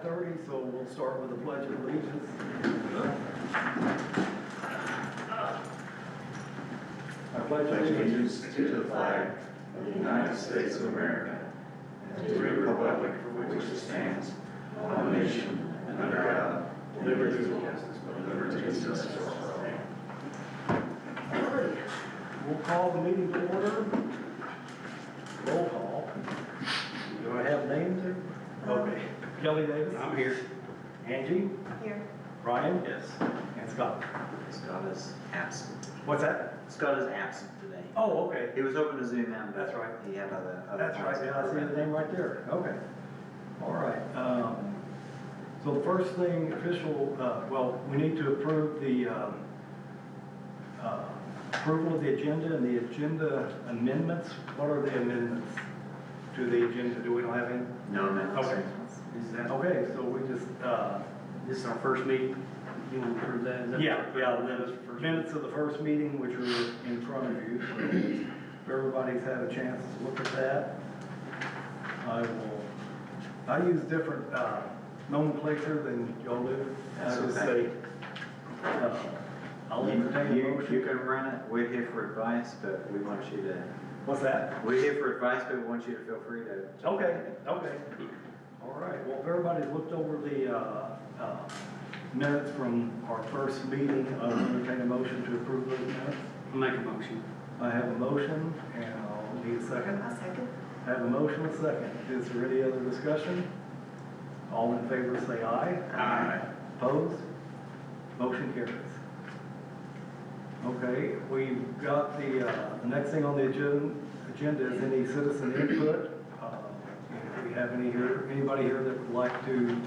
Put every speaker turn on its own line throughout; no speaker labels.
5:30, so we'll start with the Pledge of Allegiance. I pledge
Allegiance to the flag of the United States of America and to the republic for which it stands, one nation, under God, liberty and justice for all.
We'll call the meeting to order. Roll call. Do I have names there? Okay. Kelly Davis?
I'm here.
Angie?
Here.
Ryan?
Yes.
And Scott?
Scott is absent.
What's that?
Scott is absent today.
Oh, okay.
He was hoping to zoom in, but
That's right.
he had other
That's right,
plans.
yeah, I see the name right there. Okay. All right. So the first thing, official, well, we need to approve the approval of the agenda and the agenda amendments. What are the amendments to the agenda? Do we don't have any?
No amendments.
Okay. Okay, so we just,
This is our first meeting. You want to approve that? Is that-
yeah, the minutes of the first meeting, which are in front of you. So if everybody's had a chance to look at that, I use different nomenclature than y'all do. I
That's
just
okay.
say, I'll entertain a
You
motion.
can run it. We're here for advice, but we want you to.
What's that?
We're here for advice, but we want you to feel free to.
Okay. All right, well, if everybody's looked over the minutes from our first meeting, I'll entertain a motion to approve those minutes.
I'll make a motion.
I have a motion, and I'll need a second.
A second.
I have a motion, a second. Is there any other discussion? All in favor say aye.
Aye.
Opposed? Motion carries. Okay, we've got the next thing on the agenda is any citizen input. If we have anybody here that would like to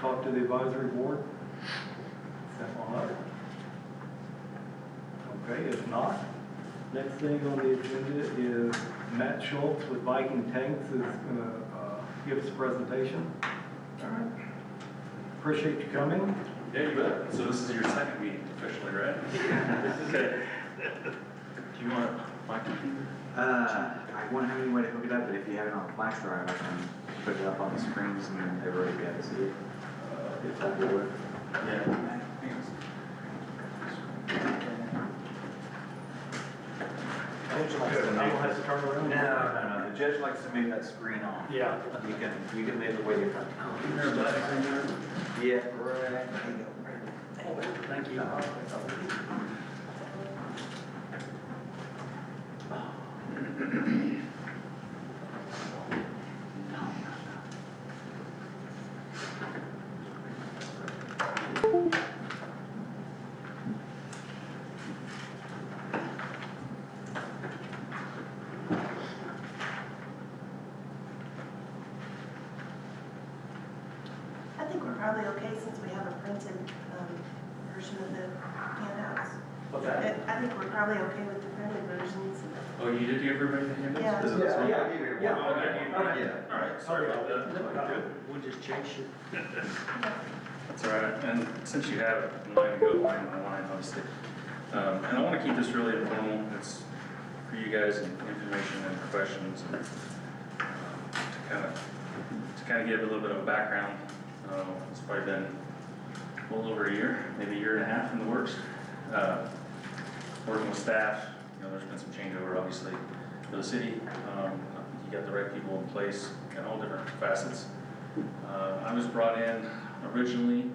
talk to the advisory board, step on up. Okay, if not, next thing on the agenda is Matt Schultz with Viking Tanks is going to give us a presentation. All right. Appreciate you coming.
Yeah, you bet. So this is your second meeting officially, right? Okay. Do you want my computer?
I won't have any way to hook it up, but if you have it on a flash drive, I can put it up on the screens and then everybody will be able to see it. If that will work.
Yeah.
I don't have to turn around.
No. The judge likes to move that screen on.
Yeah.
You can move it where you're from. Yeah, right.
Thank you.
I think we're probably okay since we have a printed version of the handouts.
What's that?
I think we're probably okay with the printed versions.
Oh, you did give everybody the handouts?
Yeah.
Is it this one?
Yeah.
Okay. All right, sorry about that. Good.
We'll just chase you.
That's all right. And since you have it, I'm not gonna go line by line, obviously. And I want to keep this really informal. It's for you guys and information and questions and to kind of give a little bit of a background. It's probably been a little over a year, maybe a year and a half in the works. Working with staff, there's been some changeover, obviously, for the city. You got the right people in place in all different facets. I was brought in originally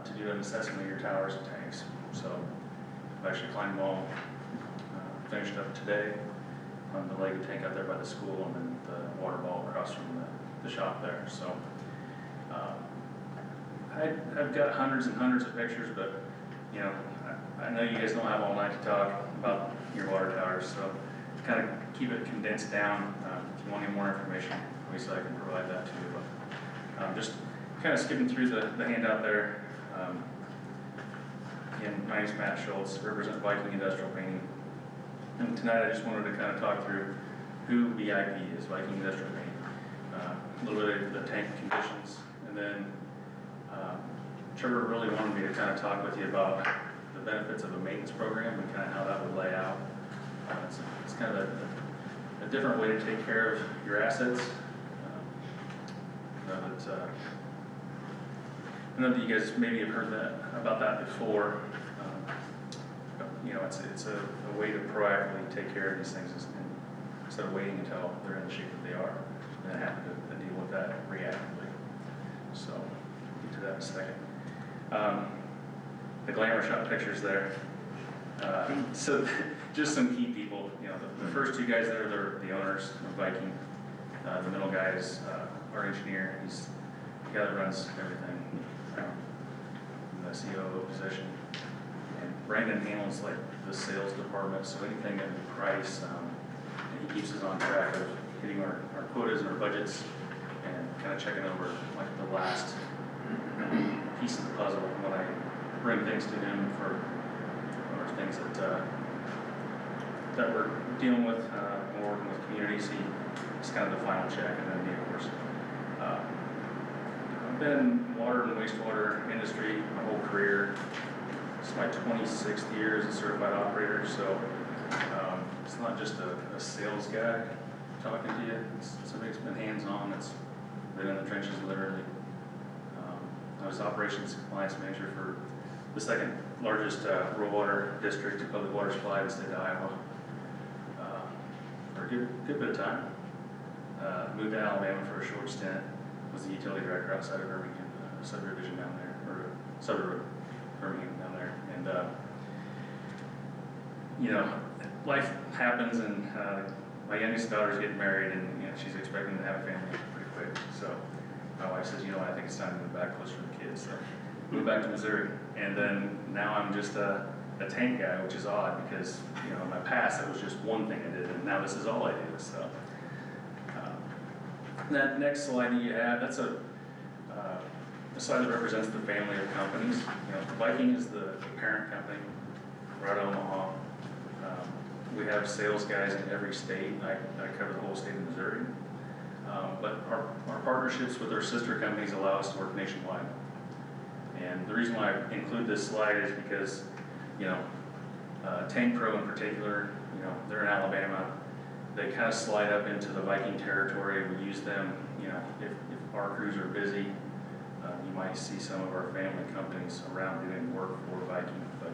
to do an assessment of your towers and tanks. So I've actually climbed them all, finished up today on the Lego tank out there by the school and then the water ball across from the shop there. So I've got hundreds and hundreds of pictures, but I know you guys don't have all night to talk about your water towers, so kind of keep it condensed down. If you want any more information, obviously I can provide that to you. But just kind of skipping through the handout there. Again, my name is Matt Schultz, represent Viking Industrial Painting. And tonight I just wanted to kind of talk through who VIP is, Viking Industrial Painting. A little bit of the tank conditions, and then Trevor really wanted me to kind of talk with you about the benefits of a maintenance program and kind of how that would lay out. It's kind of a different way to take care of your assets. I know that you guys maybe have heard about that before. You know, it's a way to proactively take care of these things instead of waiting until they're in the shape that they are, and then having to deal with that reactively. So, we'll get to that in a second. The glamour shot pictures there. So, just some key people. You know, the first two guys there, they're the owners of Viking. The middle guy is our engineer. He's the guy that runs everything in the COO position. And Brandon handles like the sales department, so anything that we price, and he keeps us on track of hitting our quotas and our budgets, and kind of checking over like the last piece of the puzzle when I bring things to him for things that we're dealing with, when we're working with communities. He's kind of the final check, and then me, of course. I've been in water and wastewater industry my whole career. It's my 26th year as a certified operator, so it's not just a sales guy talking to you. It's somebody that's been hands-on, that's been in the trenches literally. I was operations compliance manager for the second largest rural water district, public water supply in the state of Iowa, for a good bit of time. Moved to Alabama for a short stint, was the utility director outside of Birmingham, subdivision down there, or suburb of Birmingham down there. And, you know, life happens, and my youngest daughter's getting married, and you know, she's expecting to have a family pretty quick. So my wife says, you know what, I think it's time to move back closer to the kids. So moved back to Missouri, and then now I'm just a tank guy, which is odd because, you know, in my past it was just one thing I did, and now this is all I do. So that next slide that you have, that's a slide that represents the family of companies. You know, Viking is the parent company. We're out of Omaha. We have sales guys in every state. I cover the whole state of Missouri. But our partnerships with our sister companies allow us to work nationwide. And the reason why I include this slide is because, you know, Tank Pro in particular, you know, they're in Alabama. They kind of slide up into the Viking territory. We use them, you know, if our crews are busy, you might see some of our family companies around doing work for Viking, but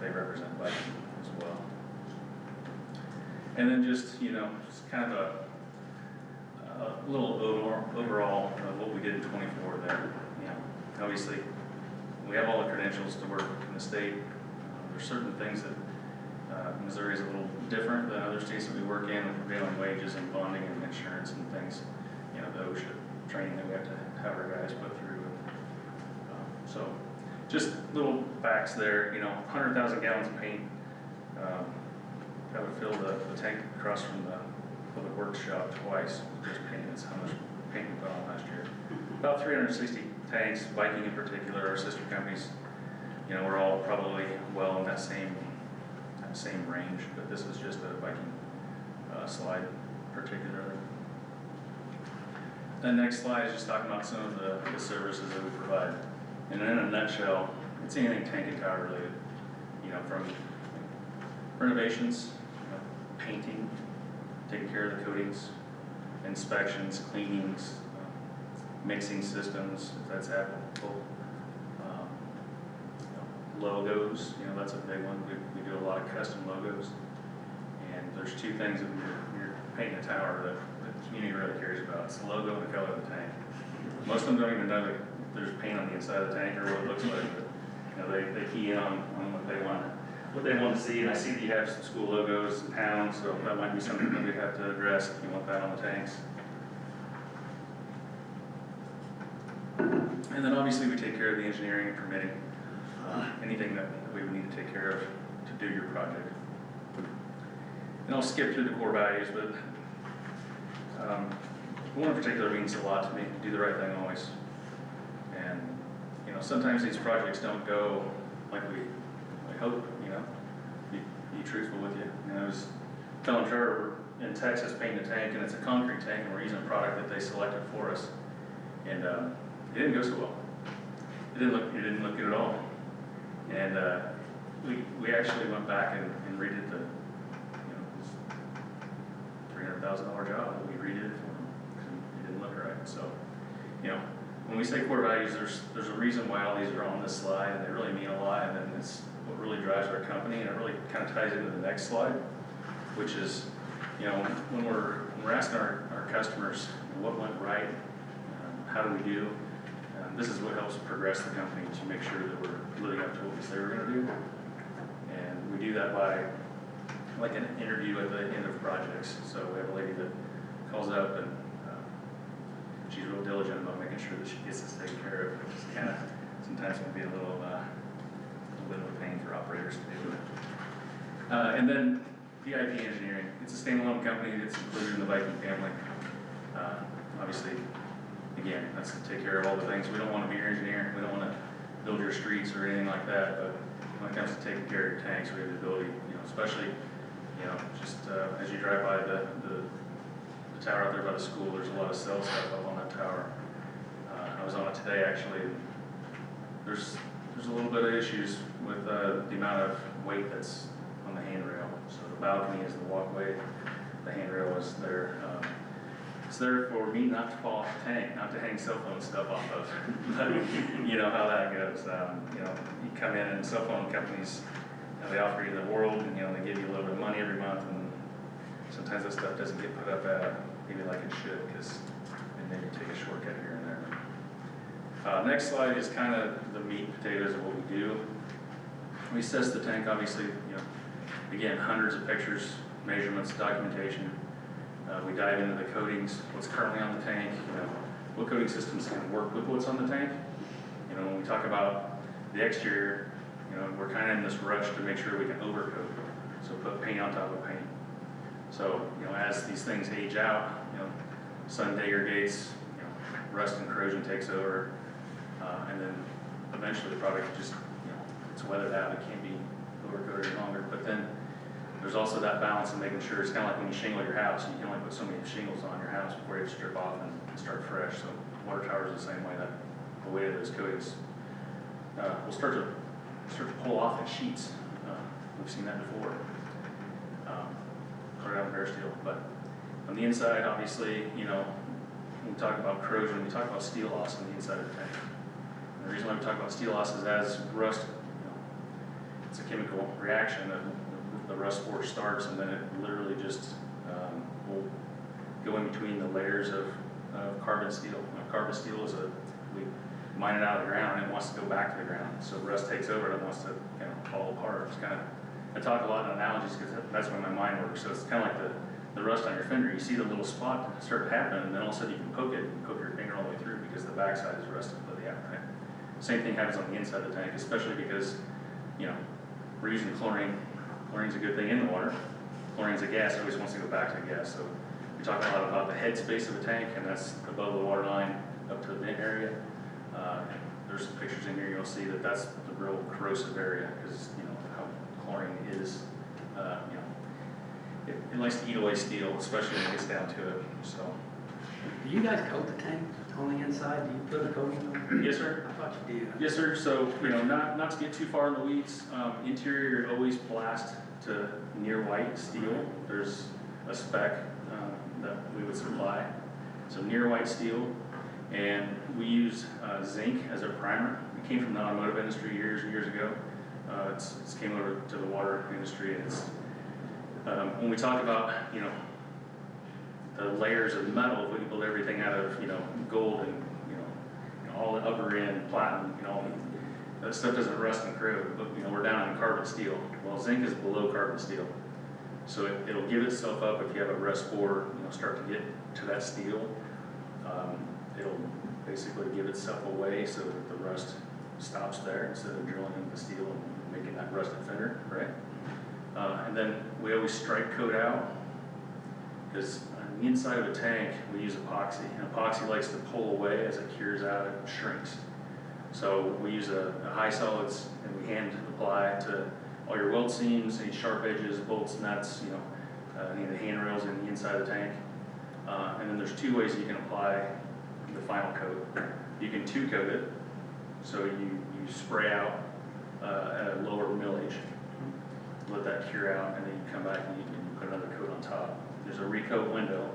they represent Viking as well. And then just, you know, just kind of a little overall of what we did in 24 there. You know, obviously, we have all the credentials to work in the state. There's certain things that Missouri is a little different than other states that we work in, with prevailing wages and bonding and insurance and things. You know, the OSHA training that we have to have our guys put through. So, just little facts there. You know, 100,000 gallons of paint. That would fill the tank across from the public works shop twice. Just paint. That's how much paint we put on last year. About 360 tanks. Viking in particular, our sister companies. You know, we're all probably well in that same range, but this is just a Viking slide particularly. The next slide is just talking about some of the services that we provide. And in a nutshell, it's anything tank and tower related. You know, from renovations, you know, painting, taking care of the coatings, inspections, cleanings, mixing systems, if that's applicable. Logos, you know, that's a big one. We do a lot of custom logos. And there's two things that you're painting a tower that the community really cares about. It's the logo and the color of the tank. Most of them don't even know that there's paint on the inside of the tank or what it looks like, but you know, they key in on what they want to see. And I see that you have some school logos in town, so that might be something that we have to address if you want that on the tanks. And then obviously we take care of the engineering and permitting. Anything that we would need to take care of to do your project. And I'll skip through the core values, but one in particular means a lot to me: do the right thing always. And you know, sometimes these projects don't go like we hope. You know, be truthful with you. And I was telling Trevor, we're in Texas painting a tank, and it's a concrete tank, and we're using a product that they selected for us, and it didn't go so well. It didn't look good at all. And we actually went back and redid the, you know, $300,000 job. We redid it for them because it didn't look right. So you know, when we say core values, there's a reason why all these are on this slide, and they really mean a lot, and then it's what really drives our company, and it really kind of ties into the next slide, which is, you know, when we're asking our customers what went right, how do we do, this is what helps progress the company to make sure that we're living up to what we say we're gonna do. And we do that by, like an interview at the end of projects. So we have a lady that calls up and she's real diligent about making sure that she gets this taken care of, which is kind of, sometimes can be a little bit of a pain for operators to do. And then VIP Engineering, it's a standalone company that's included in the Viking family. Obviously, again, that's to take care of all the things. We don't want to be your engineer, we don't want to build your streets or anything like that, but when it comes to taking care of your tanks, we have the ability, you know, especially, you know, just as you drive by the tower out there by the school, there's a lot of cell stuff up on that tower. I was on it today, actually. There's a little bit of issues with the amount of weight that's on the handrail. So the balcony is the walkway, the handrail is there. It's there for me not to fall off the tank, not to hang cell phone stuff off of. But you know how that goes. You know, you come in and cell phone companies, you know, they offer you the world, and you know they give you a little bit of money every month, and sometimes that stuff doesn't get put up at maybe like it should, because they maybe take a shortcut here and there. Next slide is kind of the meat and potatoes of what we do. We assess the tank, obviously, you know, again, hundreds of pictures, measurements, documentation. We dive into the coatings, what's currently on the tank, you know, what coating systems can work with what's on the tank. You know, when we talk about the exterior, you know, we're kind of in this rush to make sure we can overcoat, so put paint on top of paint. So, you know, as these things age out, you know, sun degrades, you know, rust and corrosion takes over, and then eventually the product just, you know, it's weathered out, it can't be overcoated any longer. But then there's also that balance of making sure, it's kind of like when you shingle your house, you can only put so many shingles on your house before you strip off and start fresh. So water towers are the same way, that the weight of those coatings will start to pull off in sheets. We've seen that before. Right out of bare steel. But on the inside, obviously, you know, when we talk about corrosion, we talk about steel loss on the inside of the tank. And the reason why we talk about steel loss is as rust, you know, it's a chemical reaction that the rust spore starts, and then it literally just will go in between the layers of carbon steel. Now, carbon steel is we mine it out of the ground and it wants to go back to the ground. So rust takes over and it wants to kind of fall apart. It's kind of, I talk a lot in analogies because that's when my mind works. So it's kind of like the rust on your fender. You see the little spot start to happen, and then all of a sudden you can poke it and poke your finger all the way through because the backside is rusted completely out, right? Same thing happens on the inside of the tank, especially because, you know, we're using chlorine. Chlorine's a good thing in the water. Chlorine's a gas, it always wants to go back to the gas. So we talk a lot about the head space of the tank, and that's above the water line up to the vent area. There's some pictures in here, you'll see that that's the real corrosive area, because, you know, how chlorine is, you know, it likes to eat away steel, especially when it gets down to it, so.
Do you guys coat the tank on the inside? Do you put a coating on it?
Yes, sir.
I thought you did.
Yes, sir. So, you know, not to get too far in the weeds, interior always blast to near white steel. There's a spec that we would supply. So near white steel, and we use zinc as a primer. It came from the automotive industry years and years ago. It's came over to the water industry, and it's when we talk about, you know, the layers of metal, we build everything out of, you know, gold and, you know, all the upper end, platinum, you know, that stuff doesn't rust and corrode, but, you know, we're down in carbon steel. Well, zinc is below carbon steel. So it'll give itself up if you have a rust spore, you know, start to get to that steel. It'll basically give itself away so that the rust stops there instead of drilling into the steel and making that rusted fender, right? And then we always strike coat out, because on the inside of a tank, we use epoxy, and epoxy likes to pull away as it cures out and shrinks. So we use a high solids, and we hand apply to all your weld seams, any sharp edges, bolts, nuts, you know, any of the handrails in the inside of the tank. And then there's two ways you can apply the final coat. You can two coat it, so you spray out at a lower millage, let that cure out, and then you come back and you put another coat on top. There's a recoat window,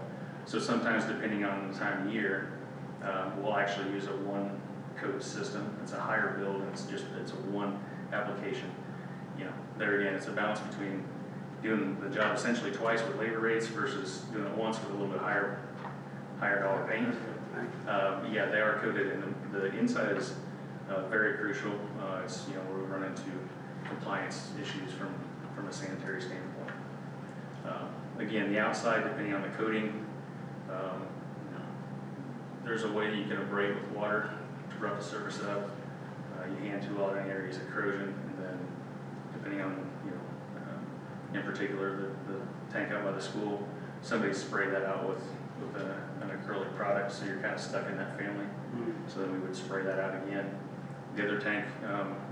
so sometimes depending on the time of year, we'll actually use a one coat system. It's a higher build, and it's a one application. You know, there again, it's a balance between doing the job essentially twice with labor rates versus doing it once with a little bit higher dollar paint. Yeah, they are coated, and the inside is very crucial. It's, you know, where we run into compliance issues from a sanitary standpoint. Again, the outside, depending on the coating, there's a way you can abrade with water to rough the surface up. You hand tool out any areas of corrosion, and then depending on, you know, in particular the tank out by the school, somebody sprayed that out with an acrylic product, so you're kind of stuck in that family. So then we would spray that out again. The other tank,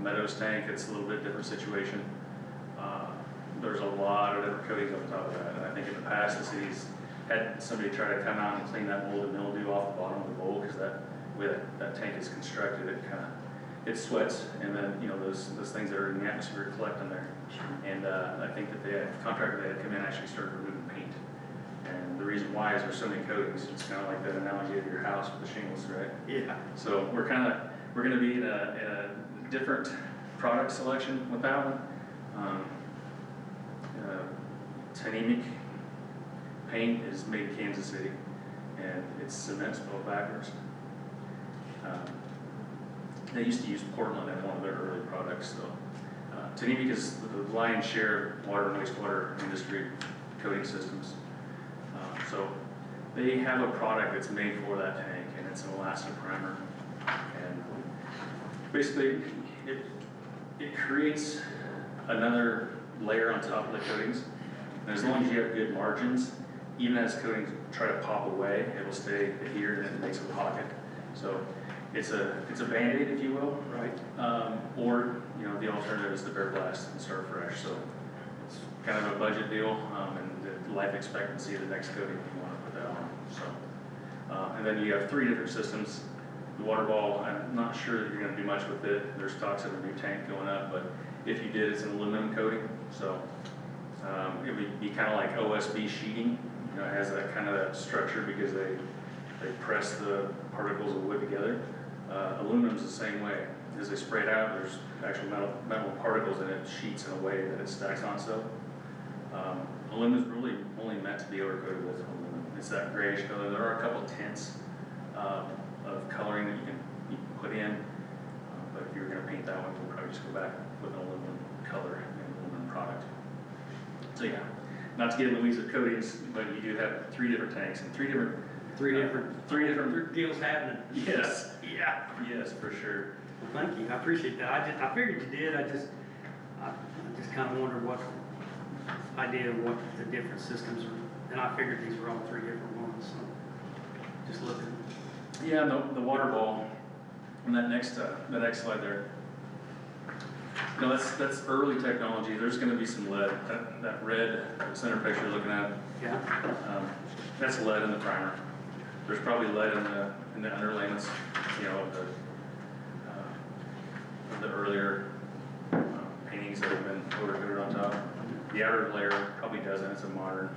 Meadows tank, it's a little bit different situation. There's a lot of different coatings on top of that, and I think in the past the city's had somebody try to come out and clean that mold and mildew off the bottom of the bowl, because that way that tank is constructed, it sweats, and then, you know, those things that are in the atmosphere collect in there. And I think that the contractor that had come in actually started removing paint. And the reason why is there's so many coatings. It's kind of like that analogy of your house with the shingles, right?
Yeah.
So we're gonna be in a different product selection with that one. Tynamic paint is made in Kansas City, and it's cement spelled backwards. They used to use Portland in one of their early products, so. Tynamic is the lion's share of water and wastewater industry coating systems. So they have a product that's made for that tank, and it's an elastic primer. And basically, it creates another layer on top of the coatings. And as long as you have good margins, even as coatings try to pop away, it will stay adhered, and it makes a pocket. So it's a Band-Aid, if you will.
Right.
Or, you know, the alternative is the Bear Blast and start fresh. So it's kind of a budget deal, and the life expectancy of the next coating you want to put that on. So, and then you have 3 different systems. The water ball, I'm not sure that you're going to do much with it. There's talks of a new tank going up, but if you did, it's an aluminum coating. So it would be kind of like OSB sheeting. You know, it has that kind of structure because they press the particles of wood together. Aluminum's the same way. As they spray it out, there's actual metal particles, and it sheets in a way that it stacks on itself. Aluminum's really only meant to be overcoated with aluminum. It's that grayish color. There are a couple tints of coloring that you can put in, but if you were going to paint that one, we'll probably just go back with an aluminum color and aluminum product. So yeah, not to get in the weeds of coatings, but you do have 3 different tanks and 3 different
Deals happening.
Yes.
Yeah.
Yes, for sure.
Well, thank you, I appreciate that. I figured you did, I just kind of wondered what idea of what the different systems are, and I figured these were all 3 different ones, so just looking.
Yeah, the water ball, and that next slide there. No, that's early technology. There's going to be some lead. That red center picture you're looking at,
Yeah.
that's lead in the primer. There's probably lead in the underlayments, you know, of the earlier paintings that have been overcoated on top. The outer layer probably doesn't. It's a modern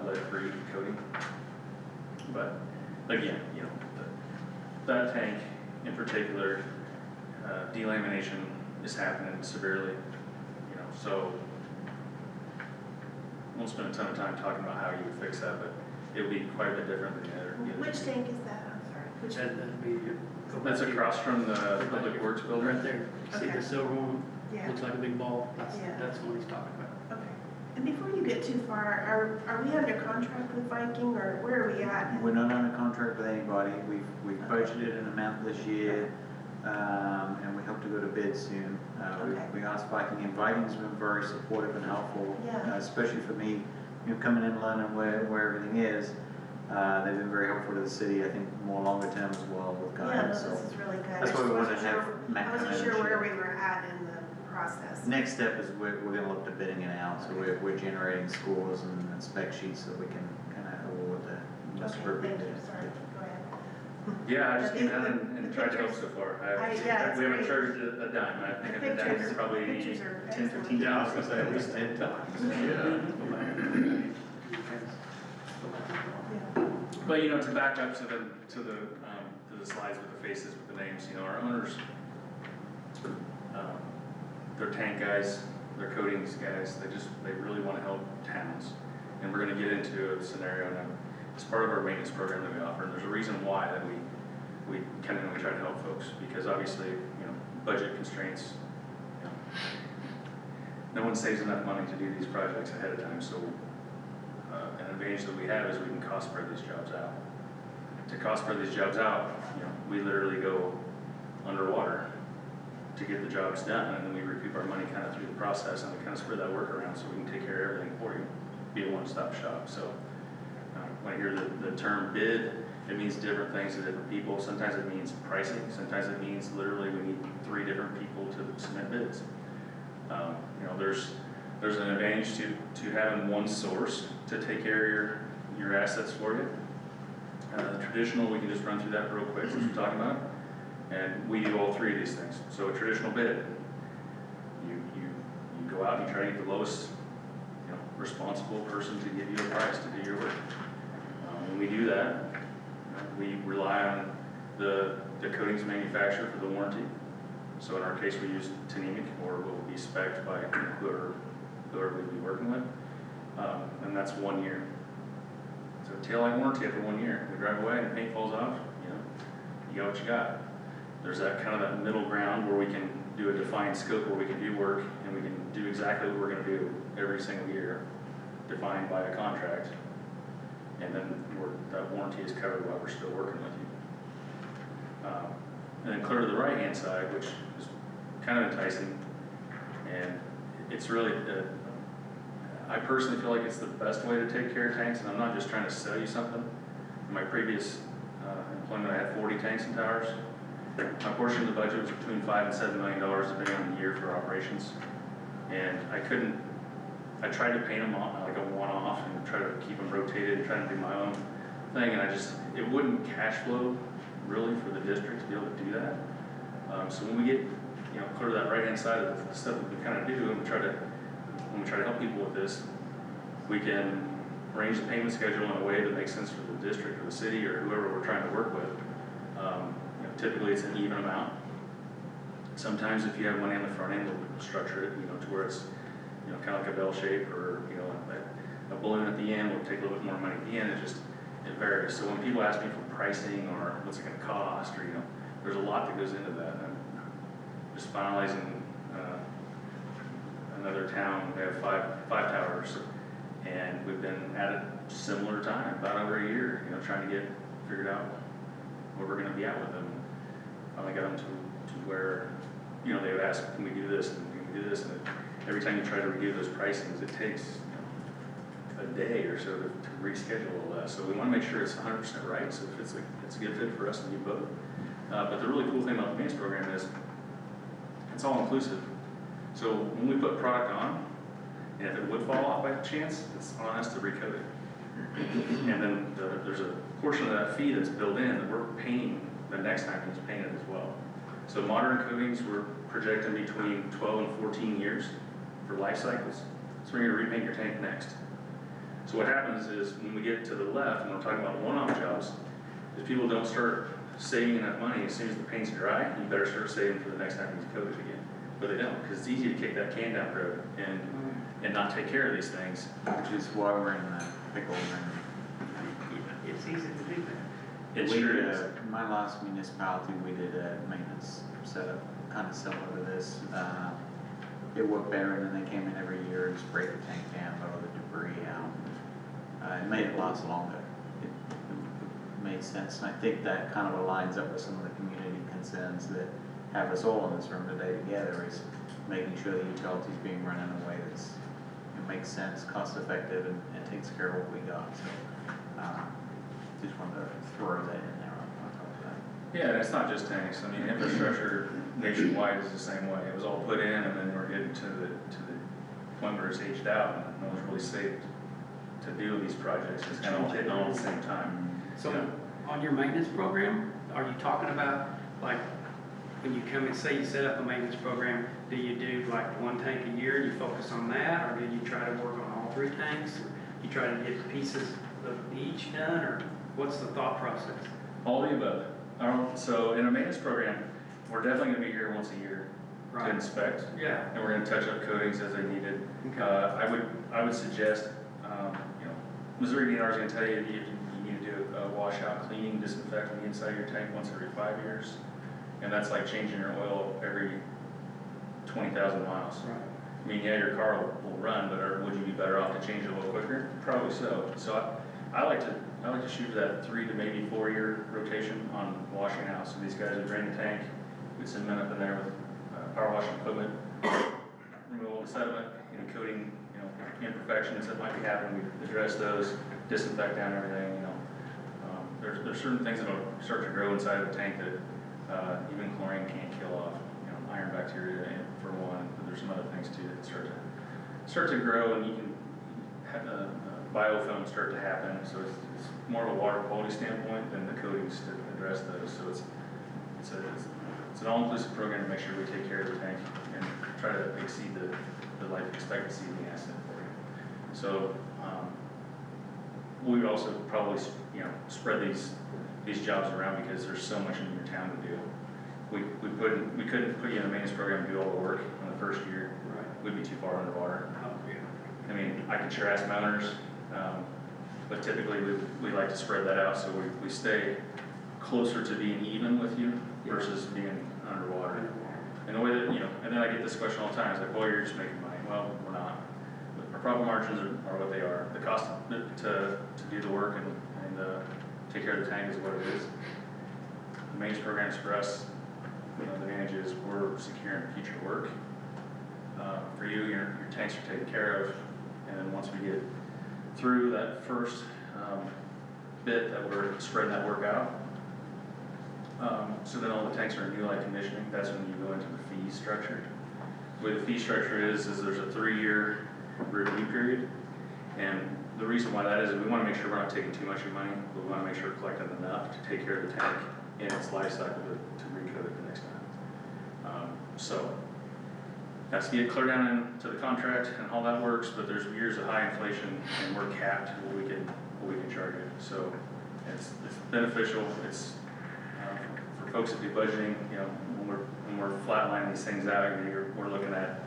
lead-free coating. But again, you know, that tank in particular, delamination is happening severely. You know, so won't spend a ton of time talking about how you would fix that, but it would be quite a bit different than the other.
Which tank is that? I'm sorry. Which?
That'd be, go back
That's
here.
across from the Public Works building.
Right there. See
Okay.
the silver one?
Yeah.
Looks like a big ball.
Yeah.
That's what he's talking about.
Okay. And before you get too far, are we under contract with Viking, or where are we at?
We're not under contract with anybody. We've budgeted an amount this year, and we hope to go to bid soon.
Okay.
We asked Viking, and Viking's been very supportive and helpful,
Yeah.
especially for me, you know, coming in London where everything is. They've been very helpful to the city, I think more longer term as well with
Yeah, no,
guidance,
this
so.
is really good.
That's why we
I
wanted
just
to have
wasn't
Matt
sure, I
come
wasn't
in
sure
and
where
share.
we were at in the process.
Next step is we're gonna look to bidding it out, so we're generating scores and spec sheets so we can kind of award the most
Okay,
appropriate
thank you,
bid.
sorry, go ahead.
Yeah, I just came down
The
and tried to help
pictures-
so far.
yeah, it's
We haven't
great.
charged a dime. I think I've been down
pictures-
here probably
the pictures are
10, 15
excellent.
times.
I was gonna say at least 10 times.
Yeah.
But, you know, to back up to the slides with the faces, with the names, you know, our owners, they're tank guys, they're coatings guys, they really wanna help towns. And we're gonna get into a scenario now, it's part of our maintenance program that we offer, and there's a reason why that we come in and we try to help folks, because obviously, you know, budget constraints, you know, no one saves enough money to do these projects ahead of time, so an advantage that we have is we can cost spread these jobs out. To cost spread these jobs out, you know, we literally go underwater to get the jobs done, and then we recoup our money kind of through the process, and we kind of spread that work around so we can take care of everything for you, be a one-stop shop. So when I hear the term bid, it means different things to different people. Sometimes it means pricing, sometimes it means literally we need 3 different people to submit bids. You know, there's an advantage to having one source to take care of your assets for you. Traditional, we can just run through that real quick since we're talking about it. And we do all 3 of these things. So a traditional bid, you go out and you try to get the lowest, you know, responsible person to give you a price to do your work. When we do that, we rely on the coatings manufacturer for the warranty. So in our case, we use Tnemec, or will be spec'd by whoever we'd be working with. And that's 1 year. So taillight warranty after 1 year. We drive away and the paint falls off, you know, you got what you got. There's that kind of that middle ground where we can do a defined scope where we can do work and we can do exactly what we're gonna do every single year, defined by a contract. And then that warranty is covered while we're still working with you. And then clear to the right-hand side, which is kind of enticing, and it's really, I personally feel like it's the best way to take care of tanks, and I'm not just trying to sell you something. In my previous employment, I had 40 tanks and towers. My portion of the budget was between $5 and $7 million, depending on the year for operations. And I tried to paint them on like a one-off and try to keep them rotated and try to do my own thing, and it wouldn't cash flow really for the district to be able to do that. So when we get, you know, clear to that right-hand side of the stuff that we kind of do, and when we try to help people with this, we can arrange the payment schedule in a way that makes sense for the district or the city or whoever we're trying to work with. You know, typically it's an even amount. Sometimes if you have money on the front end, we'll structure it, you know, to where it's, you know, kind of like a bell shape, or, you know, a balloon at the end will take a little bit more money at the end. It varies. So when people ask me for pricing or what's it going to cost, or, you know, there's a lot that goes into that. I'm just finalizing another town. We have five towers, and we've been at a similar time, about over a year, you know, trying to get figured out where we're going to be at with them. Finally got them to where, you know, they would ask, can we do this, and can we do this, and every time you try to review those pricings, it takes, you know, a day or so to reschedule all that. So we want to make sure it's 100% right, so if it's a good fit for us and you both. But the really cool thing about the maintenance program is it's all inclusive. So when we put product on, and if it would fall off by chance, it's on us to recoat it. And then there's a portion of that fee that's built in that we're paying the next time it's painted as well. So modern coatings, we're projecting between 12 and 14 years for life cycles. So we're going to repaint your tank next. So what happens is when we get to the left, and we're talking about one-off jobs, is people don't start saving enough money as soon as the paint's dry. You better start saving for the next time it's coated again. But they don't, because it's easy to kick that can down the road and not take care of these things.
Which is why we're in the pickle.
It's easy to do that.
It sure is.
My last municipality, we did a maintenance setup, kind of similar to this. It worked better, and then they came in every year and sprayed the tank down, got all the debris out. It made it last longer. It made sense, and I think that kind of aligns up with some of the community concerns that have us all in this room today together, is making sure the utility's being run in a way that's, it makes sense, cost effective, and takes care of what we got. So just wanted to throw that in there on top of that.
Yeah, and it's not just tanks. I mean, infrastructure nationwide is the same way. It was all put in, and then we're getting to the point where it's aged out, and no one's really safe to do these projects. It's kind of all hitting all at the same time.
So
Yeah.
on your maintenance program, are you talking about, like, when you come and say you set up a maintenance program, do you do like one tank a year and you focus on that, or do you try to work on all 3 tanks? Or you try to get pieces of each done, or What's the thought process?
All the above. So in a maintenance program, we're definitely gonna be here once a year to
Right.
inspect,
Yeah.
and we're gonna touch up coatings as they needed.
Okay.
I would suggest, you know, Missouri DNR is gonna tell you you need to do a washout cleaning, disinfecting the inside of your tank once every 5 years. And that's like changing your oil every 20,000 miles.
Right.
I mean, yeah, your car will run, but would you be better off to change it a little quicker? Probably so. So I like to shoot for that 3 to maybe 4 year rotation on washing out. So these guys would drain the tank, we'd send men up in there with power washing equipment, remove all the sediment, coating, imperfections that might be happening, we address those, disinfect down everything, There's certain things that will start to grow inside of the tank that even chlorine can't kill off, iron bacteria for one, but there's some other things too that start to grow, and you can have biofilm start to happen, so it's more of a water quality standpoint than the coatings to address those, so it's an all-inclusive program to make sure we take care of the tank and try to exceed the life expectancy of the asset for you. So, we would also probably, spread these jobs around because there's so much in your town to do. We couldn't put you in a maintenance program and do all the work in the first year.
Right.
We'd be too far underwater.
Oh, yeah.
I mean, I could sure ask my owners, but typically we like to spread that out so we stay closer to being even with you versus being underwater. And the way that, and then I get this question all the time, it's like, boy, you're just making money. Well, we're not. Our profit margins are what they are. The cost to do the work and take care of the tank is what it is. The maintenance programs for us, the advantage is we're securing future work. For you, your tanks are taken care of, and then once we get through that first bit that we're spreading that work out, so then all the tanks are in new light conditioning, that's when you go into the fee structure. The way the fee structure is there's a 3-year review period, and the reason why that is we want to make sure we're not taking too much of your money, but we want to make sure we're collecting enough to take care of the tank in its life cycle to recoat it the next time. So that's to get clear down into the contract and how that works, but there's years of high inflation and we're capped what we can charge you. So it's beneficial. It's for folks that do budgeting, when we're flatlining these things out, we're looking at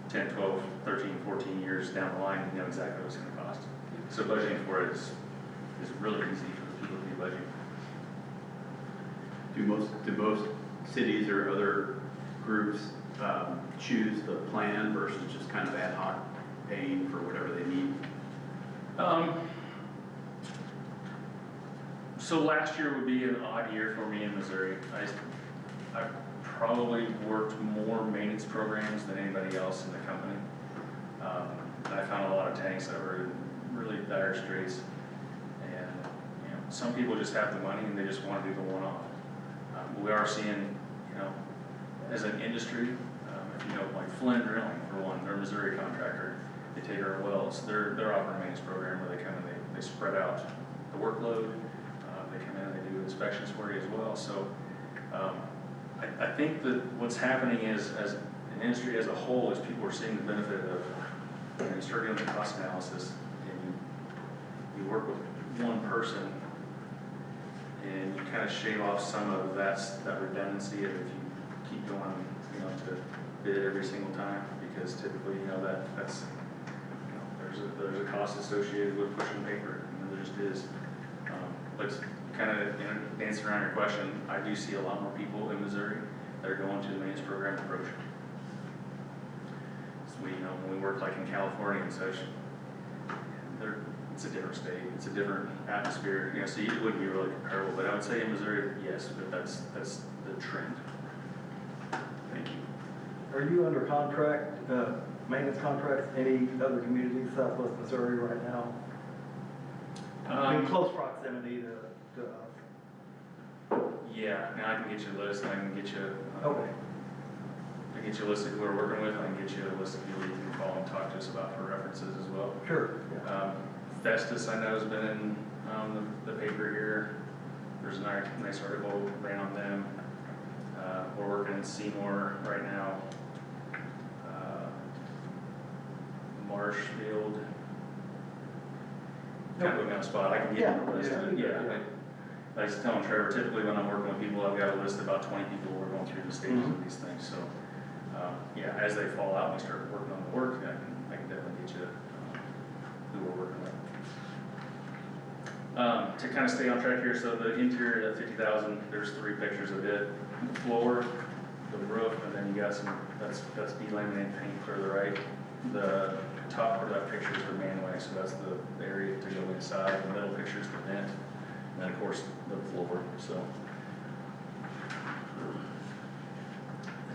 10, 12, 13, 14 years down the line, you know exactly what it's going to cost. So budgeting for it is really easy for the people to be budgeting.
Do most cities or other groups choose the plan versus just kind of ad hoc paying for whatever they need?
So last year would be an odd year for me in Missouri. I probably worked more maintenance programs than anybody else in the company. I found a lot of tanks that were in really dire straits, and some people just have the money and they just want to do the one-off. We are seeing, as an industry, if like Flynn Drilling for one, they're a Missouri contractor. They take our wells. They're offering a maintenance program where they spread out the workload. They come in and they do inspections for you as well. So I think that what's happening is, as an industry as a whole, is people are seeing the benefit of, you start doing the cost analysis and you work with one person and you kind of shave off some of that redundancy of if you keep going, to bid every single time, because typically, that's, there's a cost associated with pushing paper, there just is. But kind of dancing around your question, I do see a lot more people in Missouri that are going to the maintenance program approach. So when we work like in California and such, it's a different state, it's a different atmosphere, so it wouldn't be really comparable, but I would say in Missouri, yes, but that's the trend.
Thank you.
Are you under contract, maintenance contracts, any other communities, Southwest Missouri right now? In close proximity to us?
Yeah, now I can get you a list, and I can get you,
Okay.
I can get you a list of who we're working with, and I can get you a list of people you can call and talk to us about for references as well.
Sure. Yeah.
Festus, I know, has been in the paper here. There's a nice article ran on them. We're working in Seymour right now. Marshfield. kind of put me on the spot, I can give you a list, I was telling Trevor, typically when I'm working with people, I've got a list of about 20 people who are going through the stages of these things, so, yeah, as they fall out, and we start working on the work, I can definitely get you, who we're working with. To kind of stay on track here, so the interior at 50,000, there's 3 pictures of it, the floor, the roof, and then you got some, that's delaminated paint for the right. The top part of that picture is the manway, so that's the area to go inside, the middle picture is the vent, and then of course, the floor, so.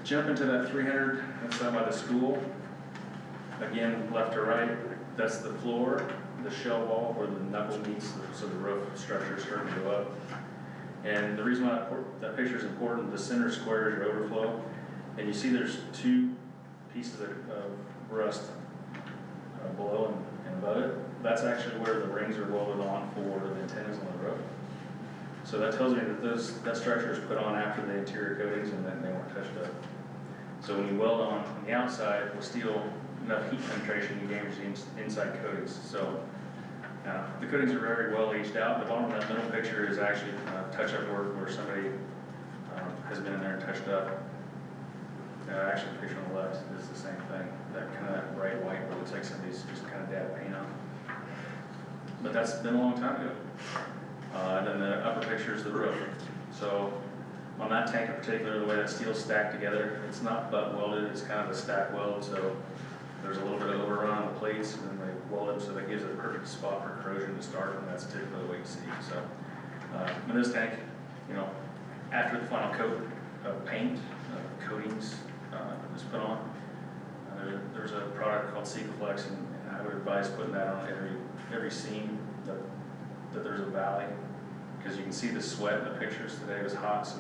Jump into that 300, that's down by the school. Again, left to right, that's the floor, the shell wall where the knuckle meets, so the roof structure is starting to go up. And the reason why that picture is important, the center square is your overflow, and you see there's 2 pieces of rust below and above it. That's actually where the rings are welded on for the antennas on the roof. So that tells me that that structure is put on after the interior coatings and then they weren't touched up. So when you weld on the outside with steel, enough heat penetration, you damage the inside coatings. So the coatings are very well aged out. The bottom of that middle picture is actually touch-up work where somebody has been in there and touched up. Actually, the picture on the left is the same thing. That kind of that bright white where it looks like somebody's just kind of dabbed paint on. But that's been a long time ago. And then the upper picture is the roof. So on that tank in particular, the way that steel's stacked together, it's not butt welded, it's kind of a stack weld. So there's a little bit of overrun on the plates, and then they weld them so that gives it a perfect spot for corrosion to start, and that's typically what you see. So in this tank, you know, after the final coat of paint, coatings is put on, there's a product called Secaflex, and I would advise putting that on every seam that there's a valley, because you can see the sweat in the pictures today. It was hot, so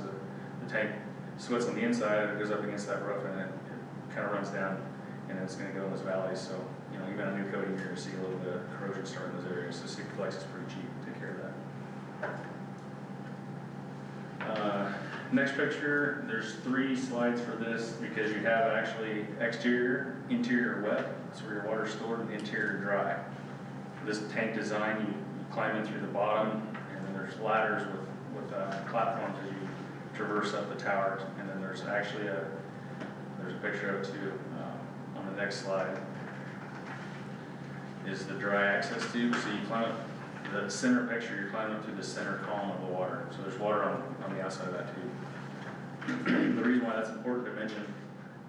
the tank sweats on the inside, and it goes up against that roof, and it kind of runs down, and it's going to go in those valleys. So, you know, even on a new coating, you're going to see a little bit of corrosion starting in those areas. So Secaflex is pretty cheap to take care of that. Next picture, there's 3 slides for this because you have actually exterior, interior wet, that's where your water's stored, and interior dry. This tank design, you climb in through the bottom, and then there's ladders with platforms as you traverse up the tower, and then there's actually there's a picture of it too on the next slide. Is the dry access tube, so you climb up, the center picture, you're climbing up through the center column of the water, so there's water on the outside of that tube. The reason why that's important to mention,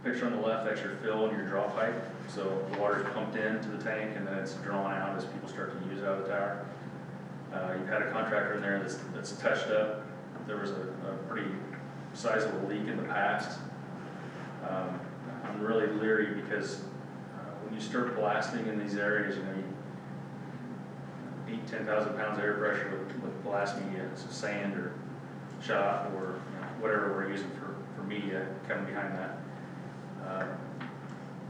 picture on the left, that's your fill and your draw pipe. So the water's pumped into the tank and then it's drawn out as people start to use it out of the tower. You've had a contractor in there that's touched up. There was a pretty sizable leak in the past. I'm really leery because when you start blasting in these areas, you know, you beat 10,000 pounds of air pressure with blast media, so sand or shot or whatever we're using for media coming behind that.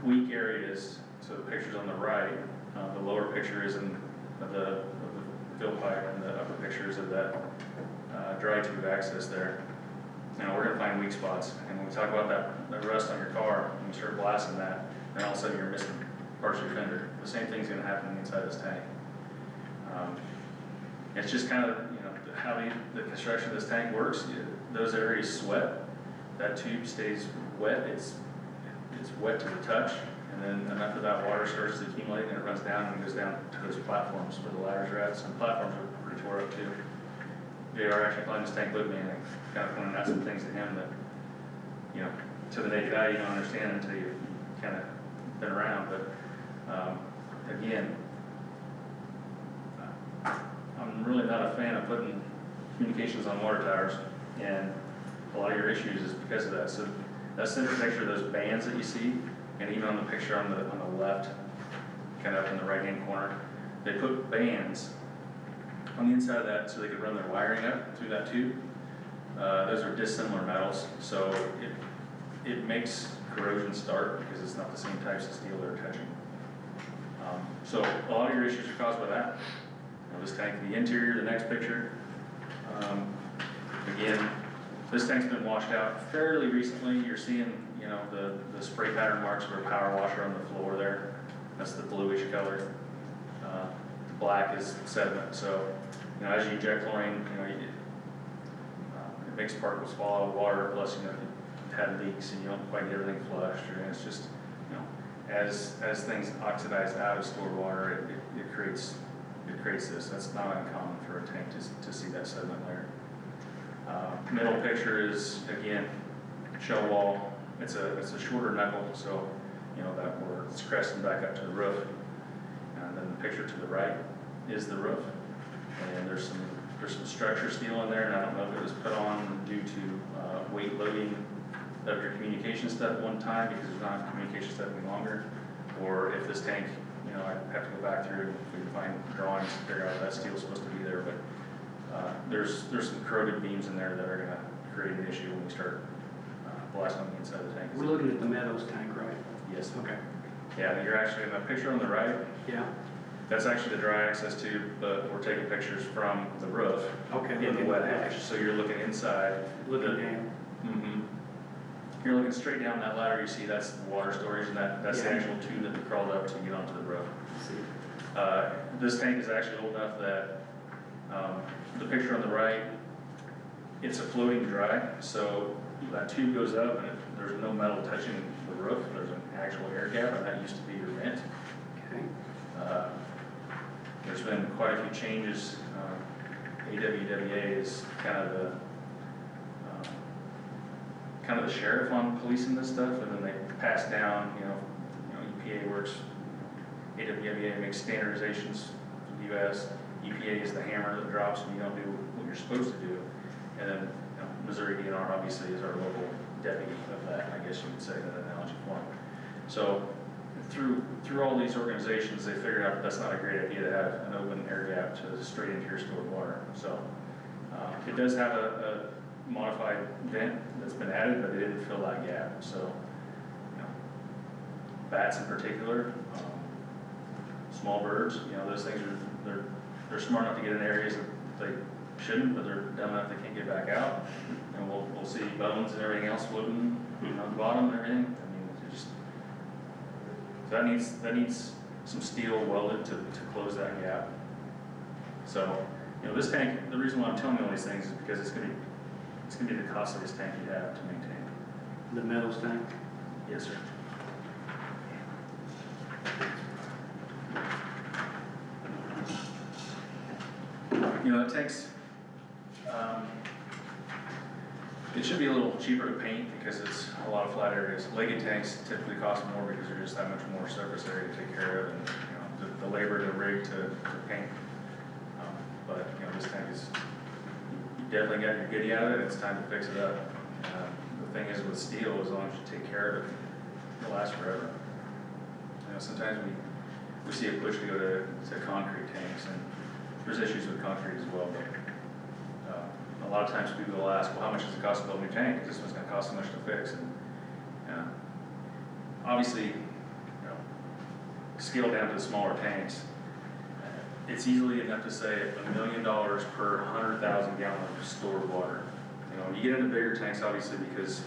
Weak areas, so the picture's on the right, the lower picture is in the fill pipe, and the upper picture is of that dry tube access there. Now we're gonna find weak spots, and when we talk about that rust on your car, when you start blasting that, then all of a sudden you're missing parts of your fender. The same thing's gonna happen inside this tank. It's just kind of, you know, how the construction of this tank works. Those areas sweat, that tube stays wet, it's wet to the touch, and then enough of that water starts to accumulate and it runs down and goes down to those platforms where the ladders are at. Some platforms are pretty tore up too. JR actually climbed this tank with me, and I kind of pointed out some things to him that, you know, to the naked eye you don't understand until you've kind of been around. But again, I'm really not a fan of putting communications on water towers, and a lot of your issues is because of that. So that center picture, those bands that you see, and even on the picture on the left, kind of up in the right-hand corner, they put bands on the inside of that so they could run their wiring up through that tube. Those are dissimilar metals, so it makes corrosion start because it's not the same types of steel they're touching. So a lot of your issues are caused by that. You know, this tank, the interior, the next picture. Again, this tank's been washed out fairly recently. You're seeing, you know, the spray pattern marks for a power washer on the floor there. That's the bluish color. The black is sediment, so, you know, as you inject chlorine, you know, it makes particles fall out of water, plus, you know, you've had leaks and you don't quite get everything flushed, or it's just, you know, as things oxidize out of stored water, it creates this. That's not uncommon for a tank to see that sediment layer. Middle picture is, again, shell wall. It's a shorter knuckle, so, you know, that where it's cresting back up to the roof. And then the picture to the right is the roof. And there's some structure steel in there, and I don't know if it was put on due to weight loading of your communication step one time because there's not a communication step any longer, or if this tank, you know, I have to go back through if we can find drawings to figure out if that steel's supposed to be there, but there's some corroded beams in there that are gonna create an issue when we start blasting on the inside of the tank.
We're looking at the Meadows tank, right?
Yes.
Okay,
Yeah, you're actually in the picture on the right.
yeah,
That's actually the dry access tube, but we're taking pictures from the roof
okay.
in the
looking-
wet hatch, so you're looking inside.
Looking down,
Mm-hmm. You're looking straight down that ladder, you see that's the water storage, and that's the
Yeah.
actual tube that we crawled up to get onto the roof.
see,
This tank is actually old enough that, the picture on the right, it's a floating dry, so that tube goes up and there's no metal touching the roof, there's an actual air gap, and that used to be your vent.
okay,
There's been quite a few changes. AWWA is kind of the sheriff on policing this stuff, and then they pass down, you know, EPA works, AWWA makes standardizations for the US, EPA is the hammer that drops when you don't do what you're supposed to do, and then, you know, Missouri DNR obviously is our local deputy of that, I guess you would say that analogy form. So through all these organizations, they figured out that that's not a great idea to have an open air gap to straight into your stored water. So it does have a modified vent that's been added, but it didn't fill that gap. So, you know, bats in particular, small birds, you know, those things are, they're smart enough to get in areas that they shouldn't, but they're dumb enough they can't get back out. And we'll see bones and everything else floating, you know, at the bottom and everything. I mean, it's just, so that needs some steel welded to close that gap. So, you know, this tank, the reason why I'm telling you all these things is because it's gonna be the costliest tank you have to maintain.
the Meadows tank,
Yes, sir. You know, it takes, it should be a little cheaper to paint because it's a lot of flat areas. Legged tanks typically cost more because there's just that much more surface area to take care of, and, you know, the labor to rig to paint. But, you know, this tank is, you definitely got your goodie out of it, it's time to fix it up. The thing is with steel, as long as you take care of it, it'll last forever. You know, sometimes we see a push to go to concrete tanks, and there's issues with concrete as well, but a lot of times people will ask, well, how much does it cost to build a new tank? Because this one's gonna cost so much to fix, and obviously, you know, scale down to the smaller tanks, it's easily enough to say $1 million per 100,000 gallons of stored water. You know, you get into bigger tanks, obviously, because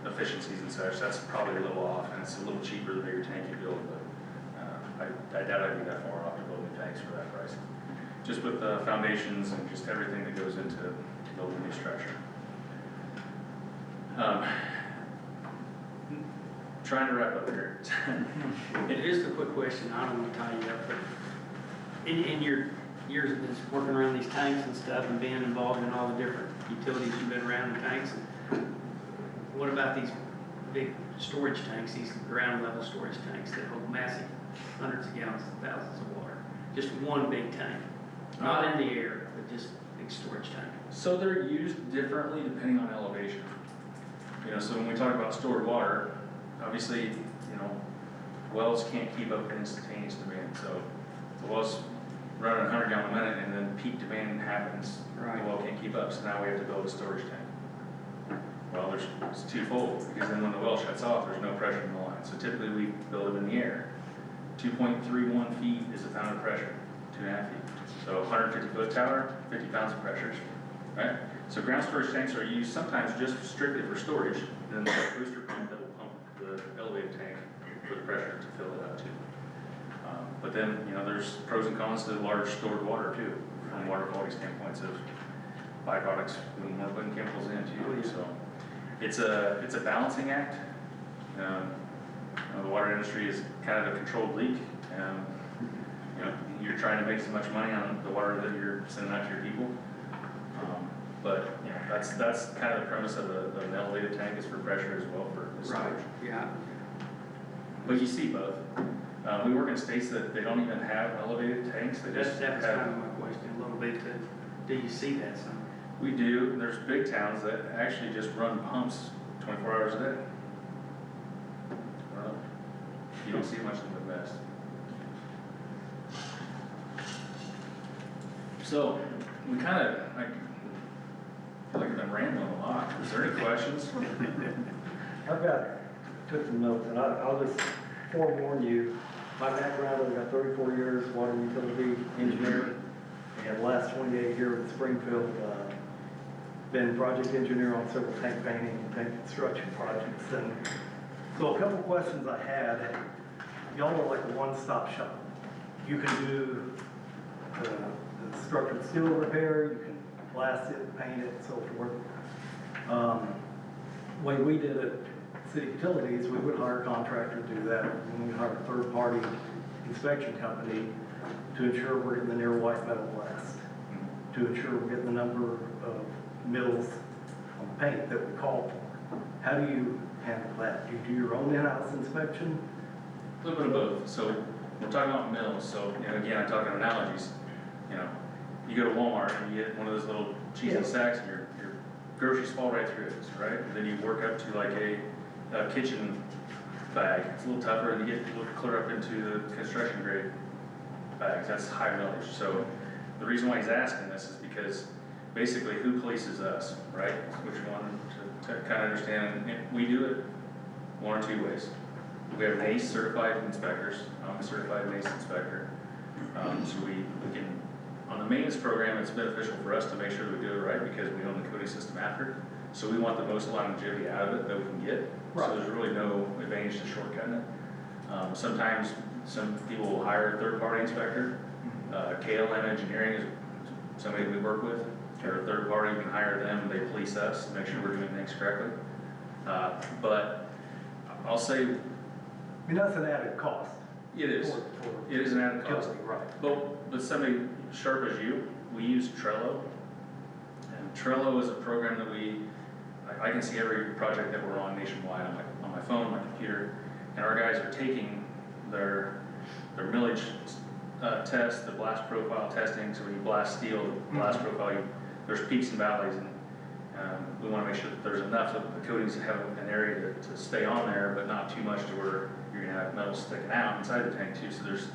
efficiencies and such, that's probably a little off, and it's a little cheaper the bigger tank you build, but I doubt I'd be that far off to build new tanks for that price. Just with the foundations and just everything that goes into building a new structure. Trying to wrap up here.
Just a quick question, I don't want to tie you up, but in your years of just working around these tanks and stuff and being involved in all the different utilities you've been around the tanks, what about these big storage tanks, these ground level storage tanks that hold massive hundreds of gallons, thousands of water? Just one big tank, not in the air, but just big storage tank.
So they're used differently depending on elevation. You know, so when we talk about stored water, obviously, you know, wells can't keep up with instantaneous demand. So the well's running 100 gallon a minute, and then peak demand happens.
Right.
The well can't keep up, so now we have to build a storage tank. Well, it's twofold, because then when the well shuts off, there's no pressure in the line. So typically we build them in the air. 2.31 feet is a pound of pressure, 2.5 feet. So 150 foot tower, 50 pounds of pressure, right? So ground storage tanks are used sometimes just strictly for storage, and then there's a booster pump that will pump the elevated tank for the pressure to fill it up to. But then, you know, there's pros and cons to large stored water too, from water quality standpoints of byproducts when we're putting chemicals in too, so. It's a balancing act. You know, the water industry is kind of a controlled leak. You know, you're trying to make as much money on the water that you're sending out to your people. But, you know, that's kind of the premise of an elevated tank is for pressure as well for the storage.
Yeah.
But you see both. We work in states that they don't even have elevated tanks, they just
That was kind of
have.
my question a little bit, do you see that some?
We do, there's big towns that actually just run pumps 24 hours a day. Well, you don't see much in the Midwest. So, we kind of, I feel like I've been rambling a lot. Is there any questions?
Took some notes, and I'll just forewarn you, my background, I've got 34 years water utility engineer, and the last 28 here in Springfield, been project engineer on several tank painting and tank construction projects. And so a couple questions I had, y'all are like a one-stop shop. You can do the structured steel repair, you can blast it, paint it, and so forth. Way we did it, city utilities, we would hire a contractor to do that, and we hire a third-party inspection company to ensure we're getting the near white metal blast, to ensure we're getting the number of mils on paint that we call for. How do you handle that? Do you do your own in-house inspection?
A little bit of both. So, we're talking about mills, so, you know, again, I'm talking analogies. You know, you go to Walmart and you get one of those little cheesy
Yeah.
sacks and your groceries fall right through it, right? And then you work up to like a kitchen bag. It's a little tougher, and you get a little clear up into the construction grade bags. That's high millage. So the reason why he's asking this is because basically who polices us, right? Which one to kind of understand. And we do it one or two ways. We have NACE certified inspectors. I'm a certified NACE inspector. So we can, on the maintenance program, it's beneficial for us to make sure that we do it right because we own the coding system after. So we want the most longevity out of it that we can get.
Right.
So there's really no advantage to shortcutting it. Sometimes some people will hire a third-party inspector. KLM Engineering is somebody we work with. They're a third party, we can hire them, and they police us to make sure we're doing things correctly. But I'll say
I mean, that's an added cost.
it is.
For
It is an added cost.
utility, right.
But somebody sharp as you, we use Trello. And Trello is a program that I can see every project that we're on nationwide on my phone, my computer. And our guys are taking their millage test, the blast profile testing. So when you blast steel, the blast profile, there's peaks and valleys. And we want to make sure that there's enough of the coatings that have an area to stay on there, but not too much to where you're going to have metal sticking out inside the tank too. So there's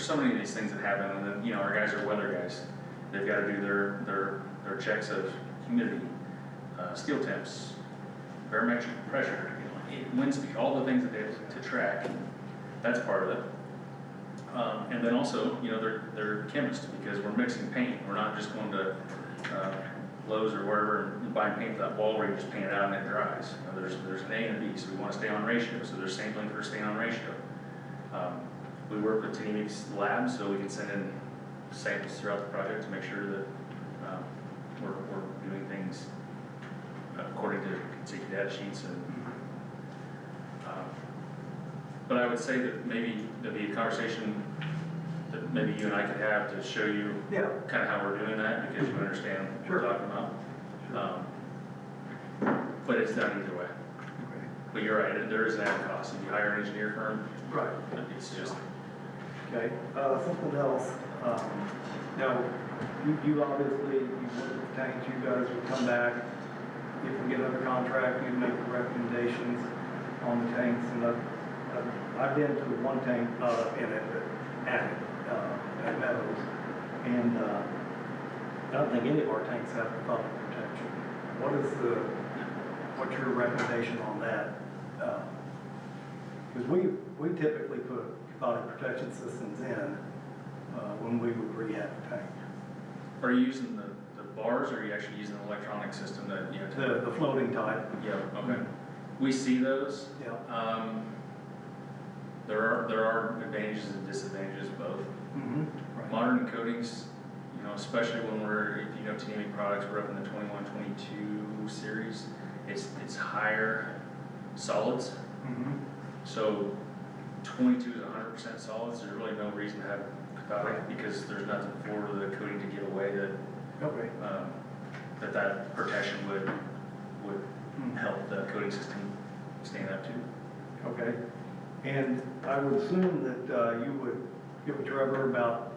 so many of these things that happen, and then, you know, our guys are weather guys. They've got to do their checks of humidity, steel temps, barometric pressure, you know, wind speed, all the things that they have to track. That's part of it. And then also, you know, they're chemists because we're mixing paint. We're not just going to Lowe's or wherever and buying paint for that wall where you just paint it out and it dries. You know, there's an A and a B, so we want to stay on ratio. So there's sampling for staying on ratio. We work with Tenevix Labs, so we can send in samples throughout the project to make sure that we're doing things according to safety data sheets. But I would say that maybe there'd be a conversation that maybe you and I could have to show you
Yeah.
kind of how we're doing that, because you understand what
Sure.
we're talking about. But it's done either way. But you're right, there is an added cost. If you hire an engineer firm,
Right.
it's just,
Okay, something else, now, you obviously, you work with tanks, you guys would come back, if we get under contract, you'd make recommendations on the tanks, and I've been to one tank, in it, but at Meadows, and, I don't think any of our tanks have cathodic protection. What's your recommendation on that? Because we typically put cathodic protection systems in when we would rehab a tank.
are you using the bars, or are you actually using an electronic system that, you know?
The floating type.
Yeah, okay. We see those.
Yeah.
there are advantages and disadvantages of both.
Right.
Modern coatings, you know, especially when we're, if you know TNA products, we're up in the 21, 22 series. It's higher solids.
Mhm.
So 22 is 100% solids. There's really no reason to have cathodic because there's nothing for the coating to get away that
Okay.
that protection would
Mhm.
help the coating system stand up to.
Okay. And I would assume that you would get with Trevor about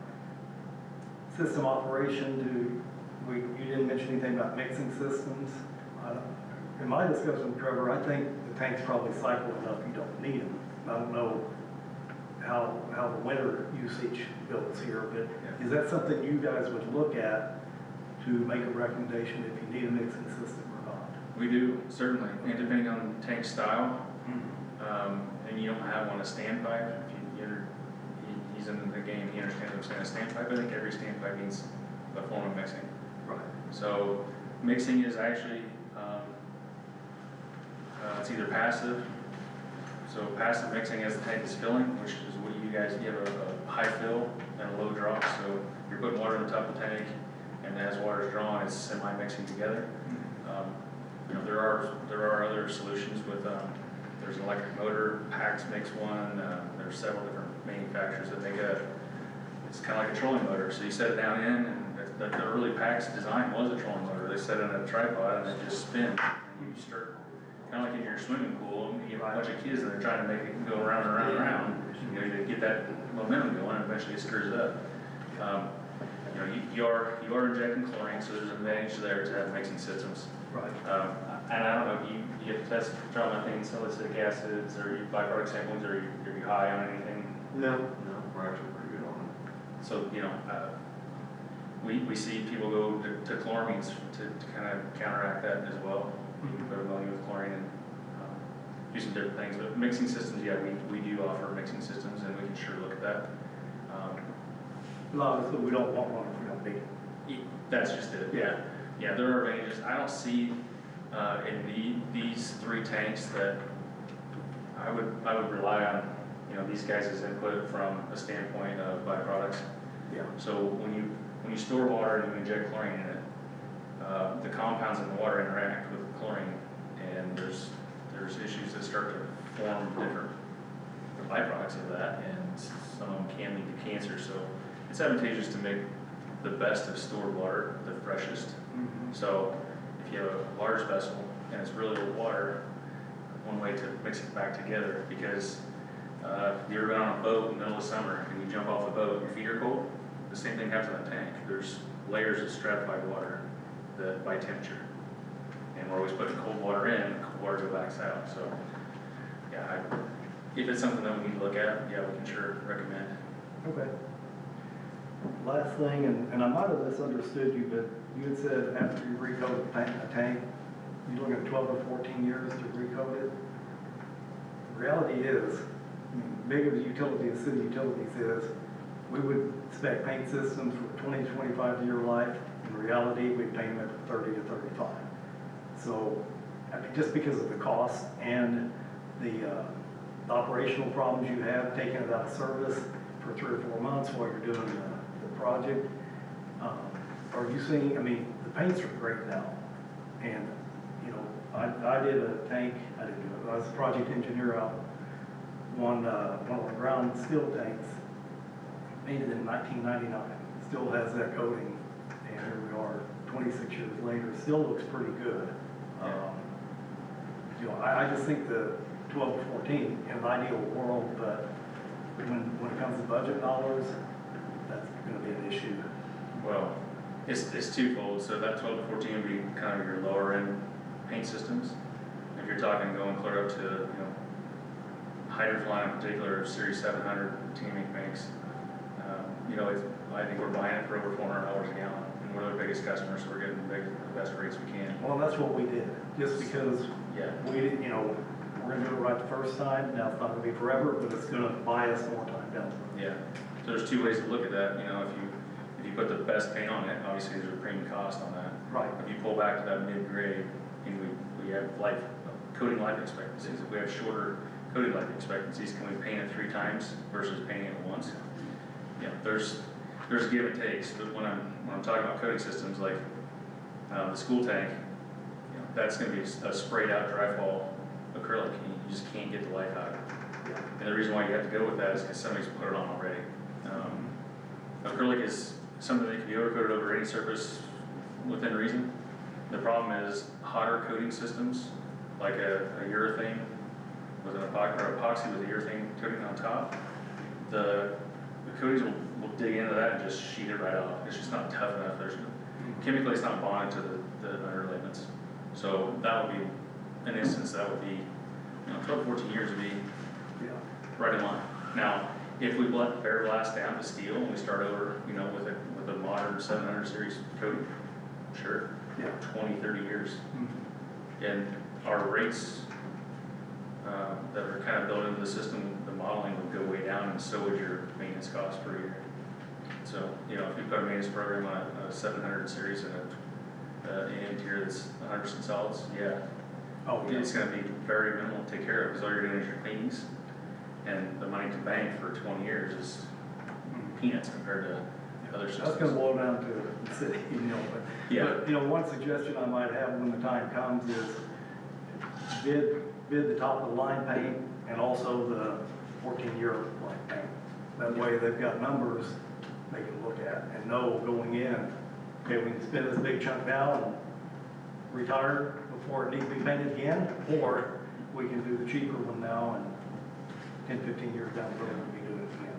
system operation. You didn't mention anything about mixing systems. In my discussion with Trevor, I think the tanks probably cycle enough, you don't need them. I don't know how the winter usage goes here, but is that something you guys would look at to make a recommendation if you need a mixing system or not?
We do, certainly, and depending on tank style, and you don't have one a standpipe, he's in the game, he understands what I'm saying, a standpipe, I think every standpipe needs a form of mixing.
Right.
So mixing is actually, it's either passive, so passive mixing as the tank is filling, which is what you guys, you have a high fill and a low drop, so you're putting water on the top of the tank, and as water's drawn, it's semi-mixing together. You know, there are other solutions with, there's an electric motor, PAX makes one, there's several different manufacturers that make it's kind of like a trolling motor, so you set it down in, and the early PAX design was a trolling motor, they set it in a tripod and it just spins, and you start, kind of like in your swimming pool, you have a bunch of kids and they're trying to make it go around and around and around, you know, you get that momentum going, and eventually it screws it up. You know, you are injecting chlorine, so there's an advantage there to have mixing systems.
Right.
And I don't know, you have to test methyl salicylic acids, or you byproduct samplings, or are you high on anything?
No, we're actually pretty good on
So, you know, we see people go to chloramines to kind of counteract that as well. You can put ammonia with chlorine and do some different things, but mixing systems, yeah, we do offer mixing systems, and we can sure look at that.
Obviously, we don't want one if we don't need it.
That's just it, yeah. Yeah, there are advantages. I don't see in these three tanks that I would rely on, you know, these guys' input from a standpoint of byproducts.
Yeah.
So when you store water and you inject chlorine in it, the compounds in the water interact with the chlorine, and there's issues that start to form different byproducts of that, and some of them can lead to cancer. So it's advantageous to make the best of stored water, the freshest. So if you have a large vessel and it's really little water, one way to mix it back together, because if you ever been on a boat in the middle of summer and you jump off the boat and your feet are cold, the same thing happens in the tank. There's layers of stratified water by temperature. And we're always putting cold water in, and cold water goes back out. So yeah, if it's something that we need to look at, yeah, we can sure recommend.
Okay. Last thing, and I might have misunderstood you, but you had said after you recoat a tank, you're looking at 12 to 14 years to recoat it. The reality is, big of a utility as city utilities is, we would spec paint systems for 20 to 25 year life. In reality, we paint them at 30 to 35. So, I mean, just because of the cost and the operational problems you have, taking it out of service for 3 or 4 months while you're doing the project, are you seeing, I mean, the paints are great now. And, you know, I did a tank, I didn't do it, I was a project engineer out one of the ground steel tanks, painted in 1999, still has that coating, and here we are 26 years later, still looks pretty good. You know, I just think the 12 to 14 in an ideal world, but when it comes to budget dollars, that's gonna be an issue.
Well, it's twofold. So that 12 to 14 would be kind of your lower end paint systems. If you're talking going clear up to, you know, Hydrofline in particular, Series 700 TMA paints, you know, I think we're buying it for over $400 a gallon, and we're their biggest customer, so we're getting the best rates we can.
Well, that's what we did, just because
Yeah.
we didn't, you know, we're gonna do it right the first time. Now, it's not gonna be forever, but it's gonna buy us more time down the road.
Yeah. So there's two ways to look at that. You know, if you put the best paint on it, obviously there's a premium cost on that.
Right.
If you pull back to that mid-grade, and we have coating life expectancies, if we have shorter coating life expectancies, can we paint it 3 times versus painting it once? Yeah, there's give and takes, but when I'm talking about coating systems, like, the school tank, you know, that's gonna be a sprayed out dry fall acrylic, and you just can't get the life out of it. And the reason why you have to go with that is because somebody's put it on already. Acrylic is something that can be overcoated over any surface within reason. The problem is hotter coating systems, like a urethane with an epoxy with a urethane coating on top, the coatings will dig into that and just sheet it right off. It's just not tough enough. Chemically, it's not bonded to the underlayments. So that would be an instance that would be, 12, 14 years would be
Yeah.
right in line. Now, if we bare blast down to steel and we start over, with a modern 700 series coating, sure,
Yeah.
20, 30 years.
Mhm.
And our rates that are kind of built into the system, the modeling would go way down, and so would your maintenance cost per year. So, if you put a maintenance program on a 700 series and an interior that's 100% solids, yeah,
Oh, yeah.
it's gonna be very minimal to take care of, because all you're doing is your cleanings. And the money to bank for 20 years is peanuts compared to other
That's
systems.
gonna boil down to the city, but,
Yeah.
one suggestion I might have when the time comes is bid the top of the line paint and also the 14-year line paint. That way they've got numbers they can look at and know going in, okay, we can spend this big chunk now and retire before it needs to be painted again, or we can do the cheaper one now and 10, 15 years down the road we'll be doing it again.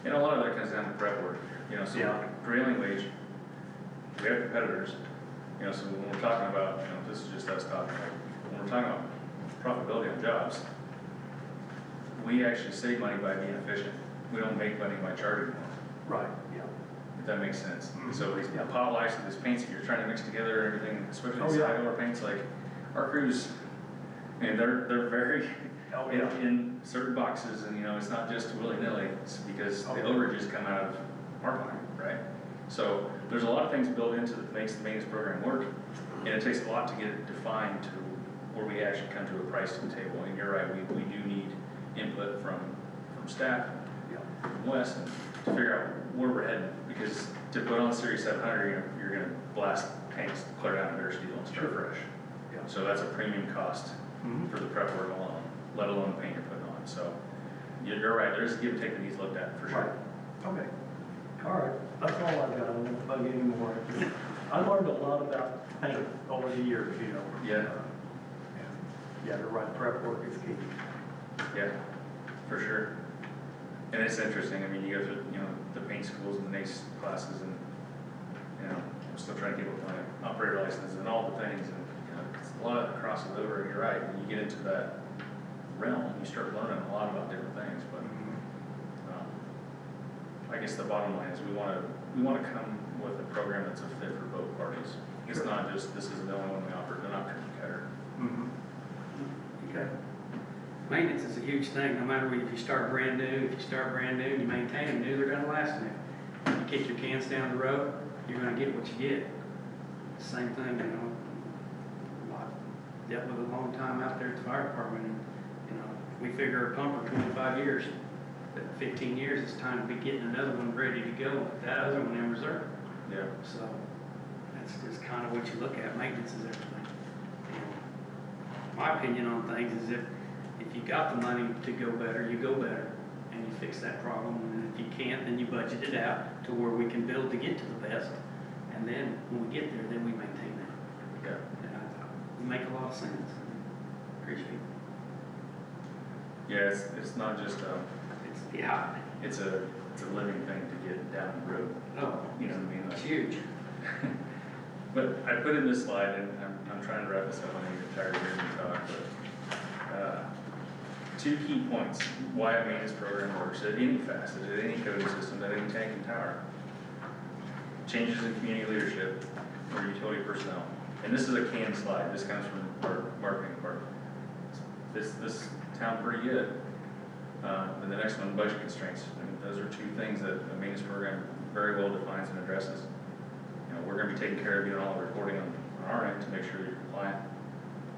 And a lot of that comes down to prep work, so
Yeah.
prevailing wage, we have competitors, so when we're talking about, this is just us talking, like, when we're talking about profitability on jobs, we actually save money by being efficient. We don't make money by charging more,
Right, yeah.
if that makes sense.
Mhm.
So these
Yeah.
pot lights and these paints that you're trying to mix together and everything, especially
Oh,
these
yeah.
high dollar paints, like, our crews, they're very,
Oh, yeah.
in certain boxes, and it's not just willy-nilly, it's because the
Okay.
overages come out of our pocket, right? So there's a lot of things built into that makes the maintenance program work, and it takes a lot to get it defined to where we actually come to a pricing table. And you're right, we do need input from staff,
Yeah.
from Wes, and to figure out where we're heading, because to put on Series 700, you're gonna blast tanks clear down to bare steel and start fresh.
Yeah.
So that's a premium cost
Mhm.
for the prep work alone, let alone the paint you're putting on. So you're right, there's a give and take that needs looked at for sure.
Right. Okay. All right, that's all I've got. I won't bug you anymore. I learned a lot about paint over the years,
Yeah.
And, yeah, you're right, prep work is key.
Yeah, for sure. And it's interesting, I mean, you go through, the paint schools and the NACE classes, and, I'm still trying to keep up with my operator license and all the things, and, it's a lot that crosses over, and you're right, when you get into that realm, you start learning a lot about different things, but, I guess the bottom line is we wanna come with a program that's a fit for both parties. It's
Sure.
not just, this is the only one we offer, they're not cookie cutter.
Mhm. Okay.
Maintenance is a huge thing, no matter if you start brand new, and you maintain them new, they're gonna last new. If you kick your cans down the road, you're gonna get what you get. Same thing, I dealt with a long time out there at the fire department, and, we figure a pumper 25 years, but 15 years, it's time to be getting another one ready to go, that other one in reserve.
Yeah.
So, that's just kind of what you look at, maintenance is everything. My opinion on things is if you got the money to go better, you go better, and you fix that problem, and if you can't, then you budget it out to where we can build to get to the best, and then when we get there, then we maintain that.
Yeah.
And I thought, you make a lot of sense. Appreciate it.
Yeah, it's not just,
Yeah,
it's a living thing to get down the road,
oh,
you know what I mean?
it's
Like,
huge.
but I put in this slide, and I'm trying to wrap this up, I know you're tired of hearing me talk, but, 2 key points, why a maintenance program works at any facet, at any coding system, at any tank and tower. Changes in community leadership or utility personnel. And this is a canned slide, this comes from our marketing department. This sound pretty good. And the next one, budget constraints. And those are 2 things that a maintenance program very well defines and addresses. We're gonna be taking care of doing all the reporting on our end to make sure you're compliant.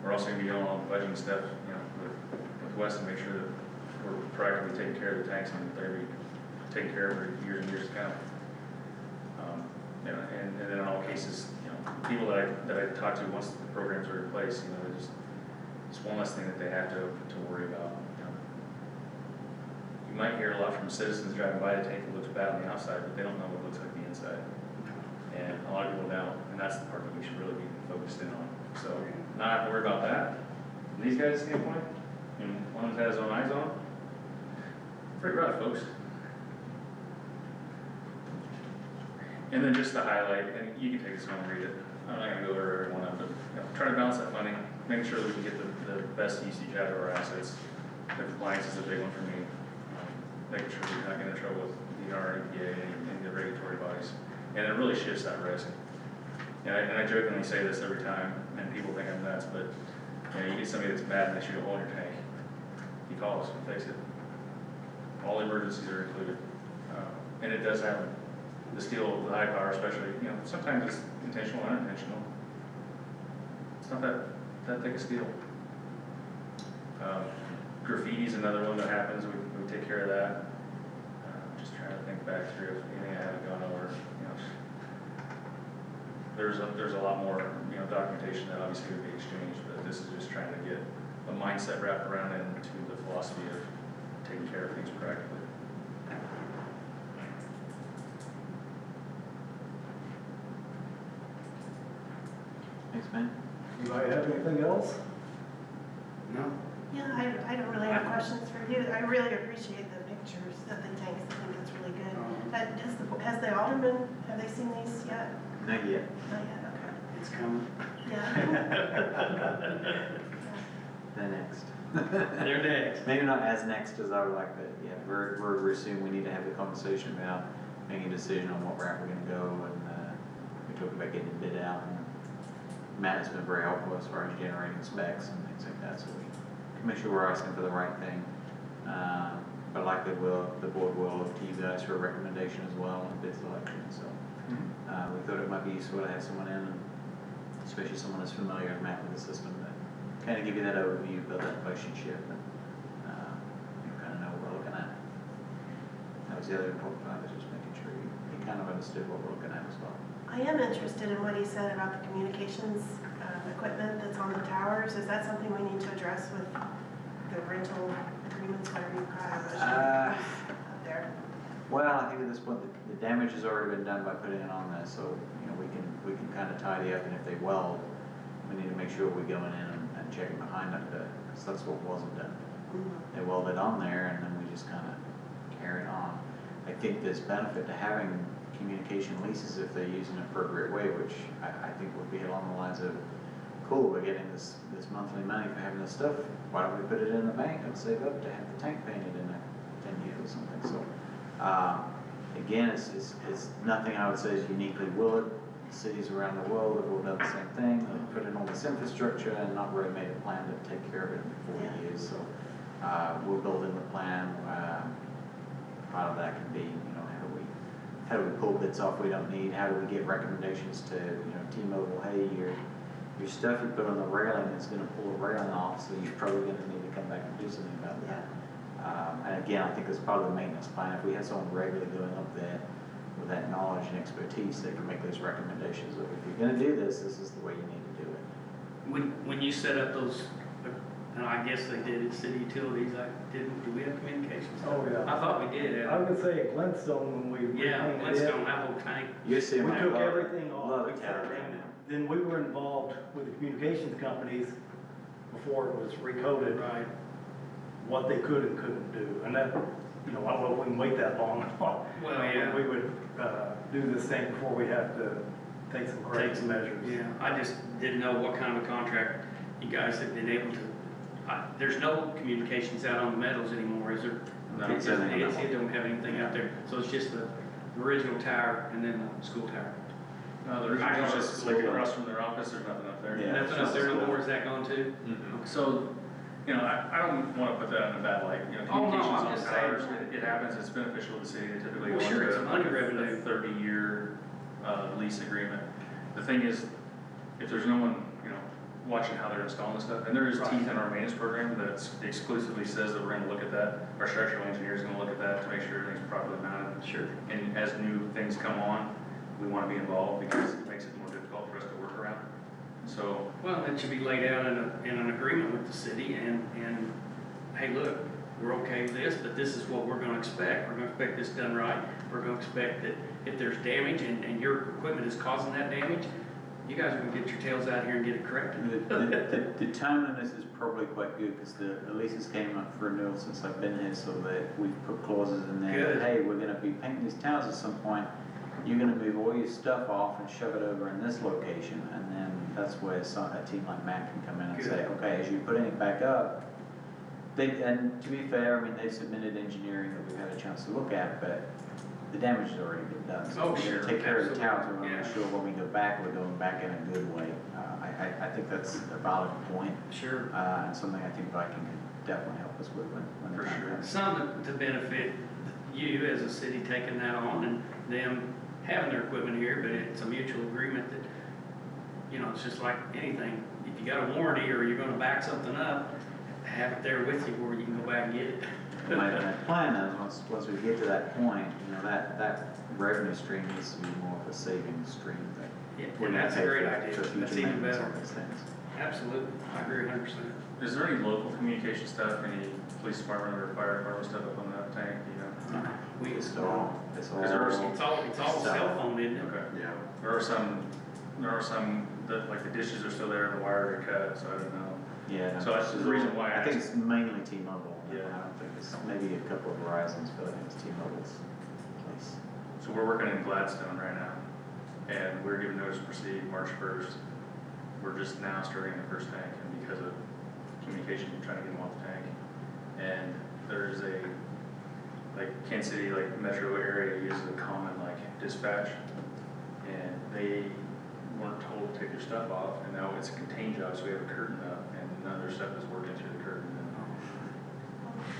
We're also gonna be doing all the budgeting stuff, with with Weston, make sure that we're proactively taking care of the tanks and that they're taken care of for years and years to come. You know, and then in all cases, you know, people that I talk to once the programs are in place, you know, it's one less thing that they have to worry about, you know. You might hear a lot from citizens driving by, the tank that looks bad on the outside, but they don't know what it looks like on the inside. And a lot of people don't, and that's the part that we should really be focused in on. So, not have to worry about that. From these guys' standpoint, and one of them has his own eyes on, pretty rough, folks. And then just to highlight, and you can take this home and read it, I'm not gonna go over every one of them, but, you know, try to balance that funding, making sure that we can get the best usage out of our assets. The compliance is a big one for me, making sure we're not getting in trouble with DNR, EPA, and the regulatory bodies. And it really shifts that risk. And I jokingly say this every time, and people think I'm nuts, but, you know, you get somebody that's mad and they shoot a hole in your tank, you call us, we'll fix it. All emergencies are included, and it does happen. The steel, the high power especially, you know, sometimes it's intentional or unintentional. It's not that thick of steel. Graffiti's another one that happens, we take care of that. Just trying to think back through if anything I haven't gone over, you know. There's a lot more, you know, documentation that obviously would be exchanged, but this is just trying to get a mindset wrapped around it into the philosophy of taking care of things practically.
Thanks, man.
Anybody have anything else?
No?
Yeah, I don't really have questions for you. I really appreciate the pictures of the tanks. I think it's really good. Has the alderman, have they seen these yet?
Not yet.
Not yet, okay.
It's coming.
Yeah.
The next.
They're next.
Maybe not as next as I would like, but yeah, we're assuming we need to have the conversation about making a decision on what route we're gonna go, and we talked about getting it bid out, and Matt has been very helpful as far as generating specs and things like that, so we can make sure we're asking for the right thing. But likely the board will look to you guys for a recommendation as well on bid selection, so we thought it might be useful to have someone in, and especially someone that's familiar with Matt with the system, that kind of give you that overview, build that relationship, and you kind of know what we're looking at. That was the other important part, was just making sure you kind of understood what we're looking at as well.
I am interested in what he said about the communications equipment that's on the towers. Is that something we need to address with the rental agreements, whatever you call it, up there?
Well, I think at this point, the damage has already been done by putting it on there, so, you know, we can kind of tidy up, and if they weld, we need to make sure we go in and check it behind under, because that's what wasn't done. They weld it on there, and then we just kind of carry it on. I think there's benefit to having communication leases if they're used in an appropriate way, which I think would be along the lines of, cool, we're getting this monthly money for having this stuff, why don't we put it in the bank and save up to have the tank painted in 10 years or something, so. Again, it's nothing I would say is uniquely Willard. Cities around the world have all done the same thing. They've put in all this infrastructure and not really made a plan to take care of it in 40 years. So we're building the plan. Part of that can be, you know, how do we pull bits off we don't need? How do we get recommendations to, you know, T-Mobile? Hey, your stuff you put on the railing is going to pull the railing off, so you're probably going to need to come back and do something about that. And again, I think it's part of the maintenance plan. If we had someone regularly going up there with that knowledge and expertise, they can make those recommendations of, if you're gonna do this, this is the way you need to do it.
When you set up those, and I guess they did at City Utilities, do we have communications?
Oh, yeah.
I thought we did.
I would say at Glintstone, when we
Yeah,
repainted
let's
it,
go, that whole tank.
You see
we
them
took
a lot-
everything
a
off.
lot of tower down
And
there.
then we were involved with the communications companies before it was recoded,
Right.
what they could and couldn't do. And that, you know, I don't know if we can wait that long.
Well, yeah.
We would do this thing before we have to take some corrective measures.
Yeah, I just didn't know what kind of a contract you guys have been able to, there's no communications out on the meadows anymore, is there?
No,
It
it's everything on the
it don't have anything out there, so it's just the original tower and then the school tower.
The original is just like across from their office, there's nothing up there.
Yeah.
Nothing up there no more, is that gone too?
So, you know, I don't want to put that in a bad light, you know,
Oh, no,
communications
I'm
on
just
towers,
saying.
it happens, it's beneficial to the city, they typically
Well,
go
sure,
into
it's money
a
revenue.
30-year lease agreement. The thing is, if there's no one, you know, watching how they're installing this stuff. And there is teeth in our maintenance program that exclusively says that we're gonna look at that. Our structural engineer is gonna look at that to make sure everything's properly mounted.
Sure.
And as new things come on, we wanna be involved because it makes it more difficult for us to work around. So,
Well, it should be laid out in an agreement with the city and, hey, look, we're okay with this, but this is what we're gonna expect. We're gonna expect this done right. We're gonna expect that if there's damage and your equipment is causing that damage, you guys are gonna get your tails out here and get it corrected.
The tone on this is probably quite good, because the leases came up for renewal since I've been here, so that we've put clauses in there.
Good.
That, hey, we're gonna be painting these towers at some point, you're gonna move all your stuff off and shove it over in this location, and then that's where a team like Matt can come in and say,
Good.
okay, as you're putting it back up, and to be fair, I mean, they've submitted engineering that we've had a chance to look at, but the damage has already been done. So
Oh,
we're gonna
sure,
take care of the towers, we
absolutely,
wanna make
yeah.
sure when we go back, we're going back in a good way. I think that's a valid point,
Sure.
and something I think Viking could definitely help us with when the
For
time
sure.
comes.
Some to benefit you as a city taking that on and them having their equipment here, but it's a mutual agreement that, you know, it's just like anything. If you got a warranty or you're gonna back something up, have it there with you where you can go back and get it.
My plan is, once we get to that point, you know, that revenue stream needs to be more of a savings stream that
Yeah,
we're
and
gonna
that's a
pay
great
for
idea.
future
That's even
maintenance
better.
on these things.
Absolutely, I agree 100%.
is there any local communication stuff, any police department or fire department stuff up on that tank, you know?
It's all,
Is there some-
It's all cell phone, isn't it?
Okay.
Yeah.
There are some that, like, the dishes are still there and the wires are cut, so I don't know.
Yeah.
So that's the reason why I
I think
asked.
it's mainly T-Mobile.
Yeah.
I don't think it's, maybe a couple of Verizons, but I think it's T-Mobile's place.
So we're working in Gladstone right now, and we're giving notice to proceed March 1st. We're just now starting the first tank, and because of communication, we're trying to get them off the tank. And there's like Kansas City, like metro area uses a common like dispatch, and they weren't told to take their stuff off, and now it's a contained job, so we have a curtain up, and none of their stuff is working through the curtain.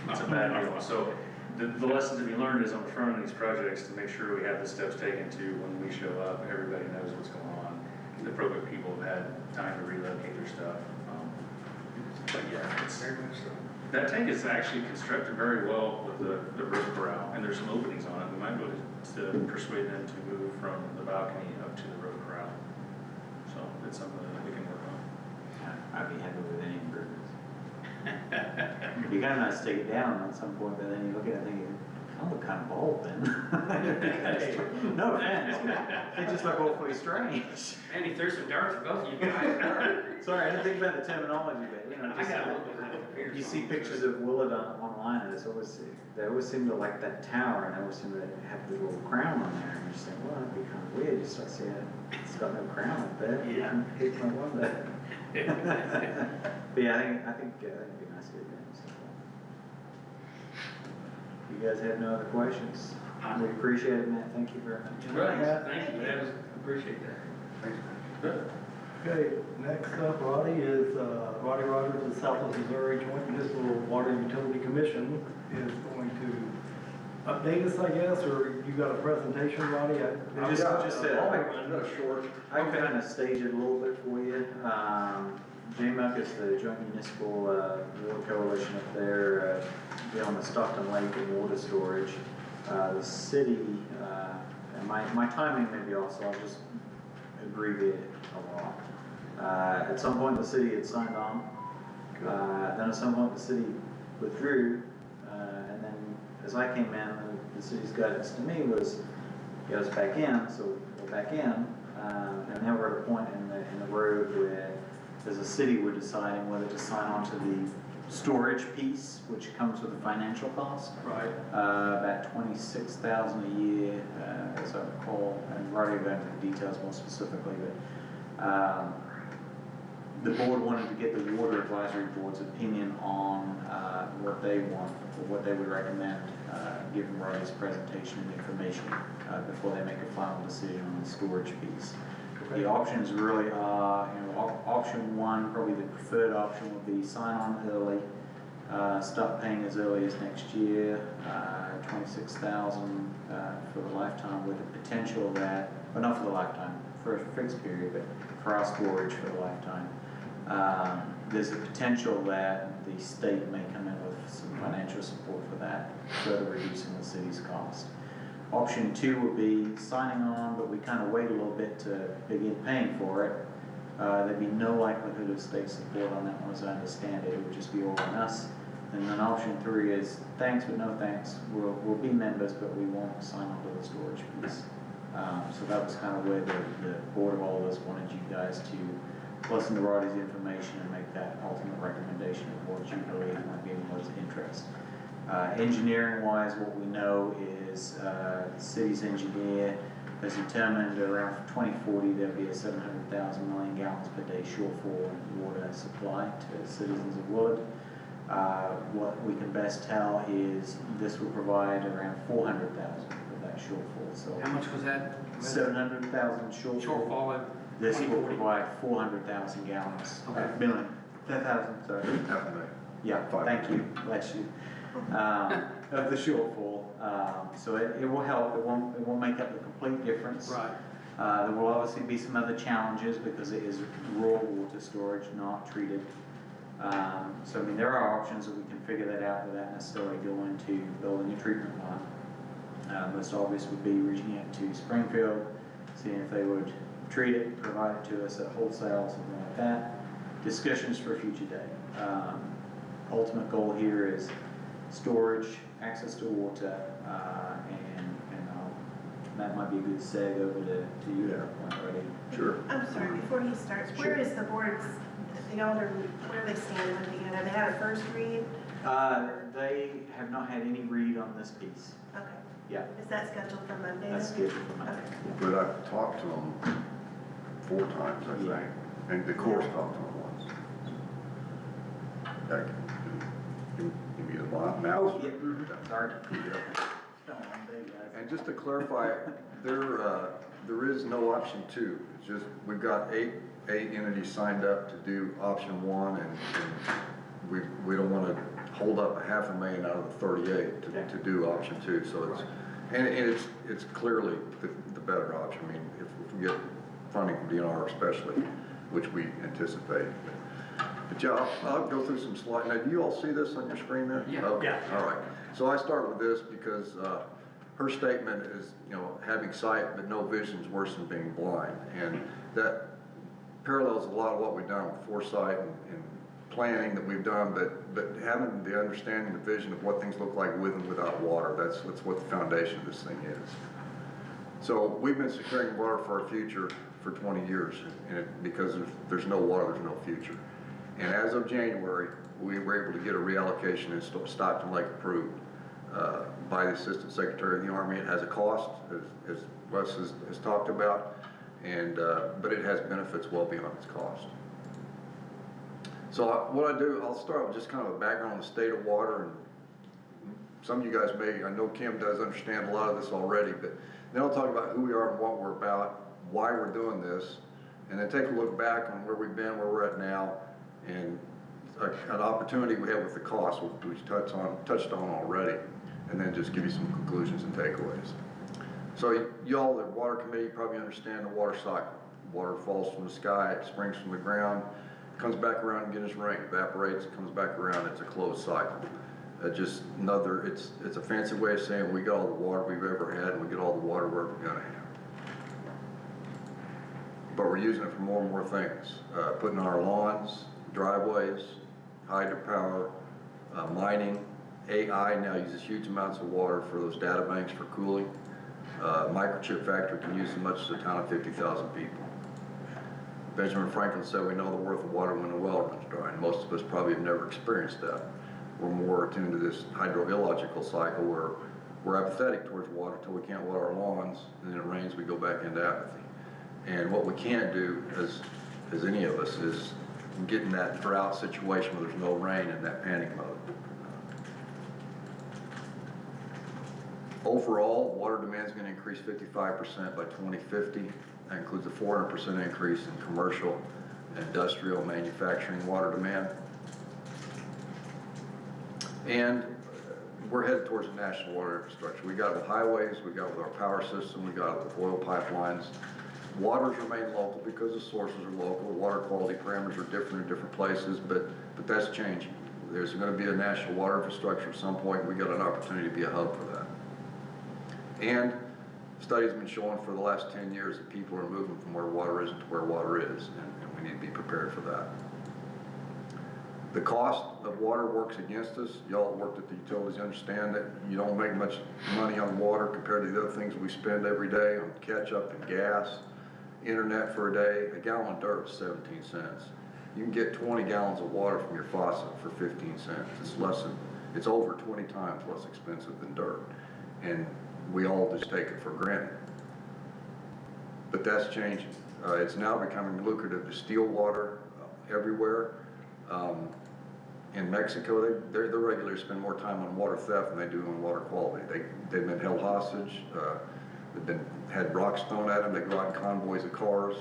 It's a bad deal. So the lesson to be learned is on the front of these projects to make sure we have the steps taken to when we show up, everybody knows what's going on. The appropriate people have had time to relocate their stuff. But yeah, it's,
Very much so.
that tank is actually constructed very well with the roof corral, and there's some openings on it. We might be able to persuade them to move from the balcony up to the roof corral. So it's something that we can work on.
Yeah, I'd be happy with any improvements. It'd be kind of nice to take it down at some point, but then you look at it and think, I look kind of bald then. No offense, but it just look awfully strange.
Man, he threw some darts at both of you guys.
Sorry, I didn't think about the terminology, but you know,
I got a little bit of that.
you see pictures of Willard online, and it's always, they always seem to like that tower, and they always seem to have the little crown on there, and you just think, well, that'd be kind of weird, you start seeing it, it's got no crown up there.
Yeah.
It's no wonder. But yeah, I think it'd be nice to get it done. So. You guys have no other questions? We appreciate it, Matt, thank you very much.
Thank you, that was, appreciate that.
Good.
Okay, next up, Roddy is, Roddy Rogers of Southwest Missouri Joint Municipal Water Utility Commission is going to update us, I guess, or you got a presentation, Roddy?
Just
short.
I can kind of stage it a little bit for you. JMUC is the Joint Municipal Water Coalition up there, on the Stockton Lake and water storage. The city, and my timing may be off, so I'll just abbreviate it a lot. At some point, the city had signed on. Then at some point, the city withdrew. And then as I came in, the city's guidance to me was, get us back in, so we're back in. And now we're at a point in the road where, as a city, we're deciding whether to sign on to the storage piece, which comes with a financial cost.
Right.
About $26,000 a year, as I recall, and Roddy will go into the details more specifically, but the board wanted to get the Water Advisory Board's opinion on what they want, or what they would recommend, given Roddy's presentation and information, before they make a final decision on the storage piece. The options really are, option one, probably the preferred option would be sign on early, start paying as early as next year, $26,000 for the lifetime, with the potential that, well, not for the lifetime, for a fixed period, but for our storage for the lifetime, There's a potential that the state may come in with some financial support for that, further reducing the city's cost. Option 2 would be signing on, but we kind of wait a little bit to begin paying for it. There'd be no likelihood of state support on that one, as I understand it. It would just be all on us. And then option 3 is thanks, but no thanks. We'll be members, but we won't sign on to the storage piece. So that was kind of where the board of all of us wanted you guys to listen to Roddy's information and make that ultimate recommendation of what you believe might be in most interest. Engineering wise, what we know is the city's engineer has determined around 2040 there'll be a 700,000 million gallons per day shortfall in water supply to citizens of Willard. What we can best tell is this will provide around 400,000 of that shortfall. So
How much was that?
700,000 shortfall.
Shortfall at
This will
2040?
provide 400,000 gallons,
Okay.
million, 10,000, sorry.
Half a million.
Yeah, thank you, bless you. Of the shortfall, so it will help, it won't make up the complete difference.
Right.
There will obviously be some other challenges because it is raw water storage, not treated. So I mean, there are options that we can figure that out without necessarily going to building a treatment plant. Most obvious would be reaching out to Springfield, seeing if they would treat it, provide it to us at wholesale, something like that. Discussions for a future day. Ultimate goal here is storage, access to water, and that might be a good seg over to you at that point, Roddy.
Sure.
I'm sorry, before he starts, where is the board's, the elder, where are they standing with it? Have they had a first read?
They have not had any read on this piece.
Okay.
Yeah,
Is that scheduled for Monday?
that's
then?
scheduled for Monday.
Okay.
But I've talked to them 4 times, I think, and the course talked to them once. Okay. Give me the mouse.
Sorry.
And just to clarify, there is no option 2. It's just, we've got eight entities signed up to do option 1, and we don't want to hold up $500,000 out of the 38 to do option 2. So it's clearly the better option. I mean, if we get funding from DNR especially, which we anticipate. But yeah, I'll go through some slides. Now, do you all see this on your screen there?
Yeah.
Okay.
Yeah.
All right. So I start with this because her statement is, having sight but no vision is worse than being blind. And that parallels a lot of what we've done with foresight and planning that we've done, but having the understanding, the vision of what things look like with and without water. That's what the foundation of this thing is. So we've been securing water for our future for 20 years, and because if there's no water, there's no future. And as of January, we were able to get a reallocation in Stockton Lake approved by the Assistant Secretary of the Army. It has a cost, as Wes has talked about, and but it has benefits well beyond its cost. So what I do, I'll start with just kind of a background on the state of water, and some of you guys I know Kim does understand a lot of this already, but then I'll talk about who we are and what we're about, why we're doing this, and then take a look back on where we've been, where we're at now, and an opportunity we have with the cost, which we touched on already, and then just give you some conclusions and takeaways. So y'all, the water committee, probably understand the water cycle. Water falls from the sky, it springs from the ground, comes back around and gets rain, evaporates, it comes back around, it's a closed cycle. It's a fancy way of saying we got all the water we've ever had, and we get all the water we're ever gonna have. But we're using it for more and more things. Putting on our lawns, driveways, hydropower, mining. AI now uses huge amounts of water for those data banks for cooling. Microchip factory can use as much as a town of 50,000 people. Benjamin Franklin said we know the worth of water when the well runs dry, and most of us probably have never experienced that. We're more attuned to this hydrogeological cycle where we're apathetic towards water until we can't water our lawns, and then it rains, we go back into apathy. And what we can't do as any of us is get in that drought situation where there's no rain in that panic mode. Overall, water demand is going to increase 55% by 2050. That includes a 400% increase in commercial, industrial, manufacturing water demand. And we're headed towards a national water infrastructure. We got it with highways, we got it with our power system, we got it with oil pipelines.
Waters remain local because the sources are local. Water quality parameters are different in different places, but that's changing. There's going to be a national water infrastructure at some point. We got an opportunity to be a hub for that. And studies have been showing for the last 10 years that people are moving from where water isn't to where water is, and we need to be prepared for that. The cost of water works against us. Y'all worked at the utilities, understand that you don't make much money on water compared to the other things we spend every day on ketchup and gas, internet for a day. A gallon of dirt is 17 cents. You can get 20 gallons of water from your faucet for 15 cents. It's over 20 times less expensive than dirt. And we all just take it for granted. But that's changing. It's now becoming lucrative to steal water everywhere. In Mexico, they regularly spend more time on water theft than they do on water quality. They've been held hostage. They've had rocks thrown at them. They go out in convoys of cars.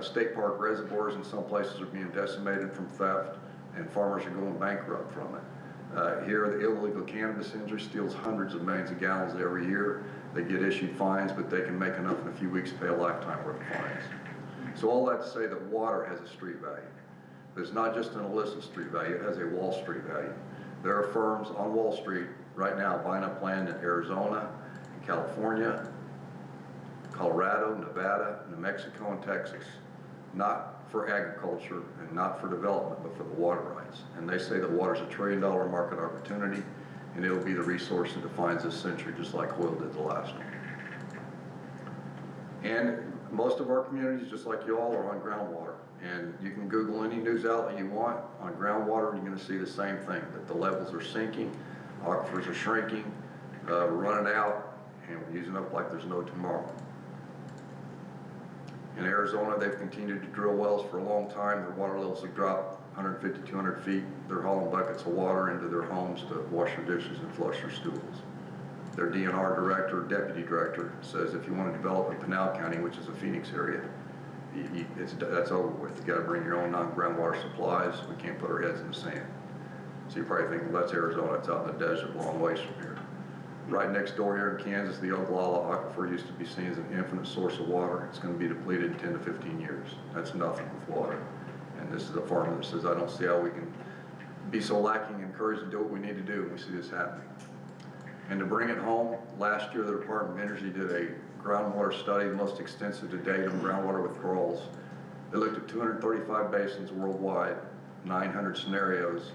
State park reservoirs in some places are being decimated from theft, and farmers are going bankrupt from it. Here, the illegal cannabis industry steals hundreds of millions of gallons every year. They get issued fines, but they can make enough in a few weeks to pay a lifetime worth of fines. So all that to say that water has a street value. But it's not just an illicit street value, it has a Wall Street value. There are firms on Wall Street right now buying up land in Arizona, California, Colorado, Nevada, New Mexico, and Texas. Not for agriculture and not for development, but for the water rights. And they say that water is $1 trillion market opportunity, and it'll be the resource that defines this century, just like oil did the last one. And most of our communities, just like you all, are on groundwater. And you can Google any news outlet you want on groundwater, and you're going to see the same thing, that the levels are sinking, aquifers are shrinking, we're running out, and we're using up like there's no tomorrow. In Arizona, they've continued to drill wells for a long time. Their water levels have dropped 150, 200 feet. They're hauling buckets of water into their homes to wash their dishes and flush their stools. Their DNR director, deputy director, says if you want to develop in Pinal County, which is a Phoenix area, that's over with. You got to bring your own non-groundwater supplies. We can't put our heads in the sand. So you probably think, well, that's Arizona. It's out in the desert, a long ways from here. Right next door here in Kansas, the Ogallala Aquifer used to be seen as an infinite source of water. It's going to be depleted in 10 to 15 years. That's nothing with water. And this is a farmer that says, I don't see how we can be so lacking in courage to do what we need to do, and we see this happening. And to bring it home, last year the Department of Energy did a groundwater study, the most extensive to date on groundwater withdrawals. They looked at 235 basins worldwide, 900 scenarios,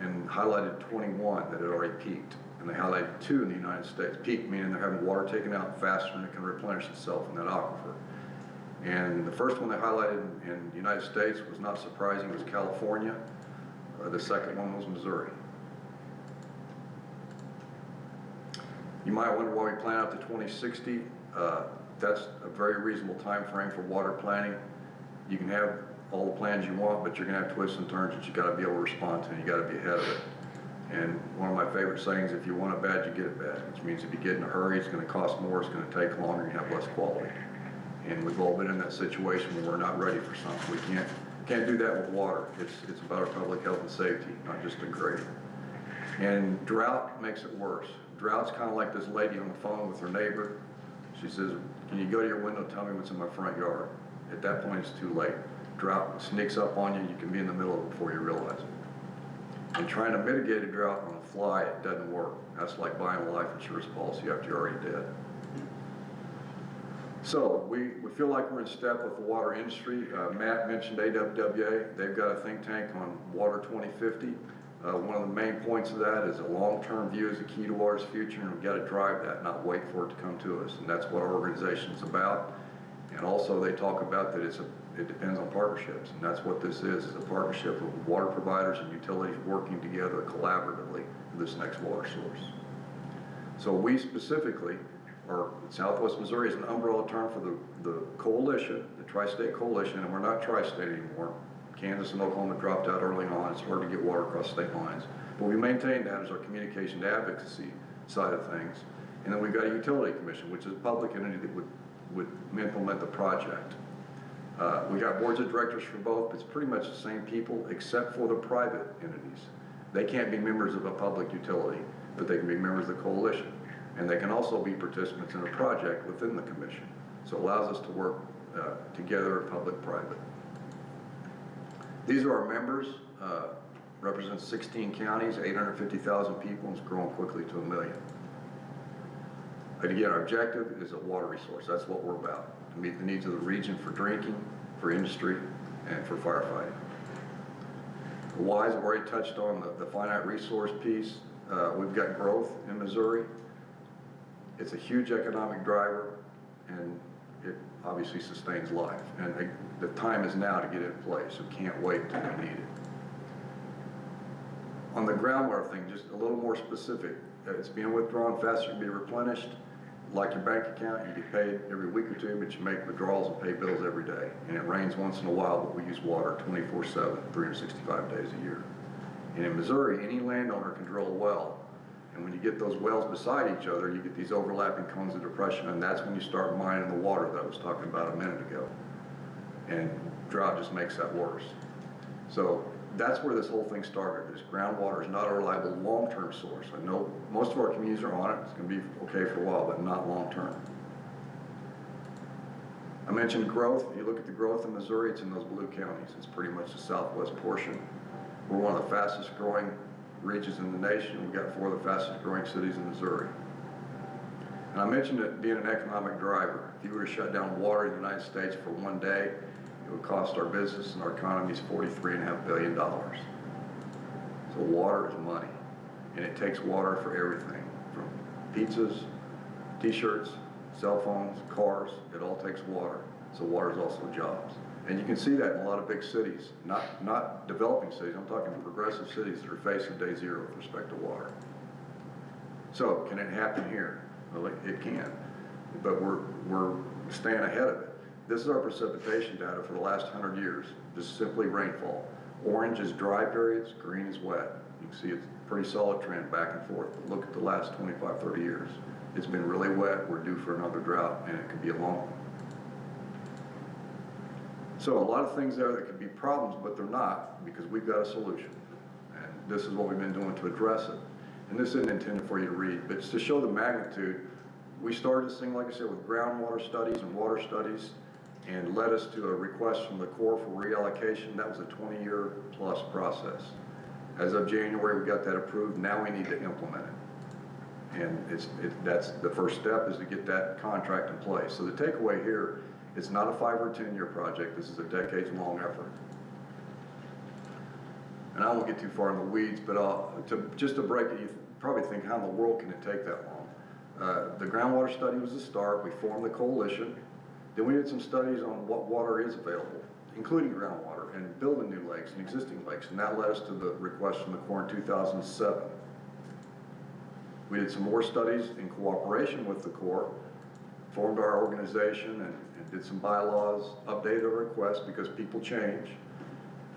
and highlighted 21 that had already peaked. And they highlighted 2 in the United States. Peak meaning they're having water taken out faster than it can replenish itself in that aquifer. And the first one they highlighted in the United States was not surprising, it was California. The second one was Missouri. You might wonder why we plan out to 2060. That's a very reasonable time frame for water planning. You can have all the plans you want, but you're gonna have twists and turns that you gotta be able to respond to, and you gotta be ahead of it. And one of my favorite sayings, if you want it bad, you get it bad. Which means if you get in a hurry, it's gonna cost more, it's gonna take longer, and you have less quality. And we've all been in that situation when we're not ready for something. We can't do that with water. It's about our public health and safety, not just a grade. And drought makes it worse. Drought's kind of like this lady on the phone with her neighbor. She says, can you go to your window and tell me what's in my front yard? At that point, it's too late. Drought sneaks up on you, you can be in the middle of it before you realize it. And trying to mitigate a drought on the fly, it doesn't work. That's like buying a life insurance policy after you're already dead. So we feel like we're in step with the water industry. Matt mentioned AWWA. They've got a think tank on Water 2050. One of the main points of that is a long-term view is the key to water's future, and we've got to drive that, not wait for it to come to us. And that's what our organization is about. And also they talk about that it depends on partnerships, and that's what this is a partnership of water providers and utilities working together collaboratively for this next water source. So we specifically, or Southwest Missouri is an umbrella term for the coalition, the Tri-State Coalition, and we're not Tri-State anymore. Kansas and Oklahoma dropped out early on. It's hard to get water across state lines. But we maintain that as our communication to advocacy side of things. And then we've got a utility commission, which is a public entity that would implement the project. We got boards of directors for both, but it's pretty much the same people except for the private entities. They can't be members of a public utility, but they can be members of the coalition. And they can also be participants in a project within the commission. So it allows us to work together, public-private. These are our members, represents 16 counties, 850,000 people, and it's growing quickly to 1 million. And again, our objective is a water resource. That's what we're about, to meet the needs of the region for drinking, for industry, and for firefighting. The whys, I've already touched on the finite resource piece. We've got growth in Missouri. It's a huge economic driver, and it obviously sustains life. And the time is now to get it in place. We can't wait until we need it. On the groundwater thing, just a little more specific. It's being withdrawn faster to be replenished. Like your bank account, you get paid every week or two, but you make withdrawals and pay bills every day. And it rains once in a while, but we use water 24/7, 365 days a year. And in Missouri, any landowner can drill a well. And when you get those wells beside each other, you get these overlapping cones of depression, and that's when you start mining the water that I was talking about a minute ago. And drought just makes that worse. So that's where this whole thing started. This groundwater is not a reliable long-term source. I know most of our communities are on it. It's going to be okay for a while, but not long-term. I mentioned growth. If you look at the growth in Missouri, it's in those blue counties. It's pretty much the southwest portion. We're one of the fastest growing regions in the nation. We've got 4 of the fastest growing cities in Missouri. And I mentioned it being an economic driver. If you were to shut down water in the United States for one day, it would cost our business and our economies $43.5 billion. So water is money. And it takes water for everything, from pizzas, t-shirts, cell phones, cars. It all takes water. So water is also jobs. And you can see that in a lot of big cities, not developing cities. I'm talking progressive cities that are facing day zero with respect to water. So can it happen here? Well, it can, but we're staying ahead of it. This is our precipitation data for the last 100 years. Just simply rainfall. Orange is dry periods, green is wet. You can see it's a pretty solid trend back and forth. But look at the last 25, 30 years. It's been really wet. We're due for another drought, and it could be a long one. So a lot of things there that could be problems, but they're not, because we've got a solution. And this is what we've been doing to address it. And this isn't intended for you to read, but it's to show the magnitude. We started this thing, like I said, with groundwater studies and water studies, and led us to a request from the Corps for reallocation. That was a 20-year plus process. As of January, we got that approved. Now we need to implement it. And that's the first step, is to get that contract in place. So the takeaway here, it's not a 5 or 10-year project. This is a decades-long effort. And I won't get too far in the weeds, but just to break it, you probably think, how in the world can it take that long? The groundwater study was the start. We formed the coalition. Then we did some studies on what water is available, including groundwater, and building new lakes and existing lakes. And that led us to the request from the Corps in 2007. We did some more studies in cooperation with the Corps, formed our organization, and did some bylaws, updated our request because people change.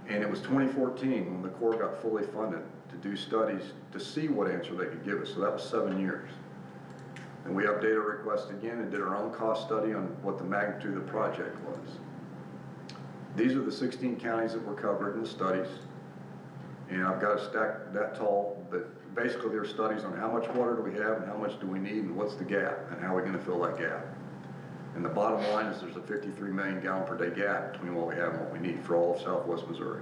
And it was 2014 when the Corps got fully funded to do studies to see what answer they could give us. So that was 7 years. And we updated our request again and did our own cost study on what the magnitude of the project was. These are the 16 counties that were covered in the studies. And I've got a stack that tall, but basically there are studies on how much water do we have and how much do we need and what's the gap and how are we going to fill that gap. And the bottom line is there's a 53 million gallon per day gap between what we have and what we need for all of Southwest Missouri.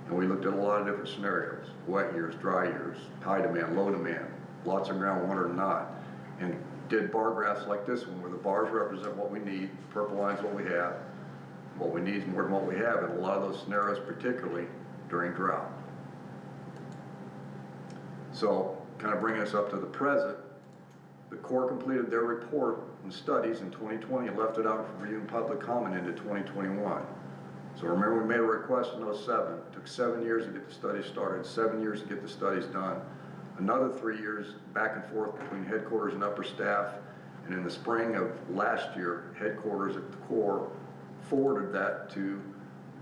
And we looked at a lot of different scenarios: wet years, dry years, high demand, low demand, lots of groundwater and not. And did bar graphs like this one, where the bars represent what we need, purple line's what we have. What we need is more than what we have in a lot of those scenarios, particularly during drought. So, kind of bringing us up to the present, the Corps completed their report and studies in 2020 and left it out for review and public comment into 2021. So remember, we made a request in 2007. It took 7 years to get the studies started, 7 years to get the studies done. Another 3 years back and forth between headquarters and upper staff. And in the spring of last year, headquarters at the Corps forwarded that to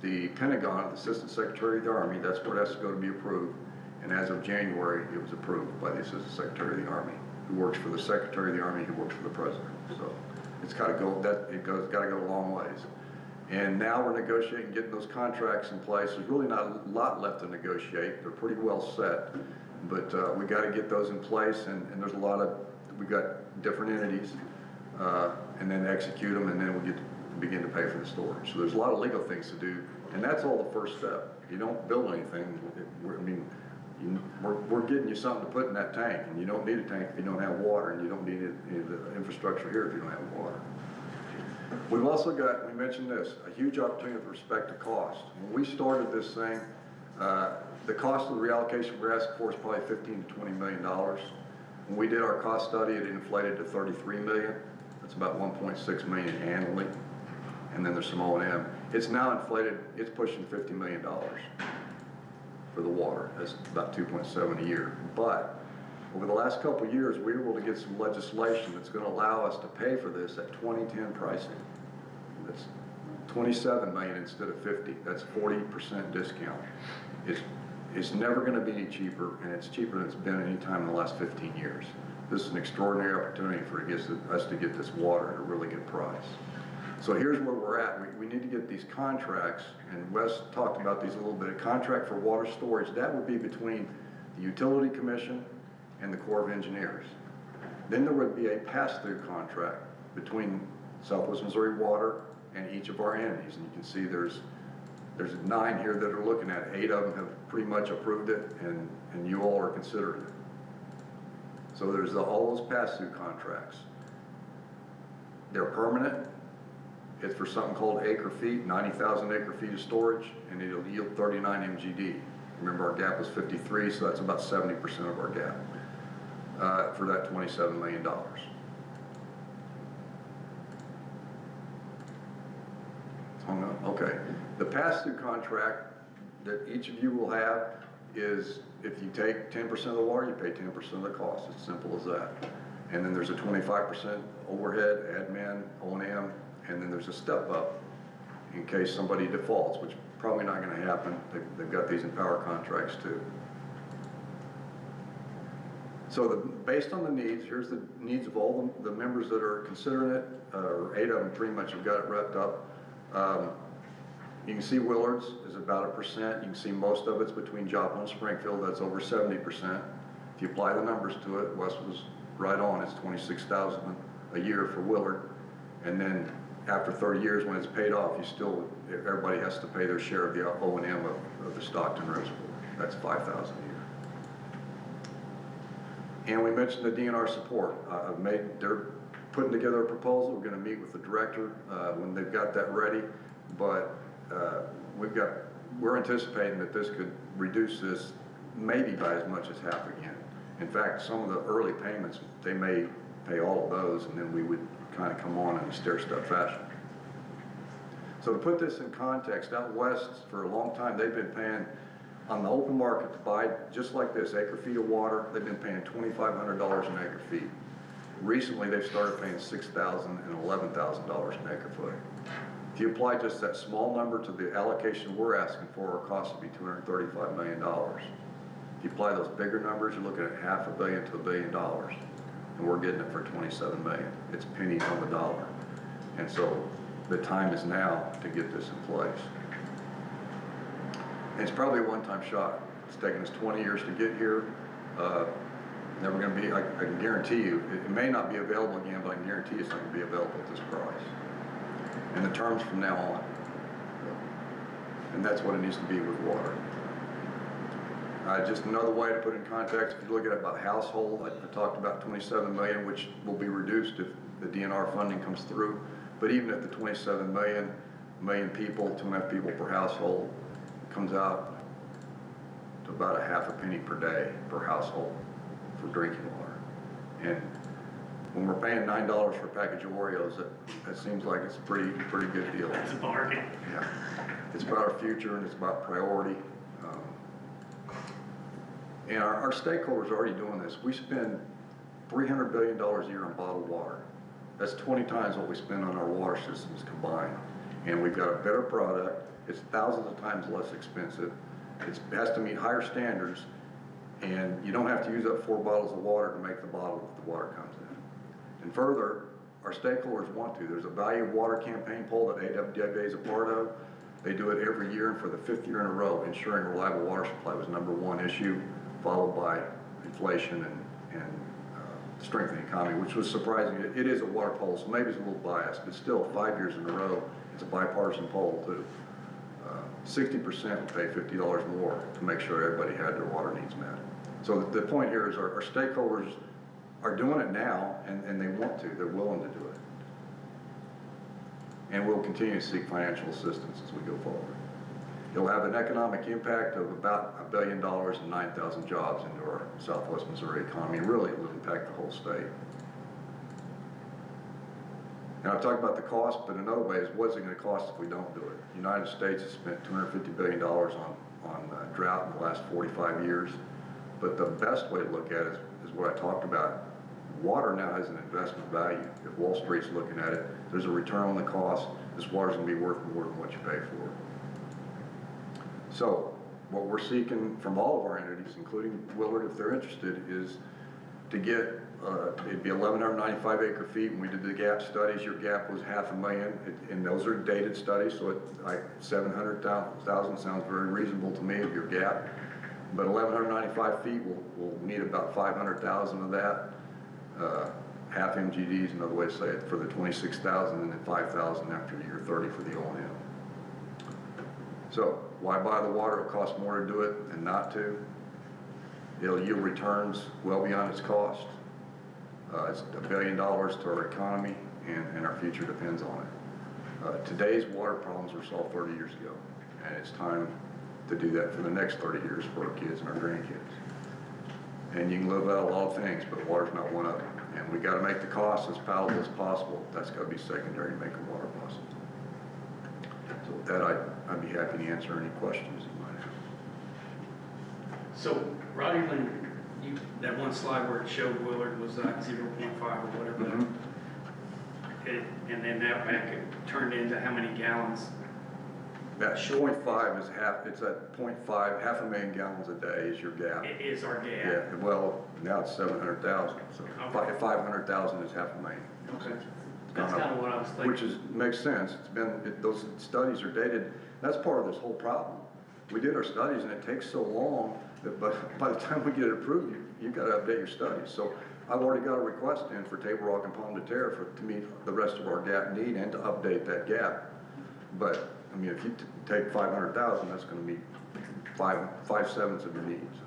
the Pentagon, the Assistant Secretary of the Army. That's where it has to go to be approved. And as of January, it was approved by the Assistant Secretary of the Army, who works for the Secretary of the Army, who works for the President. So it's got to go. Got to go a long ways. And now we're negotiating, getting those contracts in place. There's really not a lot left to negotiate. They're pretty well set, but we got to get those in place. And there's a lot of, we've got different entities, and then execute them, and then we get and begin to pay for the storage. So there's a lot of legal things to do, and that's all the first step. You don't build anything, we're getting you something to put in that tank, and you don't need a tank if you don't have water, and you don't need the infrastructure here if you don't have water. We've also got, we mentioned this, a huge opportunity with respect to cost. When we started this thing, the cost of the reallocation we're asking for is probably $15 to $20 million. When we did our cost study, it inflated to $33 million. That's about $1.6 million annually. And then there's some O&M. It's now inflated, it's pushing $50 million for the water. That's about 2.7 a year. But over the last couple of years, we were able to get some legislation that's going to allow us to pay for this at 2010 pricing. That's 27 million instead of 50. That's 40% discount. It's never going to be any cheaper, and it's cheaper than it's been any time in the last 15 years. This is an extraordinary opportunity for us to get this water at a really good price. So here's where we're at. We need to get these contracts, and Wes talked about these a little bit. A contract for water storage, that would be between the Utility Commission and the Corps of Engineers. Then there would be a pass-through contract between Southwest Missouri Water and each of our entities. And you can see there's 9 here that are looking at it. 8 of them have pretty much approved it, and you all are considering it. So there's all those pass-through contracts. They're permanent. It's for something called acre feet, 90,000 acre feet of storage, and it'll yield 39 MGD. Remember, our gap was 53, so that's about 70% of our gap for that $27 million. It's hung up. Okay. The pass-through contract that each of you will have is if you take 10% of the water, you pay 10% of the cost. It's simple as that. And then there's a 25% overhead, admin, O&M, and then there's a step up in case somebody defaults, which probably not going to happen. They've got these in power contracts too. So based on the needs, here's the needs of all the members that are considering it, or 8 of them pretty much have got it wrapped up. You can see Willards is about 1%. You can see most of it's between Joplin and Springfield. That's over 70%. If you apply the numbers to it, Wes was right on. It's $26,000 a year for Willard. And then after 30 years, when it's paid off, everybody has to pay their share of the O&M of the Stockton Reservoir. That's $5,000 a year. And we mentioned the DNR support. They're putting together a proposal. We're going to meet with the director when they've got that ready. But we're anticipating that this could reduce this maybe by as much as half again. In fact, some of the early payments, they may pay all of those, and then we would kind of come on in a stair-step fashion. So to put this in context, out west for a long time, they've been paying on the open market to buy just like this, acre feet of water, they've been paying $2,500 an acre feet. Recently, they've started paying $6,000 and $11,000 an acre foot. If you apply just that small number to the allocation we're asking for, our cost would be $235 million. If you apply those bigger numbers, you're looking at $500 million to $1 billion. And we're getting it for $27 million. It's pennies on the dollar. And so the time is now to get this in place. And it's probably a one-time shot. It's taken us 20 years to get here. Never going to be, I can guarantee you, it may not be available again, but I can guarantee it's not going to be available at this price. And the terms from now on. And that's what it needs to be with water. Just another way to put it in context, if you look at it by household, I talked about 27 million, which will be reduced if the DNR funding comes through. But even at the 27 million people, 2.5 people per household, it comes out to about a half a penny per day per household for drinking water. And when we're paying $9 for a package of Oreos, that seems like it's a pretty good deal.
That's a bargain.
Yeah, it's about our future and it's about priority. And our stakeholders are already doing this. We spend $300 billion a year on bottled water. That's 20 times what we spend on our water systems combined. And we've got a better product. It's thousands of times less expensive. It has to meet higher standards. And you don't have to use up 4 bottles of water to make the bottle if the water comes in. And further, our stakeholders want to. There's a value of water campaign poll that AWWA is a part of. They do it every year, and for the 5th year in a row, ensuring reliable water supply was #1 issue, followed by inflation and strengthen the economy, which was surprising. It is a water poll, so maybe it's a little biased, but still, 5 years in a row, it's a bipartisan poll too. 60% would pay $50 more to make sure everybody had their water needs met. So the point here is our stakeholders are doing it now, and they want to, they're willing to do it. And we'll continue to seek financial assistance as we go forward. It'll have an economic impact of about $1 billion and 9,000 jobs into our Southwest Missouri economy. Really, it will impact the whole state. And I've talked about the cost, but in other ways, what's it going to cost if we don't do it? The United States has spent $250 billion on drought in the last 45 years. But the best way to look at it is what I talked about. Water now has an investment value. If Wall Street's looking at it, there's a return on the cost. This water's going to be worth more than what you pay for it. So what we're seeking from all of our entities, including Willard, if they're interested, is to get, it'd be 1,195 acre feet. When we did the gap studies, your gap was 500,000, and those are dated studies, so 700,000 sounds very reasonable to me of your gap. But 1,195 feet will need about 500,000 of that. Half MGDs, another way to say it, for the 26,000, and then 5,000 after year 30 for the O&M. So why buy the water? It'll cost more to do it than not to. It'll yield returns well beyond its cost. It's $1 billion to our economy, and our future depends on it. Today's water problems were solved 30 years ago, and it's time to do that for the next 30 years for our kids and our grandkids. And you can live out a lot of things, but water's not one of them. And we got to make the cost as palatable as possible. That's got to be secondary to making water possible. So with that, I'd be happy to answer any questions you might have.
So, Roddy, when that one slide where it showed Willard was like 0.5 or whatever, and then that back it turned into how many gallons?
That 0.5 is half, it's at 0.5, 500,000 gallons a day is your gap.
It is our gap.
Yeah, well, now it's 700,000, so
Okay.
500,000 is 500,000.
Okay. That's kind of what I was thinking.
Which makes sense. Those studies are dated. That's part of this whole problem. We did our studies, and it takes so long that by the time we get it approved, you've got to update your studies. So I've already got a request in for Table Rock and Pomme de Terre to meet the rest of our gap need and to update that gap. But I mean, if you take 500,000, that's going to meet 5/7 of your needs.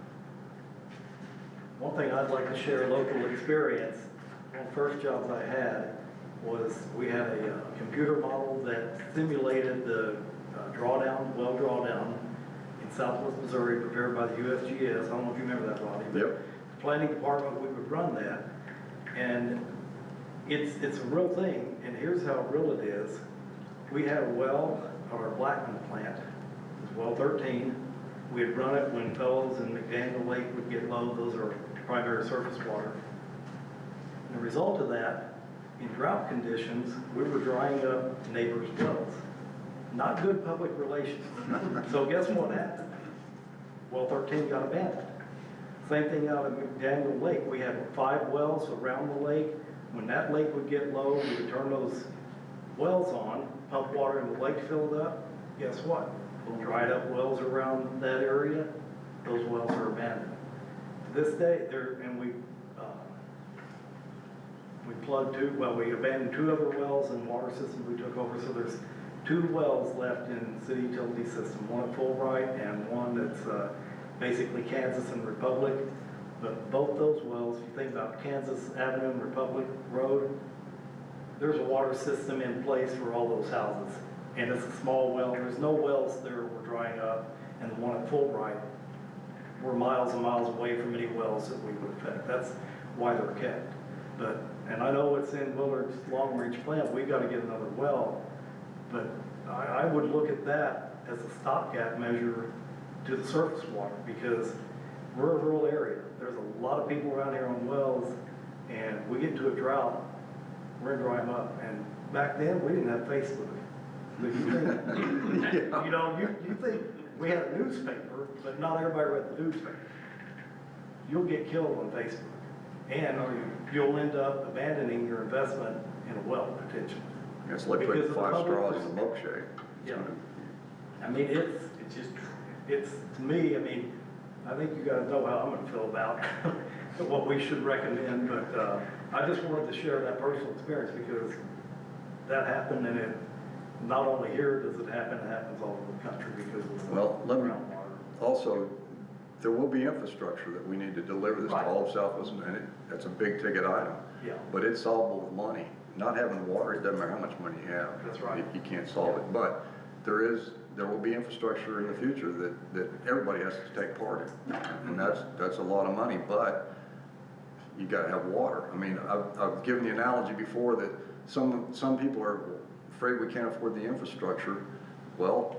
One thing I'd like to share local experience. One of the first jobs I had was we had a computer model that simulated the well drawdown in Southwest Missouri prepared by the USGS. I don't know if you remember that, Rodney.
Yep.
The planning department, we would run that. And it's a real thing. And here's how real it is. We had a well at our Blackman plant. It was well 13. We'd run it when Fellows and McDaniel Lake would get low. Those are primary surface water. And the result of that, in drought conditions, we were drying up neighbors' wells. Not good public relations. So guess what happened? Well 13 got abandoned. Same thing out at McDaniel Lake. We had 5 wells around the lake. When that lake would get low, we would turn those wells on, pump water in the lake, fill it up. Guess what? Dried up wells around that area, those wells are abandoned. To this day, we abandoned 2 other wells in water systems we took over, so there's 2 wells left in city utility system, one at Fulbright and one that's basically Kansas and Republic. But both those wells, if you think about Kansas Avenue and Republic Road, there's a water system in place for all those houses. And it's a small well. There's no wells there we're drying up. And the one at Fulbright, we're miles and miles away from any wells that we would affect. That's why they're kept. And I know it's in Willard's long-range plan. We got to get another well. But I would look at that as a stopgap measure to the surface water, because we're a rural area. There's a lot of people around here on wells, and we get into a drought, we're gonna dry them up. And back then, we didn't have Facebook. So you think, you think we had a newspaper, but not everybody read the newspaper. You'll get killed on Facebook, and you'll end up abandoning your investment in a well potentially.
It's like
Because of the
5
public
straws in a
perception.
milkshake.
Yeah. I mean, it's to me, I mean, I think you gotta know how I'm gonna feel about what we should recommend, but I just wanted to share that personal experience because that happened and it, not only here does it happen, it happens all over the country because of the
Well, let me,
groundwater.
also, there will be infrastructure that we need to deliver this to
Right.
all of Southwest, and that's a big ticket item.
Yeah.
But it's solvable with money. Not having water, it doesn't matter how much money you have.
That's right.
You can't solve it. But there will be infrastructure in the future that everybody has to take part in. And that's a lot of money, but you gotta have water. I mean, I've given the analogy before that some people are afraid we can't afford the infrastructure. Well,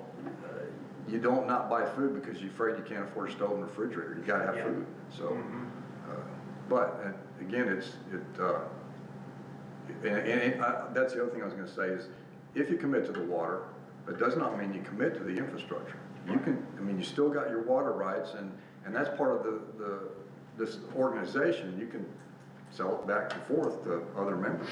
you don't not buy food because you're afraid you can't afford a stove and refrigerator. You gotta have
Yeah.
food, so.
Mhm.
But, again, that's the other thing I was gonna say is, if you commit to the water, it does not mean you commit to the infrastructure. You can, I mean, you still got your water rights, and that's part of this organization. You can sell it back and forth to other members.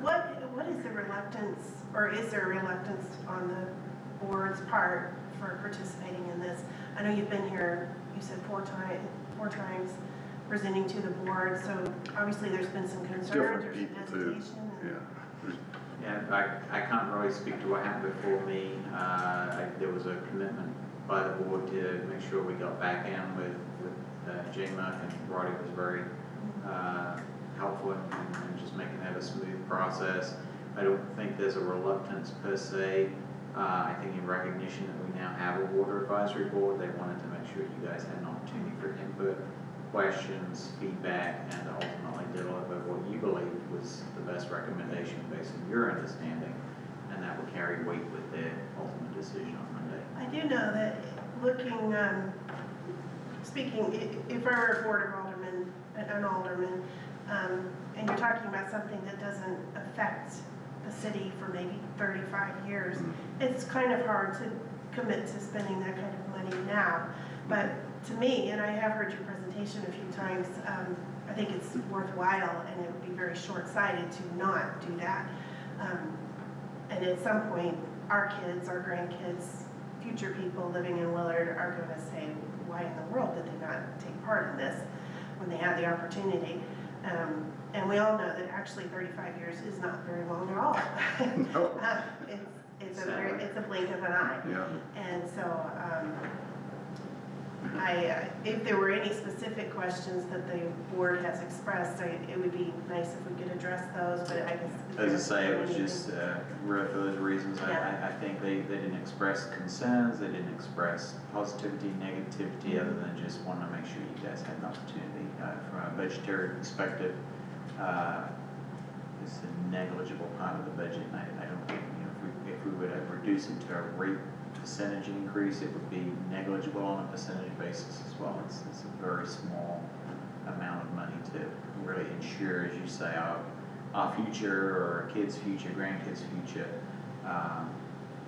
What is the reluctance, or is there a reluctance on the board's part for participating in this? I know you've been here, you said four times presenting to the board, so obviously there's been some concerns or
Different
some
people too,
hesitation.
yeah. There's-
Yeah, I can't really speak to what happened before me. There was a commitment by the board to make sure we got back in with J-Muck, and Roddy was very helpful in just making that a smooth process. I don't think there's a reluctance per se. I think in recognition that we now have a water advisory board, they wanted to make sure you guys had an opportunity for input, questions, feedback, and ultimately deliver what you believed was the best recommendation based on your understanding, and that will carry weight with their ultimate decision on Monday.
I do know that looking, speaking, if I were a board of aldermen, an alderman, and you're talking about something that doesn't affect the city for maybe 35 years, it's kind of hard to commit to spending that kind of money now. But to me, and I have heard your presentation a few times, I think it's worthwhile, and it would be very short-sighted to not do that. And at some point, our kids, our grandkids, future people living in Willard are going to say, why in the world did they not take part in this when they had the opportunity? And we all know that actually 35 years is not very long at all.
No.
It's a blink of an eye.
Yeah.
And so, if there were any specific questions that the board has expressed, it would be nice if we could address those, but I guess.
As I say, it was just really for those reasons.
Yeah.
I think they didn't express concerns, they didn't express positivity, negativity, other than just wanting to make sure you guys had an opportunity. From a budgetary perspective, it's a negligible part of the budget, and I don't think, if we were to reduce it to a rate percentage increase, it would be negligible on a percentage basis as well. It's a very small amount of money to really ensure, as you say, our future, or our kids' future, grandkids' future.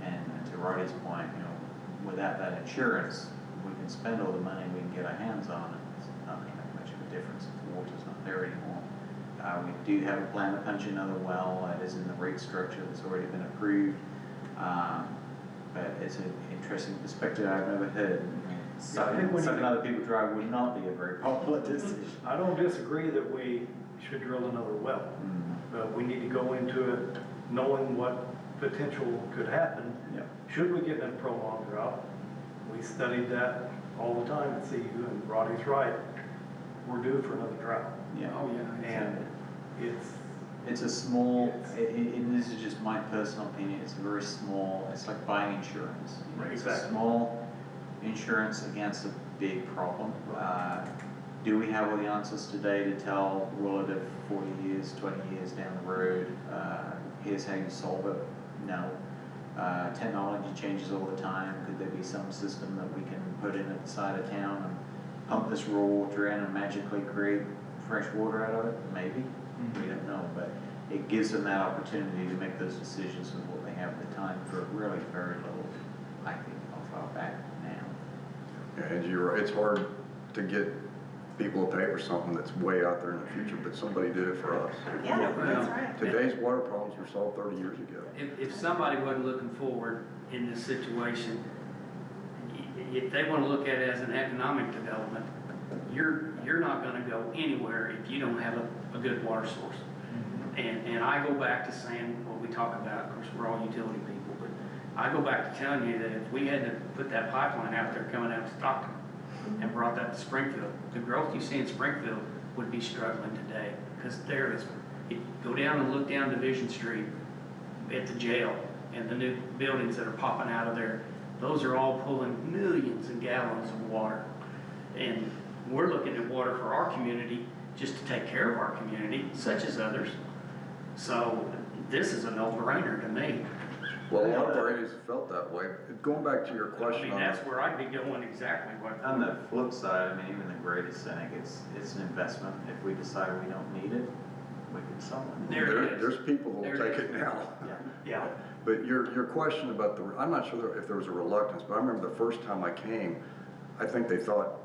And to Roddy's point, without that insurance, we can spend all the money we can get our hands on, and it's not going to make much of a difference if the water's not there anymore. We do have a plan to punch another well. It is in the rate structure that's already been approved. But it's an interesting perspective I've never heard. Something other people drive would not be a very popular decision.
I don't disagree that we should drill another well, but we need to go into it knowing what potential could happen.
Yep.
Should we get in a prolonged drought? We studied that all the time at CU, and Roddy's right. We're due for another drought.
Yeah.
Oh, yeah.
And
It's a small, and this is just my personal opinion, it's a very small, it's like buying insurance. It's a
Exactly.
small insurance against a big problem. Do we have all the answers today to tell Willard of 40 years, 20 years down the road, here's how you solve it? No. Technology changes all the time. Could there be some system that we can put in at the side of town and pump this raw water in and magically create fresh water out of it? Maybe. We don't know, but it gives them that opportunity to make those decisions with what they have at the time for really very little, I think, how far back now.
Yeah, and you're right, it's hard to get people to pay for something that's way out there in the future, but somebody did it for us.
Yeah, that's right.
Today's water problems were solved 30 years ago.
If somebody wasn't looking forward in this situation, if they want to look at it as an economic development, you're not gonna go anywhere if you don't have a good water source. And I go back to saying what we talk about, of course, we're all utility people, but I go back to telling you that if we had to put that pipeline out there coming out of Stockton and brought that to Springfield, the growth you see in Springfield would be struggling today. Because there is, if you go down and look down Division Street at the jail and the new buildings that are popping out of there, those are all pulling millions of gallons of water. And we're looking at water for our community just to take care of our community, such as others. So this is a no-brainer to me.
Well, a lot of our areas have felt that way. Going back to your
I
question
mean,
on.
that's where I'd be going exactly what.
On the flip side, I mean, even the greatest cynic, it's an investment. If we decide we don't need it, we can sell it.
There it is.
There's people who will
There it
take
is.
it now.
Yeah,
But your question about I'm not sure if there was a reluctance, but I remember the first time I came, I think they thought,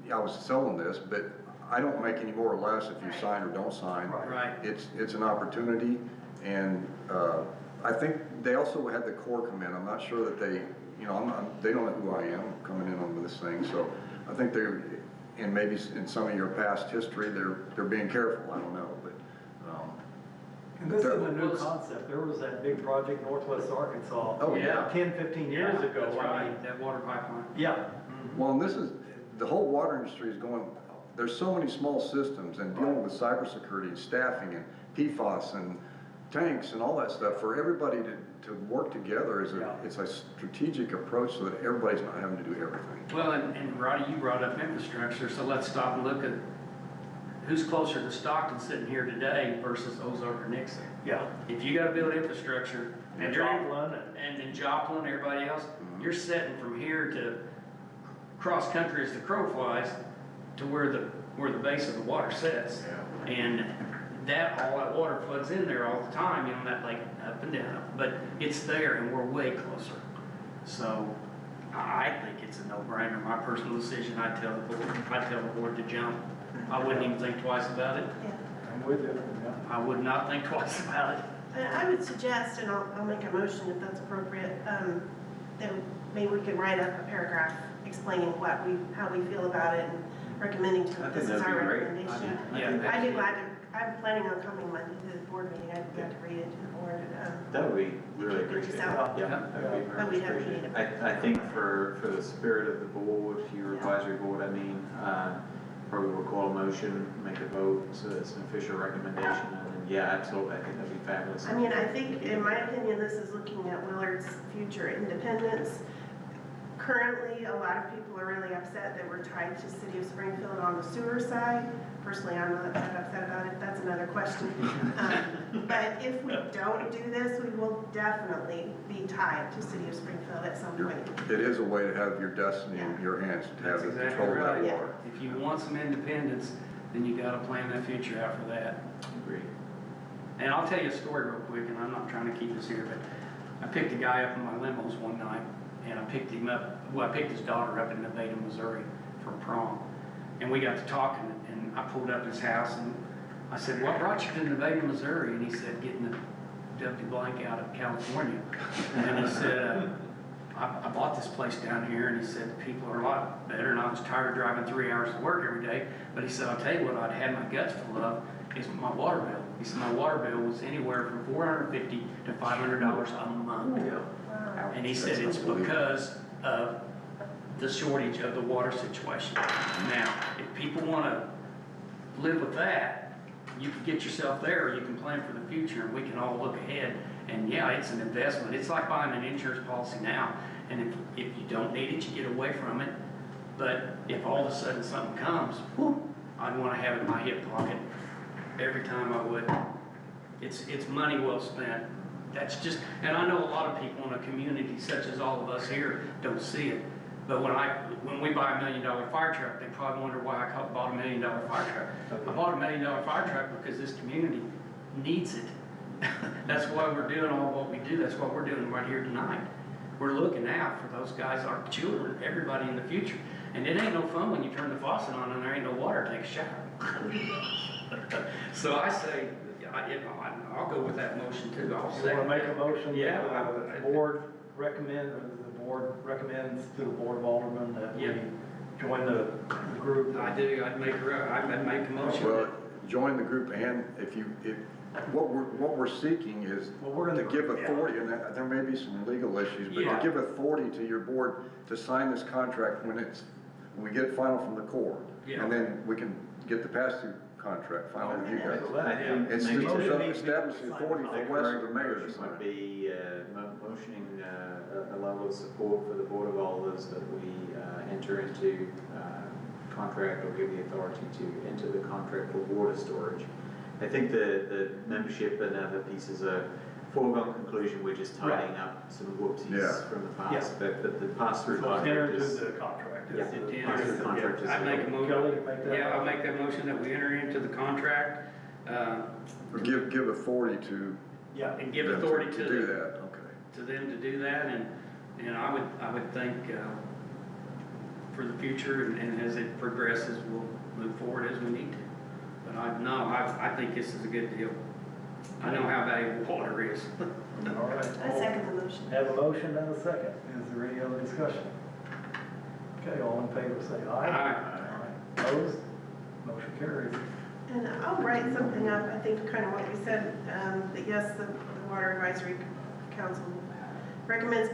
yeah, I was selling this, but I don't make any more or less if you sign or don't sign.
right.
It's an opportunity, and I think they also had the Corps come in. I'm not sure that they, you know, they don't know who I am coming in on this thing, so I think they're, and maybe in some of your past history, they're being careful, I don't know, but.
And this isn't a new concept. There was that big project Northwest Arkansas.
Oh, yeah.
10, 15 years ago.
That's
I mean,
right, that water pipeline.
Yeah.
Well, and this is, the whole water industry is going, there's so many small systems and dealing with cybersecurity and staffing and PFAS and tanks and all that stuff, for everybody to work together is
Yeah.
it's a strategic approach so that everybody's not having to do everything.
Well, and Roddy, you brought up infrastructure, so let's stop and look at who's closer to Stockton sitting here today versus Ozark or Nixon.
Yeah.
If you gotta build infrastructure, and
And
you're,
Joplin
and then Joplin, everybody else, you're setting from here to cross country as the crow flies to where the base of the water sets. And all that water floods in there all the time, you know, that like up and down, but it's there and we're way closer. So I think it's a no-brainer. My personal decision, I'd tell the board to jump. I wouldn't even think twice about it.
Yeah.
I'm with you. Yeah.
I would not think twice about it.
I would suggest, and I'll make a motion if that's appropriate, that maybe we can write up a paragraph explaining how we feel about it and recommending to,
I
this
think
is
that'd
our
be great.
recommendation.
Yeah.
I'd be glad to, I'm planning on coming Monday to the board meeting, I'd be glad to read it to the board.
That would be really
Get
appreciated.
yourself.
Yeah, that would be
But
very
we'd have to
appreciated.
need it.
I think for the spirit of the board, your
Yeah.
advisory board, I mean, probably will call a motion, make a vote, so it's an official recommendation, and then, yeah, absolutely, I think that'd be fabulous.
I mean, I think, in my opinion, this is looking at Willard's future independence. Currently, a lot of people are really upset that we're tied to City of Springfield on the sewer side. Personally, I'm not that upset about it, that's another question. But if we don't do this, we will definitely be tied to City of Springfield at some point.
It is a way to have your destiny in your hands, to have
That's
the
exactly
control of that
right.
water.
If you want some independence, then you gotta plan that future out for that.
Agreed.
And I'll tell you a story real quick, and I'm not trying to keep this here, but I picked a guy up in my limos one night, and I picked his daughter up in Nevada, Missouri for prom. And we got to talking, and I pulled up his house, and I said, "What brought you to Nevada, Missouri?" And he said, "Getting the W blank out of California." And he said, I bought this place down here, and he said, "The people are a lot better, and I was tired of driving 3 hours to work every day." But he said, "I'll tell you what I'd had my guts full of is my water bill." He said, "My water bill was anywhere from $450 to $500 a month."
Wow.
And he said it's because of the shortage of the water situation. Now, if people want to live with that, you can get yourself there, or you can plan for the future, and we can all look ahead. And yeah, it's an investment. It's like buying an insurance policy now. And if you don't need it, you get away from it. But if all of a sudden something comes, whew, I'd want to have it in my hip pocket every time I would. It's money well spent. That's just, and I know a lot of people in a community such as all of us here don't see it. But when we buy $1 million fire truck, they probably wonder why I bought a $1 million fire truck. I bought a $1 million fire truck because this community needs it. That's why we're doing all what we do. That's what we're doing right here tonight. We're looking out for those guys, our children, everybody in the future. And it ain't no fun when you turn the faucet on and there ain't no water to take a shower. So I say, I'll go with that motion too. I'll
You
second.
want to make a motion?
Yeah.
The board recommends to the Board of Aldermen that we
Yeah.
join the group?
I do, I'd make a motion.
Well, join the group, and what we're seeking is
Well, we're in
to
the
give
group, yeah.
authority, and there may be some legal issues, but to
Yeah.
give authority to your board to sign this contract when we get it final from the Corps.
Yeah.
And then we can get the pass-through contract final with you guys.
So that-
It's
Maybe
just
Motion
to
needs to be
establish the authority
The
for Wes or the
correct
mayor to
motion
sign
would
it.
be motioning a level of support for the Board of Alders that we enter into contract or give the authority to enter the contract for water storage. I think the membership and other pieces are foregone conclusion, we're just tidying up some whoopsies
Yeah.
from the past, but the pass-through
So enter
contract
into
is.
the contract.
Yeah.
Is the-
Yeah.
Pass-through contract is.
I'd make a
Kelly,
motion,
you make that
yeah, I'll
motion?
make that motion that we enter into the contract,
Or give authority to
Yeah.
and give
them
authority
to
to
do
them,
that, okay.
to them to do that, and I would think, for the future, and as it progresses, we'll move forward as we need to. But I think this is a good deal. I know how valuable water is.
All right.
I second the motion.
Have a motion and a second. Is there any other discussion? Okay, all in favor say aye.
Aye.
Opposed? Motion carries.
And I'll write something up, I think kind of what you said, that yes, the Water Advisory Council recommends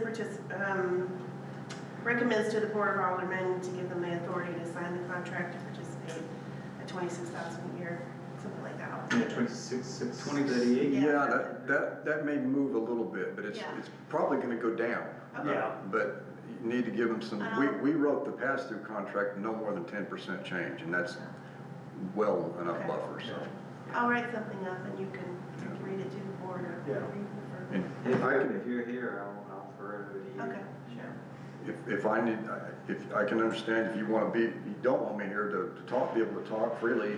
recommends to the Board of Aldermen to give them the authority to sign the contract to participate at $26,000 a year, something like that.
Yeah, 26,638.
Yeah, that may move a little bit, but it's
Yeah.
probably gonna go down.
Okay.
Yeah.
But you need to give them some, we wrote the pass-through contract no more than 10% change, and that's well enough
Okay.
buffer, so.
I'll write something up and you can read it to the board or
Yeah.
whatever you
And
If if you're here, I'll throw it over to you.
prefer. Okay, sure.
if I need, if I can understand if you wanna be, you don't want me here to talk, be able to talk freely,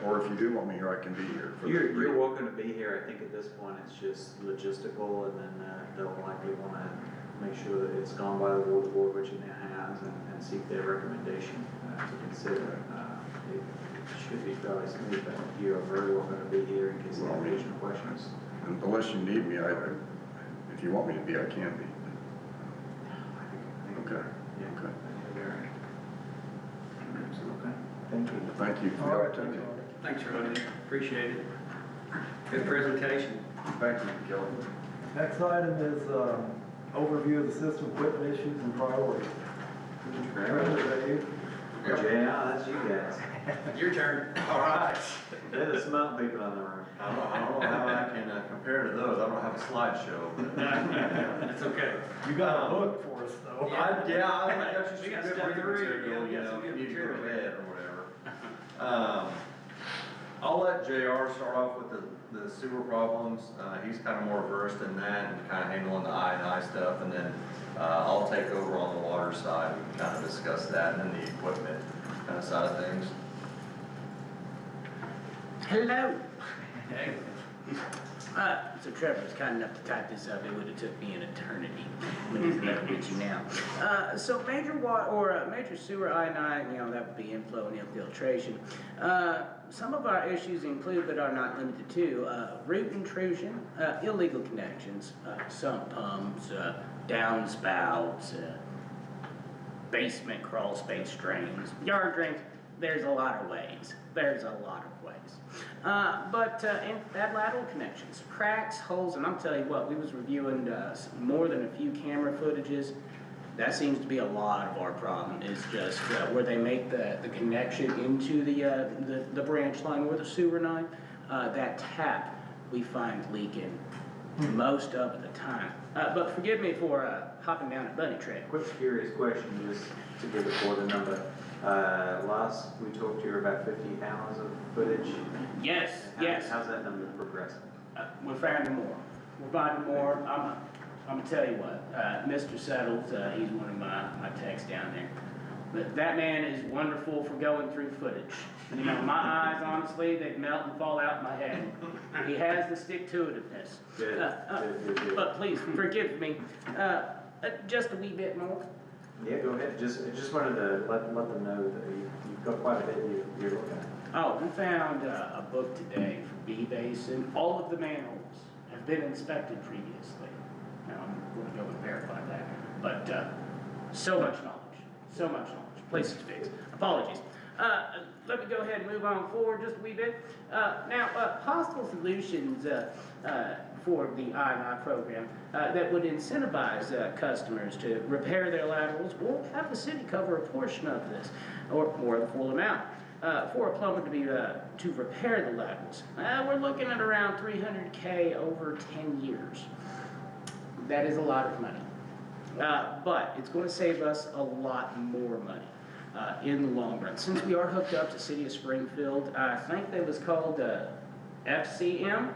or if you do want me here, I can be here. for the
You're
brief.
welcome to be here. I think at this point, it's just logistical, and then they'll likely want to make sure that it's gone by the water board, which it now has, and seek their recommendation to consider. It should be fairly smooth, but you are very welcome to be here in case you have additional questions.
Unless you need me, if you want me to be, I can be. Okay.
Yeah.
Okay.
Okay. Thank you.
Thank you for
All
the
right,
opportunity.
thanks,
Thanks, Rodney, appreciate it. Good presentation.
Thank you, Kelly.
Next item is overview of the system equipment issues and priorities. Trevor, is that you?
Yeah, that's you guys.
Your turn.
All right.
They're the smart people in the room.
I don't know how I can compare to those. I don't have a slideshow. but-
That's okay.
You got a book for us, though.
I got you
We
some
got
good
stuff to
reading
read,
material,
yeah, we
you
got
know,
some
if you
good
need to go to
material.
bed or whatever. I'll let JR start off with the sewer problems. He's kind of more versed in that and kind of handling the I&I stuff. And then I'll take over on the water side and kind of discuss that and then the equipment kind of side of things.
Hello.
Hey.
So Trevor was kind enough to type this up. It would have took me an eternity when he's never with you now. So major water or major sewer I&I, that would be inflow and infiltration. Some of our issues include, but are not limited to, root intrusion, illegal connections, sump pumps, downspouts, basement crawl space drains, yard drains. There's a lot of ways. There's a lot of ways. But in bad lateral connections, cracks, holes, and I'm telling you what, we was reviewing more than a few camera footages. That seems to be a lot of our problem, is just where they make the connection into the branch line or the sewer line. That tap we find leaking most of the time. But forgive me for hopping down a bunny trail.
Quick curious question, just to give the board a number. Last, we talked to you about 50 hours of footage.
Yes, yes.
How's that number progressing?
We're finding more. We're finding more. I'm gonna tell you what, Mr. Settles, he's one of my techs down there. But that man is wonderful for going through footage. My eyes, honestly, they'd melt and fall out my head. He has the stick-to-itiveness.
Good.
But please, forgive me, just a wee bit more.
Yeah, go ahead. Just wanted to let them know that you've got quite a bit you're looking at.
Oh, we found a book today for B Basin. All of the manholes have been inspected previously. Now, I'm going to go and verify that. But so much knowledge, so much knowledge. places fixed. Apologies. Let me go ahead and move on forward just a wee bit. Now, possible solutions for the I&I program that would incentivize customers to repair their laterals or have the city cover a portion of this or the full amount. For a plumber to be to repair the laterals, we're looking at around $300K over 10 years. That is a lot of money, but it's going to save us a lot more money in the long run. Since we are hooked up to City of Springfield, I think that was called FCM,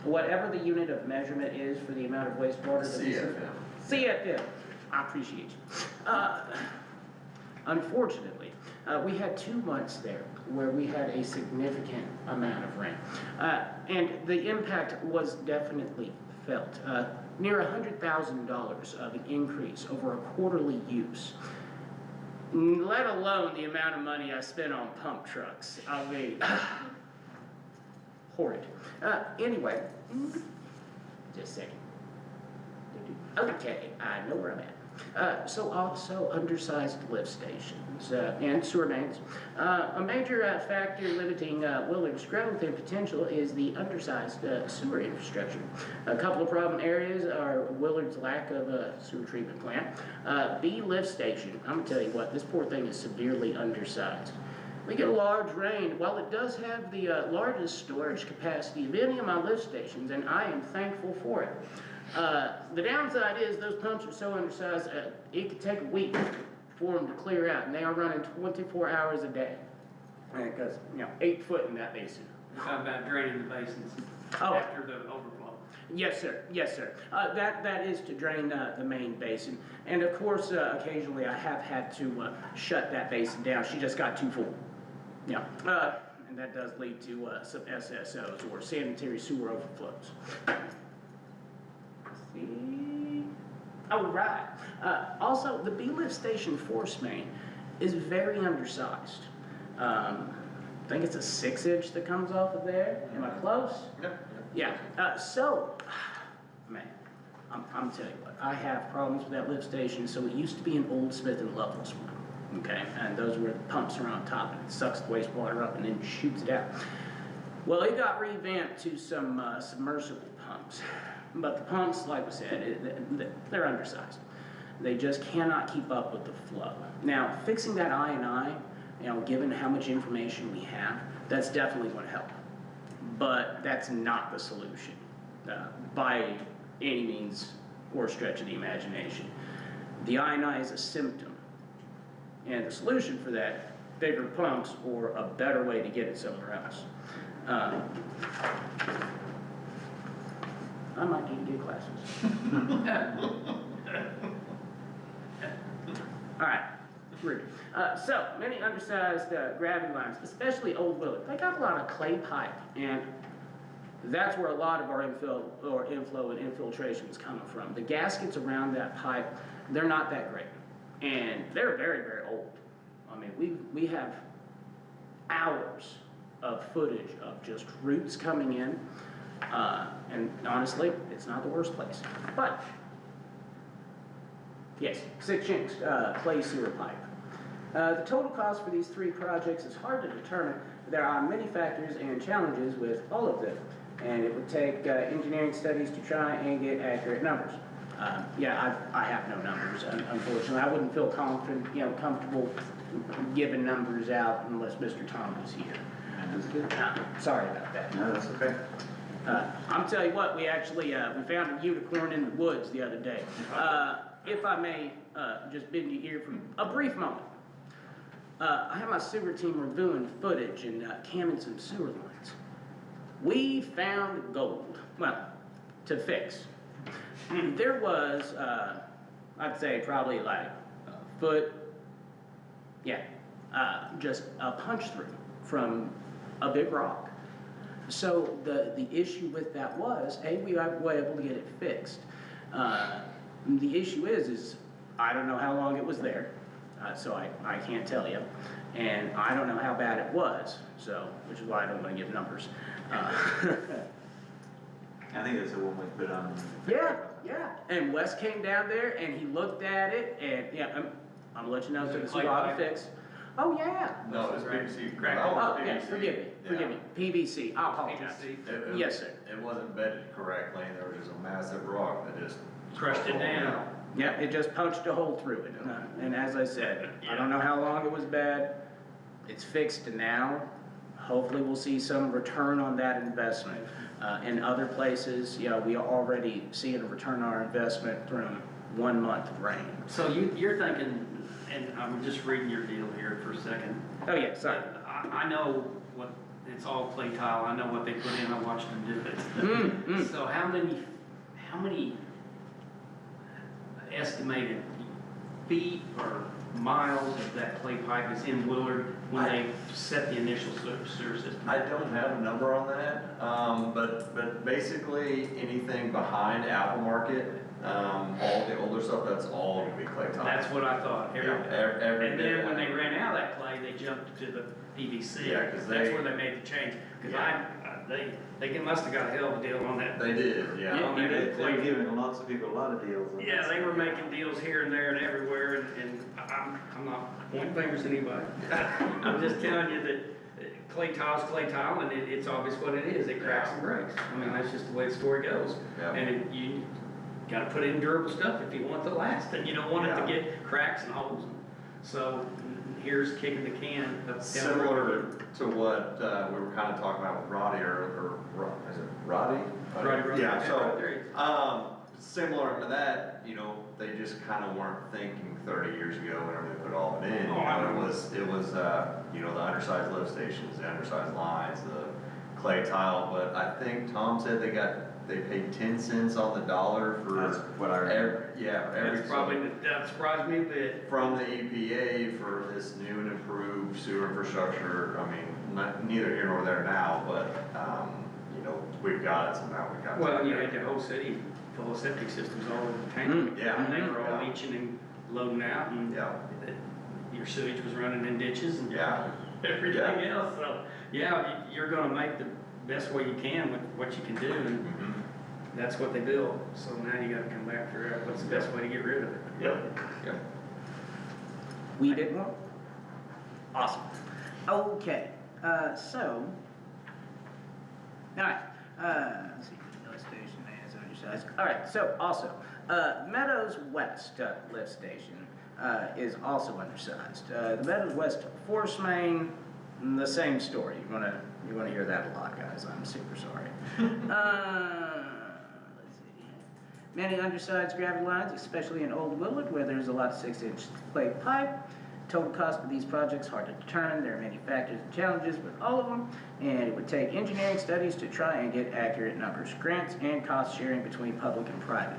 whatever the unit of measurement is for the amount of wastewater. CFM. I appreciate you. Unfortunately, we had 2 months there where we had a significant amount of rain. And the impact was definitely felt. Near $100,000 of an increase over a quarterly use, let alone the amount of money I spent on pump trucks. I mean, horrid. Anyway, just a second. Okay, I know where I'm at. So also undersized lift stations and sewer mains. A major factor limiting Willard's growth and potential is the undersized sewer infrastructure. A couple of problem areas are Willard's lack of a sewer treatment plant. B lift station, I'm gonna tell you what, this poor thing is severely undersized. We get a large rain. While it does have the largest storage capacity of any of my lift stations, and I am thankful for it. The downside is those pumps are so undersized, it could take a week for them to clear out, and they are running 24 hours a day. Because, 8 foot in that basin.
You're talking about draining the basins
Oh.
after the overflow.
Yes, sir. Yes, sir. That is to drain the main basin. And of course, occasionally I have had to shut that basin down. She just got too full. Yeah. And that does lead to some SSOs or sanitary sewer overflows. See? Oh, right. Also, the B-lift station force main is very undersized. I think it's a 6-inch that comes off of there. Am I close? Yeah. So, man, I'm telling you what, I have problems with that lift station. So it used to be an old Smith & Loveless one, okay? And those where the pumps are on top and it sucks the wastewater up and then shoots it out. Well, it got revamped to some submersible pumps. But the pumps, like we said, they're undersized. They just cannot keep up with the flow. Now, fixing that I&I, given how much information we have, that's definitely going to help. But that's not the solution by any means or stretch of the imagination. The I&I is a symptom. And the solution for that, bigger pumps or a better way to get it somewhere else. I might need to get glasses. All right, rude. So, many undersized gravity lines, especially Old Willard, they got a lot of clay pipe, and that's where a lot of our inflow and infiltration is coming from. The gaskets around that pipe, they're not that great, and they're very, very old. I mean, we have hours of footage of just roots coming in. And honestly, it's not the worst place. But, yes, 6-inch clay sewer pipe. The total cost for these 3 projects is hard to determine. There are many factors and challenges with all of them, and it would take engineering studies to try and get accurate numbers. I have no numbers, unfortunately. I wouldn't feel confident, comfortable giving numbers out unless Mr. Tom was here. Sorry about that.
No, that's okay.
I'm telling you what, we actually, we found a unicorn in the woods the other day. If I may, just bend your ear for a brief moment. I have my sewer team reviewing footage and camming some sewer lines. We found gold, well, to fix. There was, I'd say probably like a foot, just a punch through from a big rock. So the issue with that was, we were able to get it fixed. The issue is I don't know how long it was there, so I can't tell you. And I don't know how bad it was, which is why I don't want to give numbers.
I think that's the one we put on.
Yeah. And Wes came down there and he looked at it and I'm gonna let you know as
Is
soon
it
as
clay
we got
pipe?
it fixed. Oh, yeah.
No, it's PVC.
Crack.
That was
Oh, yeah,
PVC.
forgive me, PVC, I apologize.
PVC.
Yes, sir.
It wasn't bedded correctly, and there was just a massive rock that just.
Crushed it down.
Yeah, it just punched a hole through it, and as I said, I don't know how long it was bad. It's fixed now. Hopefully, we'll see some return on that investment. In other places, we are already seeing a return on our investment from 1 month of rain.
So you're thinking, and I'm just reading your deal here for a second.
Oh, yeah, sorry.
I know what, it's all clay tile, I know what they put in, I watched them do it. So how many estimated feet or miles of that clay pipe is in Willard when they set the initial sewer system?
I don't have a number on that, but basically anything behind Apple Market, all the older stuff, that's all gonna be clay tile.
That's what I thought.
Every
And
bit
then
of
when
that.
they ran out of that clay, they jumped to the PVC.
Yeah, 'cause
That's
they-
where they made the change, cause
Yeah.
they must have got a hell of a deal on that.
They did, yeah.
On that
They're
clay.
giving lots of people a lot of deals. on
Yeah,
this.
they were making deals here and there and everywhere, and I'm not pointing fingers at anybody. I'm just telling you that clay tile, and it's obvious what it is, it cracks and breaks. I mean, that's just the way the story goes.
Yeah.
And you gotta put in durable stuff if you want it to last, and you don't want it to
Yeah.
get cracks and holes. So here's kicking the can up down the
Similar
road.
to what, we were kinda talking about with Roddy, is it Roddy?
Roddy.
Yeah,
There
so,
you
similar to that, they just kinda weren't thinking 30 years ago whenever they put all of it in.
Oh, I know.
It was, the undersized lift stations, the undersized lines, the clay tile, but I think Tom said they paid 10 cents on the dollar for.
That's what I remember.
Every.
That's probably, that surprised me a bit.
From the EPA for this new and improved sewer infrastructure. I mean, neither here nor there now, but, we've got it, so now we've got it.
Well, you had the whole city full of septic systems all over the tank.
Yeah.
And they were all
Yeah.
leaching and loading out, and
Yeah,
your sewage was running in ditches and
yeah,
everything else, so, yeah, you're gonna make the best way you can with what you can do, and
mhm,
that's what they built, so now you gotta come back, figure out what's the best way to get rid of it.
yep, yep.
We did one? Awesome. Okay, so, alright, let's see, lift station is undersized. Alright, so also, Meadows West lift station is also undersized. The Meadows West force main, the same story. You wanna hear that a lot, guys. I'm super sorry. Let's see. Many undersized gravity lines, especially in Old Willard, where there's a lot of 6-inch clay pipe. Total cost of these projects hard to determine. There are many factors and challenges with all of them, and it would take engineering studies to try and get accurate numbers. Grants and cost sharing between public and private.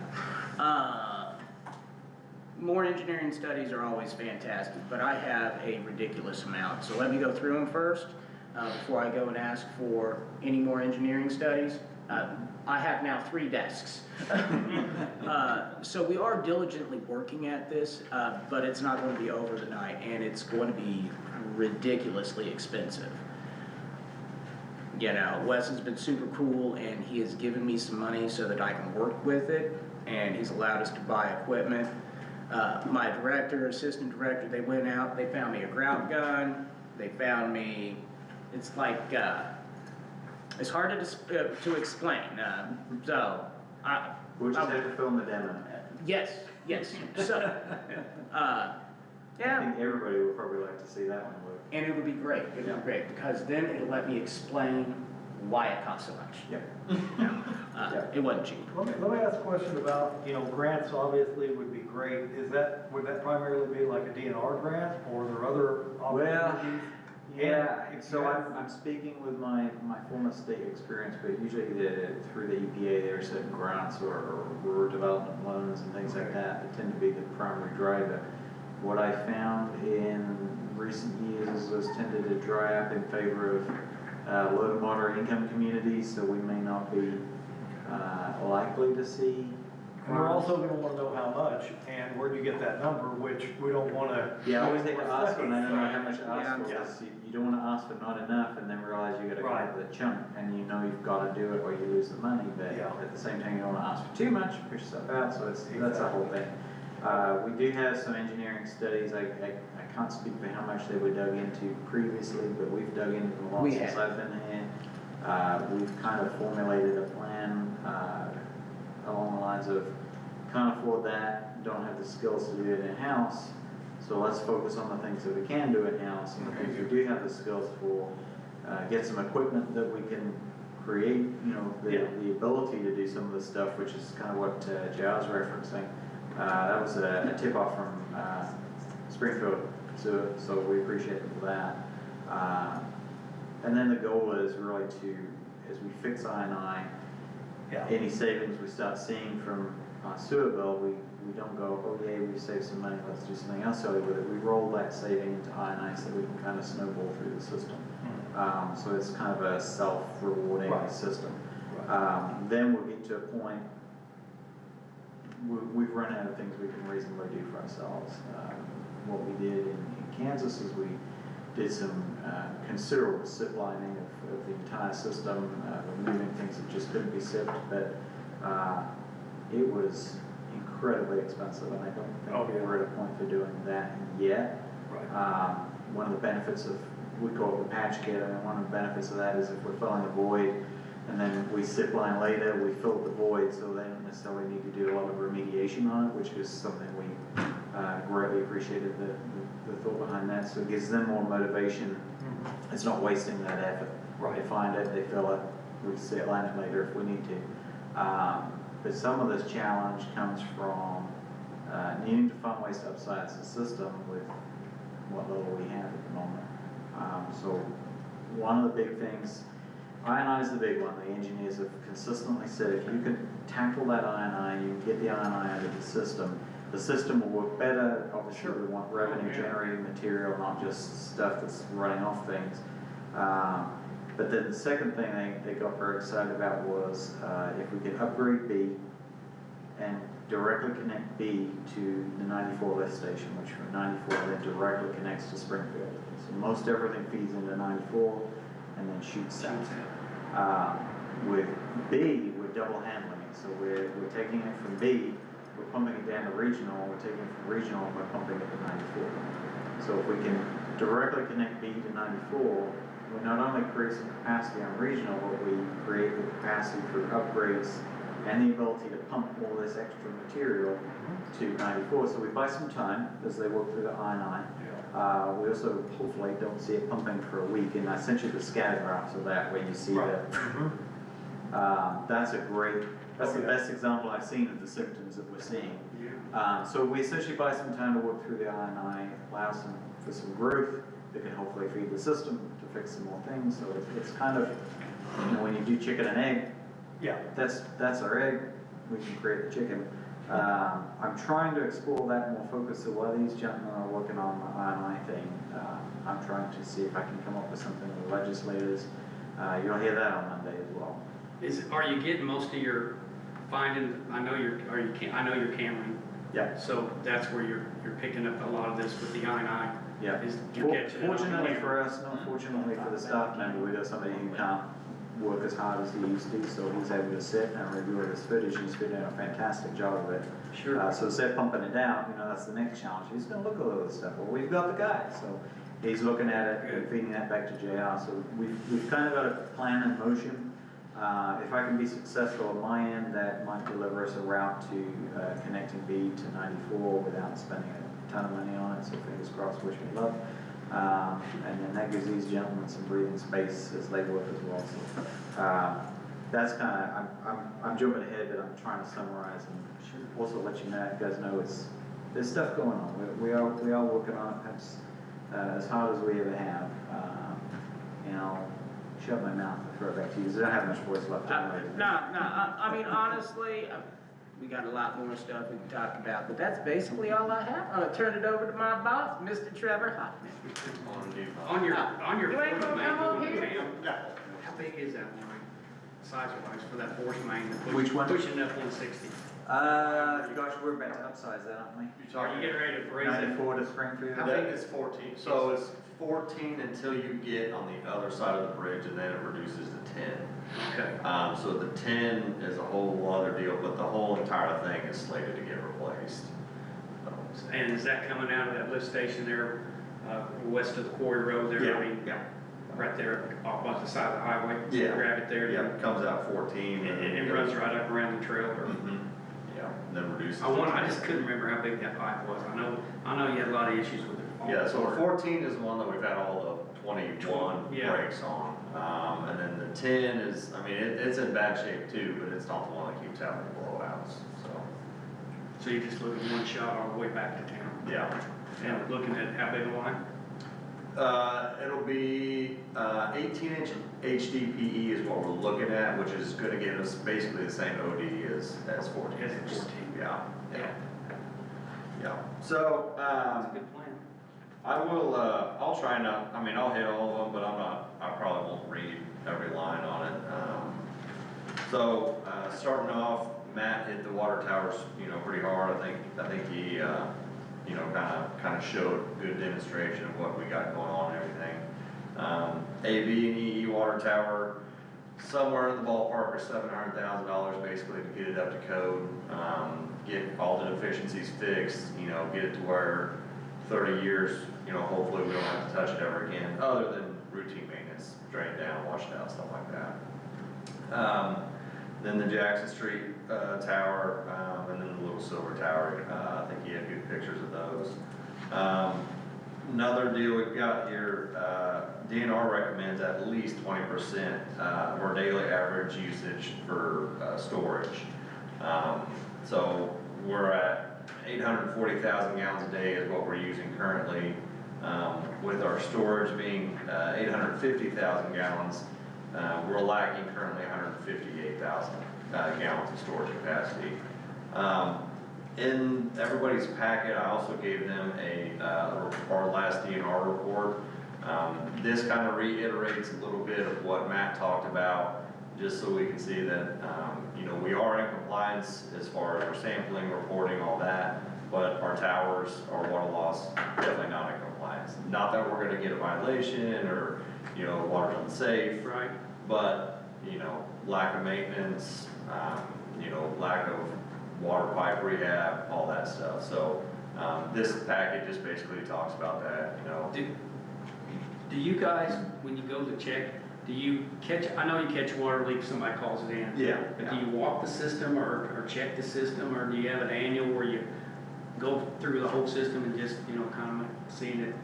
More engineering studies are always fantastic, but I have a ridiculous amount. So let me go through them first before I go and ask for any more engineering studies. I have now 3 desks. So we are diligently working at this, but it's not going to be over the night, and it's going to be ridiculously expensive. Wes has been super cool, and he has given me some money so that I can work with it, and he's allowed us to buy equipment. My director, assistant director, they went out, they found me a grout gun, they found me, it's like, it's hard to explain, so,
We'll just have to film the demo.
yes, so,
I
yeah,
think everybody would probably like to see that one work.
and it would be great, because then it'll let me explain why it costs so much.
Yep.
It wasn't cheap.
Let me ask a question about, grants obviously would be great. Would that primarily be like a DNR grant, or are there other opportunities?
Yeah,
And
so I'm speaking with my former state experience, but usually through the EPA, there are certain grants or rural development loans and things like that tend to be the primary driver. What I found in recent years is those tended to dry up in favor of low to moderate income communities, so we may not be likely to see.
And we're also gonna wanna know how much, and where'd you get that number, which we don't wanna.
Yeah, I always hate to ask for, and I don't know how much to ask for,
Yeah.
because you don't wanna ask for not enough and then realize you gotta come up with a chunk, and you've gotta do it or you lose the money, but
Yeah.
at the same time, you don't wanna ask for too much, push yourself out, so that's a whole thing. We do have some engineering studies, I can't speak for how much they were dug into previously, but we've dug into them a lot
We
since
have.
I've been here. We've kind of formulated a plan, along the lines of, can't afford that, don't have the skills to do it in-house, so let's focus on the things that we can do in-house, and the things we do have the skills for, get some equipment that we can create, you know, the ability to do some of this stuff, which is kind of what JR's referencing. That was a tip-off from Springfield, so we appreciate it for that. And then the goal is really to, as we fix I&I,
Yeah.
any savings we start seeing from sewer bill, we don't go, oh yeah, we saved some money, let's do something else with it. We roll that saving into I&I so we can kind of snowball through the system. So it's kind of a self-rewarding
Right.
system.
Right.
Then we'll get to a point, we've run out of things we can reasonably do for ourselves. What we did in Kansas is we did some considerable SIP lining of the entire system, removing things that just couldn't be SIP'd, but it was incredibly expensive, and I don't think we're at a point for doing that yet.
Right.
One of the benefits of, we call it the patch kit, and one of the benefits of that is if we're filling a void, and then we SIP line later, we filled the void, so they don't necessarily need to do a lot of remediation on it, which is something we greatly appreciated the thought behind that, so it gives them more motivation. It's not wasting that effort.
Right.
They find it, they fill it, we SIP line it later if we need to. But some of this challenge comes from needing to find ways to upsize the system with what little we have at the moment. So one of the big things, I&I is the big one. The engineers have consistently said if you can tackle that I&I, you get the I&I out of the system will work better. Obviously, we want revenue generating material, not just stuff that's running off things. But then the second thing they got very excited about was if we could upgrade B and directly connect B to the 94 lift station, which from 94 then directly connects to Springfield. So most everything feeds into 94 and then shoots south. With B, we're double handling it. So we're taking it from B, we're pumping it down to regional, we're taking it from regional and we're pumping it to 94. So if we can directly connect B to 94, we not only create some capacity on regional, but we create the capacity for upgrades and the ability to pump all this extra material to 94. So we buy some time as they work through the I&I. We also hopefully don't see it pumping for a week, and I sent you the scatter graphs of that where you see that. That's the best example I've seen of the symptoms that we're seeing. So we essentially buy some time to work through the I&I, allow for some growth that can hopefully feed the system to fix some more things. So it's kind of, you know, when you do chicken and egg, that's our egg, we can create the chicken. I'm trying to explore that more focused. So while these gentlemen are working on the I&I thing, I'm trying to see if I can come up with something with legislators. You'll hear that on Monday as well.
Are you getting most of your finding, I know you're Cameron.
Yeah.
So that's where you're picking up a lot of this with the I&I.
Yeah.
You're catching it on
Fortunately
camera.
for us, not fortunately for the staff member, we have somebody who can't work as hard as he used to, so he's able to sit and review his footage. He's been doing a fantastic job of it.
Sure.
So instead of pumping it down, you know, that's the next challenge. He's gonna look at all this stuff. Well, we've got the guy, so he's looking at it and feeding that back to JR. So we've kind of got a plan in motion. If I can be successful on my end, that might deliver us a route to connecting B to 94 without spending a ton of money on it. So fingers crossed, wish me luck. And then that gives these gentlemen some breathing space as they work as well. So that's kind of, I'm jumping ahead, but I'm trying to summarize and also let you guys know there's stuff going on. We are working on it perhaps as hard as we ever have. And I'll shut my mouth and throw it back to you, because I don't have much voice left.
I mean, honestly, we got a lot more stuff we can talk about, but that's basically all I have. I'm gonna turn it over to my boss, Mr. Trevor Hoffman.
On your
You ain't
force
gonna
main,
come over here?
how big is that line, size-wise, for that force main?
Which one?
Pushing up 160.
Gosh, we're about to upsize that, aren't we?
Are you getting ready to raise it?
94 to Springfield?
That is 14, so it's 14 until you get on the other side of the bridge, and then it reduces to 10.
Okay.
So the 10 is a whole other deal, but the whole entire thing is slated to get replaced.
And is that coming out of that lift station there, west of the quarry road there? I mean,
Yeah,
right there off on the side of the highway?
Yeah.
Grab it there?
yeah, comes out 14.
It runs right up around the trail or?
Mhm. Yeah, and then reduces.
I just couldn't remember how big that pipe was. I know you had a lot of issues with it.
Yeah, so 14 is the one that we've had all the 21
Yeah.
breaks on. And then the 10 is, I mean, it's in bad shape too, but it's not the one that keeps having blowouts, so,
So you're just looking one shot all the way back to town?
yeah.
And looking at how big a line?
It'll be 18-inch HDPE is what we're looking at, which is gonna give us basically the same OD as 14
As
inch.
14.
Yeah, yeah. So,
That's a good plan.
I will, I'll try not, I mean, I'll hit all of them, but I probably won't read every line on it. So, starting off, Matt hit the water towers, pretty hard. I think he, kind of showed good demonstration of what we got going on and everything. AB and EE water tower, somewhere in the ballpark of $700,000 basically to get it up to code, get all the deficiencies fixed, get it to where 30 years, hopefully we don't have to touch it ever again, other than routine maintenance, drain down, wash it out, stuff like that. Then the Jackson Street tower, and then the Little Silver Tower, I think he had good pictures of those. Another deal we've got here, DNR recommends at least 20% of our daily average usage for storage. So we're at 840,000 gallons a day is what we're using currently. With our storage being 850,000 gallons, we're lacking currently 158,000 gallons of storage capacity. In everybody's packet, I also gave them our last DNR report. This kind of reiterates a little bit of what Matt talked about, just so we can see that, we are in compliance as far as our sampling, reporting, all that, but our towers, our water loss, definitely not in compliance. Not that we're gonna get a violation or, water's unsafe,
Right.
but, lack of maintenance, lack of water pipe rehab, all that stuff. So, this package just basically talks about that,
Do you guys, when you go to check, do you catch, I know you catch water leaks, somebody calls it in.
Yeah.
But do you walk the system or check the system, or do you have an annual where you go through the whole system and just, kind of seeing it?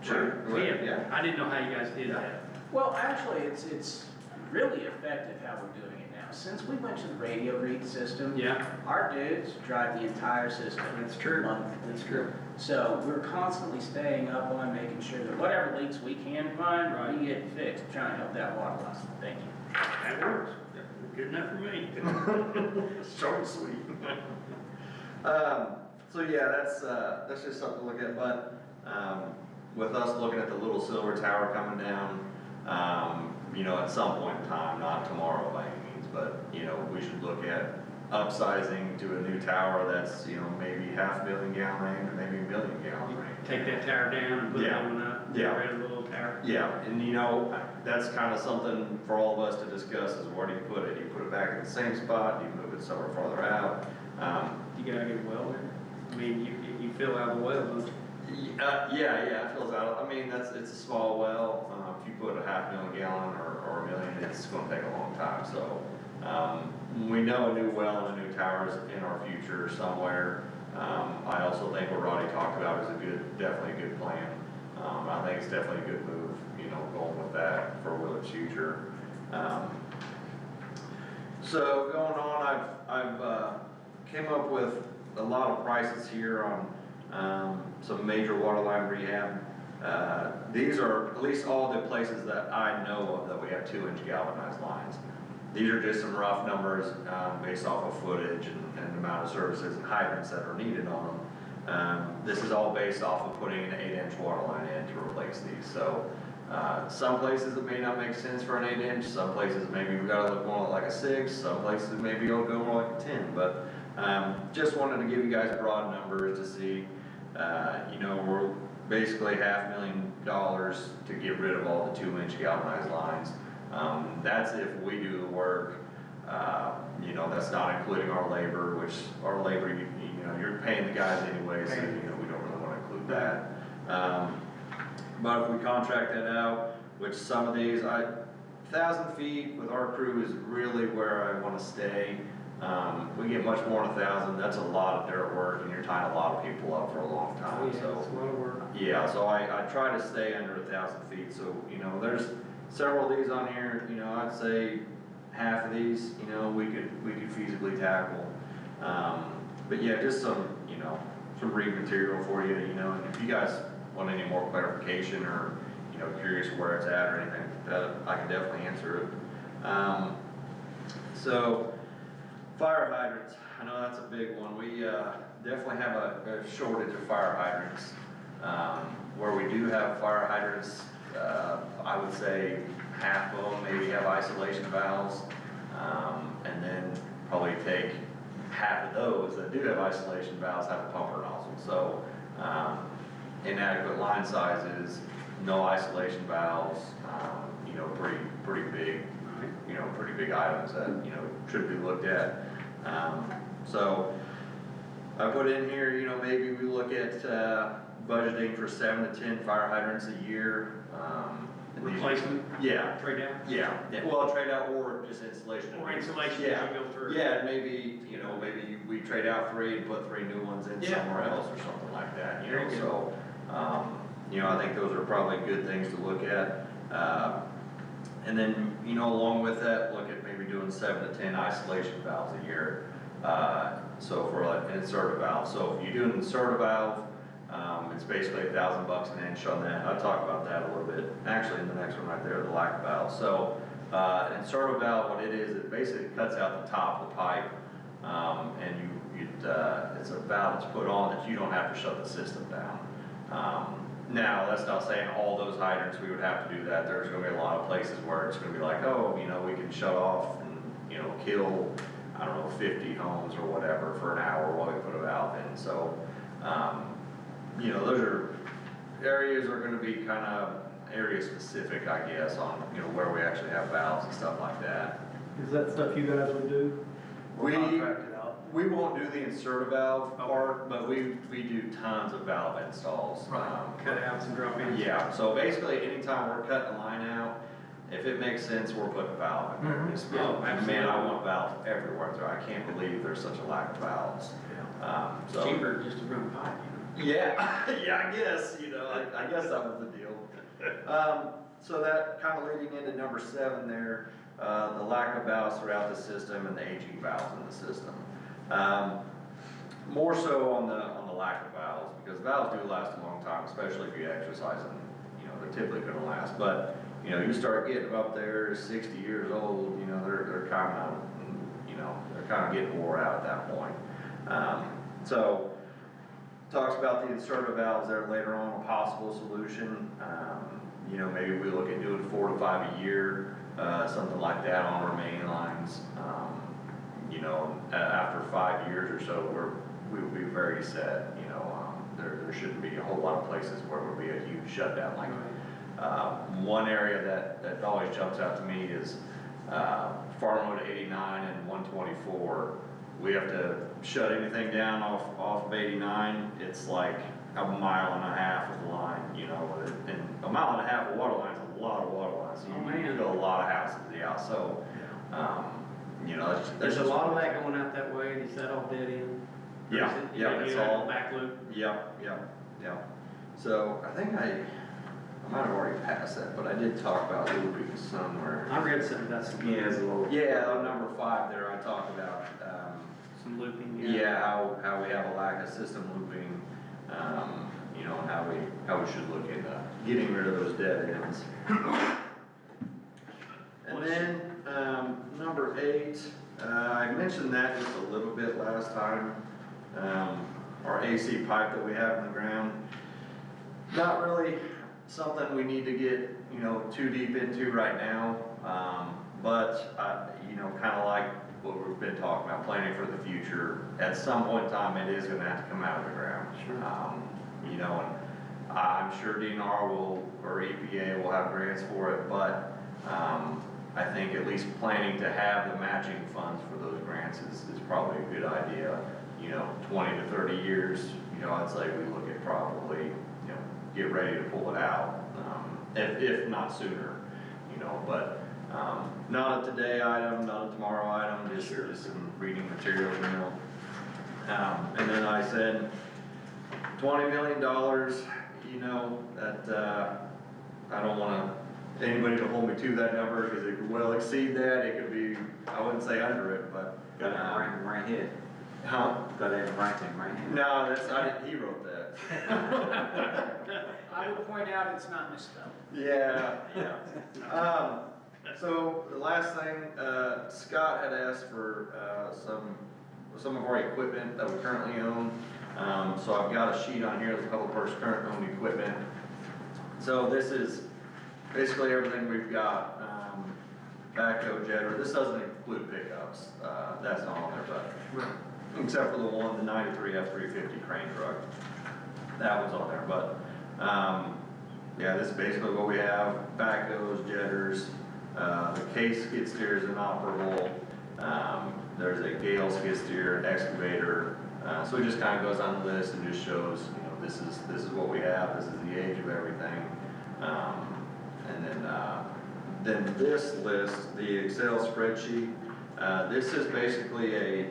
Sure.
Yeah, I didn't know how you guys did
Yeah.
that.
Well, actually, it's really effective how we're doing it now. Since we went to the radio read system,
Yeah,
our dudes drive the entire system.
that's true.
Monthly.
That's true.
So we're constantly staying up on making sure that whatever leaks we can find,
Right.
we get fixed, trying to help that water loss. Thank you.
That works. Good enough for me.
Short and sweet. So yeah, that's just something to look at, but, with us looking at the Little Silver Tower coming down, at some point in time, not tomorrow by any means, but, we should look at upsizing to a new tower that's, maybe 500,000 gallon range or maybe 1,000,000 gallon range.
Take that tower down and put
Yeah.
that one up.
Yeah.
Get rid of the little tower.
Yeah, and that's kind of something for all of us to discuss is where do you put it? Do you put it back in the same spot? Do you move it somewhere farther out?
You gotta get a well there. I mean, you fill out the well, don't you?
Yeah, it fills out. I mean, it's a small well. If you put a 500,000 gallon or 1,000,000, it's gonna take a long time, so. We know a new well and a new tower is in our future somewhere. I also think what Roddy talked about is definitely a good plan. I think it's definitely a good move, going with that for Willard's future. So going on, I've came up with a lot of prices here on some major water line rehab. These are at least all the places that I know of that we have 2-inch galvanized lines. These are just some rough numbers based off of footage and the amount of services and hydrants that are needed on them. This is all based off of putting an 8-inch water line in to replace these. So some places it may not make sense for an 8-inch, some places maybe we gotta look more like a 6, some places maybe it'll go more like a 10. But just wanted to give you guys broad numbers to see, we're basically $500,000 to get rid of all the 2-inch galvanized lines. That's if we do the work, that's not including our labor, which our labor, you know, you're paying the guys anyway, so, you know, we don't really wanna include that. But if we contract that out, which some of these, 1,000 feet with our crew is really where I wanna stay. We get much more than 1,000, that's a lot of dirt work, and you're tying a lot of people up for a long
Oh,
time,
yeah,
so.
it's a lot of work.
Yeah, so I try to stay under 1,000 feet, so, you know, there's several of these on here, you know, I'd say half of these, you know, we could feasibly tackle. But yeah, just some, you know, some read material for you, you know, and if you guys want any more clarification or, you know, curious where it's at or anything, that I can definitely answer it. So, fire hydrants, I know that's a big one. We definitely have a shortage of fire hydrants. Where we do have fire hydrants, I would say half of them maybe have isolation valves. And then probably take half of those that do have isolation valves have a pumper nozzle. So inadequate line sizes, no isolation valves, you know, pretty big, you know, pretty big items that, you know, should be looked at. So I put in here, you know, maybe we look at budgeting for 7 to 10 fire hydrants a year. and these-
Replacement,
Yeah,
trade down,
yeah, well, trade out or just installation.
or insulation
Yeah.
as you go through.
Yeah, maybe, you know, maybe we trade out 3 and put 3 new ones in
Yeah.
somewhere else or something like that, you
Very
know,
good.
so, you know, I think those are probably good things to look at. And then, you know, along with that, look at maybe doing 7 to 10 isolation valves a year. So for like an inserter valve, so if you do an inserter valve, it's basically $1,000 an inch on that. I'll talk about that a little bit, actually in the next one right there, the lac valve. So, an inserter valve, what it is, it basically cuts out the top of the pipe, and it's a valve that's put on that you don't have to shut the system down. Now, that's not saying all those hydrants, we would have to do that. There's gonna be a lot of places where it's gonna be like, oh, you know, we can shut off and, you know, kill, I don't know, 50 homes or whatever for an hour while we put a valve in. So, you know, those are, areas are gonna be kind of area specific, I guess, on, you know, where we actually have valves and stuff like that.
Is that stuff you guys would do? Or
We-
contract it out?
We won't do the inserter valve part, but we do tons of valve installs.
Cut outs and drop ins.
Yeah, so basically, anytime we're cutting a line out, if it makes sense, we're putting a valve in there.
Mhm.
Just,
Oh,
man,
absolutely.
I want valves everywhere, so I can't believe there's such a lack of valves. So.
Cheaper just to run pipe,
Yeah, yeah, I guess, you know, I guess that was the deal. So that kind of leading into number 7 there, the lack of valves throughout the system and the aging valves in the system. More so on the lack of valves, because valves do last a long time, especially if you exercise them, you know, they're typically gonna last. But, you know, you start getting up there 60 years old, you know, they're kind of, you know, they're kind of getting wore out at that point. So, talks about the inserter valves there later on, a possible solution. You know, maybe we look at doing 4 to 5 a year, something like that on our main lines. You know, after 5 years or so, we will be very set, you know, there shouldn't be a whole lot of places where there will be a huge shutdown like one area that always jumps out to me is Farm Road 89 and 124. We have to shut anything down off of 89. It's like a mile and a half of the line, you know, and a mile and a half of water line is a lot of water lines. So
Oh,
you
man.
fill a lot of houses, yeah. So, you know, that's
There's a
just-
lot of that going out that way, and is that all dead end? Or
Yeah,
is it-
yeah,
you
it's
have a
all-
back loop.
Yep. So I think I might have already passed that, but I did talk about looping somewhere.
I read something about some.
Yeah, it's a little.
Yeah, on number 5 there, I talked about,
Some looping.
yeah, how we have a lack of system looping, you know, and how we should look into getting rid of those dead ends. And then, number 8, I mentioned that just a little bit last time. Our AC pipe that we have in the ground, not really something we need to get, you know, too deep into right now. But, you know, kind of like what we've been talking about, planning for the future. At some point in time, it is gonna have to come out of the ground.
Sure.
You know, and I'm sure DNR or EPA will have grants for it, but, I think at least planning to have the matching funds for those grants is probably a good idea. 20 to 30 years, I'd say we look at probably, get ready to pull it out, if not sooner, but, not a today item, not a tomorrow item, just some reading materials, and then I said, $20 million, that, I don't want anybody to hold me to that number, because it could well exceed that, it could be, I wouldn't say under it, but.
Got it right here.
Huh?
Got it right here.
No, he wrote that.
I would point out it's not misspelled.
Yeah. So the last thing, Scott had asked for, some of our equipment that we currently own. So I've got a sheet on here, there's a couple of our current owned equipment. So this is basically everything we've got, backhoe jetter, this doesn't include pickups, that's not on there, but, except for the 93 F-350 crane truck, that was on there, but, yeah, this is basically what we have, backhoes, jetters, the case skid steer is inoperable, there's a Gale skid steer, an excavator, so it just kinda goes on the list and just shows, this is what we have, this is the age of everything, and then this list, the Excel spreadsheet, this is basically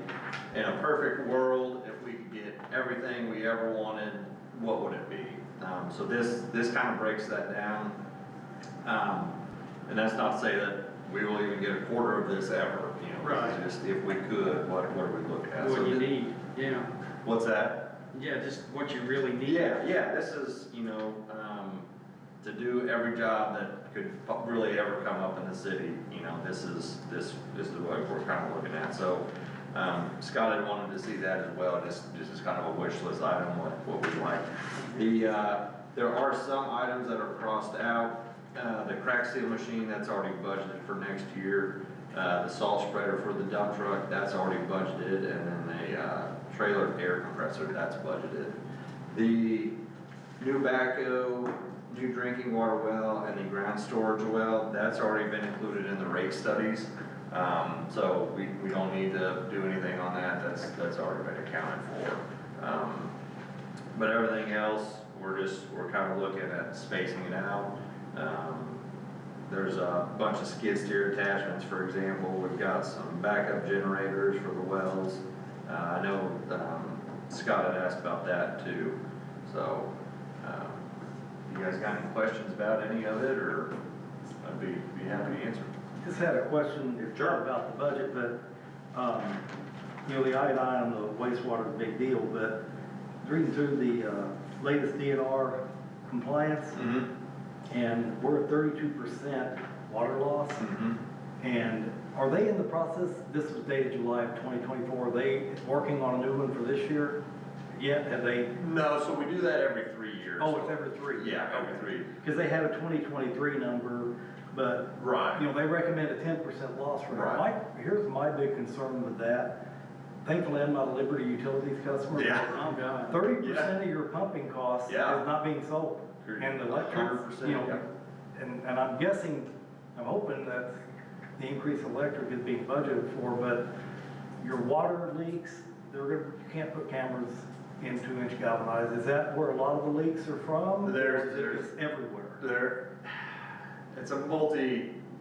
in a perfect world, if we could get everything we ever wanted, what would it be? So this kind of breaks that down. And that's not to say that we will even get a quarter of this ever,
Right.
it's just if we could, what do we look at?
What
So
you need, yeah,
What's that?
yeah, just what you really need.
Yeah, this is, to do every job that could really ever come up in the city, this is what we're kind of looking at, so, Scott had wanted to see that as well, this is kind of a wish list item, what we'd like. There are some items that are crossed out, the crack seal machine, that's already budgeted for next year, the salt spreader for the dump truck, that's already budgeted, and then the, trailer air compressor, that's budgeted. The new backhoe, new drinking water well, and the ground storage well, that's already been included in the rate studies. So we don't need to do anything on that, that's already been accounted for. But everything else, we're kind of looking at spacing it out. There's a bunch of skid steer attachments, for example, we've got some backup generators for the wells. I know, Scott had asked about that too, so, you guys got any questions about any of it, or I'd be happy to answer.
Just had a question
Sure.
about the budget, but, the item on the wastewater is a big deal, but reading through the latest DNR compliance, and we're at 32% water loss. And are they in the process, this was dated July of 2024, are they working on a new one for this year yet? Have they?
No, so we do that every 3 years.
Oh, it's every 3?
Yeah, every 3.
Because they had a 2023 number, but,
Right.
they recommend a 10% loss rate.
Right.
Here's my big concern with that. Thankfully, I'm not a Liberty Utilities customer.
Yeah.
Oh, God.
30% of your pumping cost is
Yeah.
not being sold. And the electric,
100%, yeah.
and I'm guessing, I'm hoping that the increased electric is being budgeted for, but your water leaks, you can't put cameras in 2-inch galvanized. Is that where a lot of the leaks are from?
There's-
Or is it just everywhere?
It's a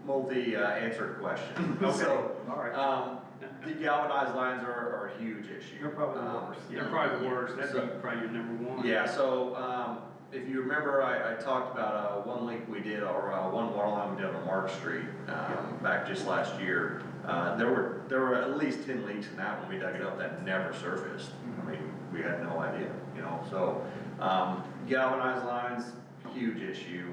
multi-answered question.
Okay,
So,
all right.
the galvanized lines are a huge issue.
They're probably the worst.
They're probably the worst, that'd
So-
be probably your number one.
Yeah, so, if you remember, I talked about, one leak we did, or, one water line we did on Mark Street, back just last year. There were at least 10 leaks in that when we dug it up that never surfaced. I mean, we had no idea, so, galvanized lines, huge issue.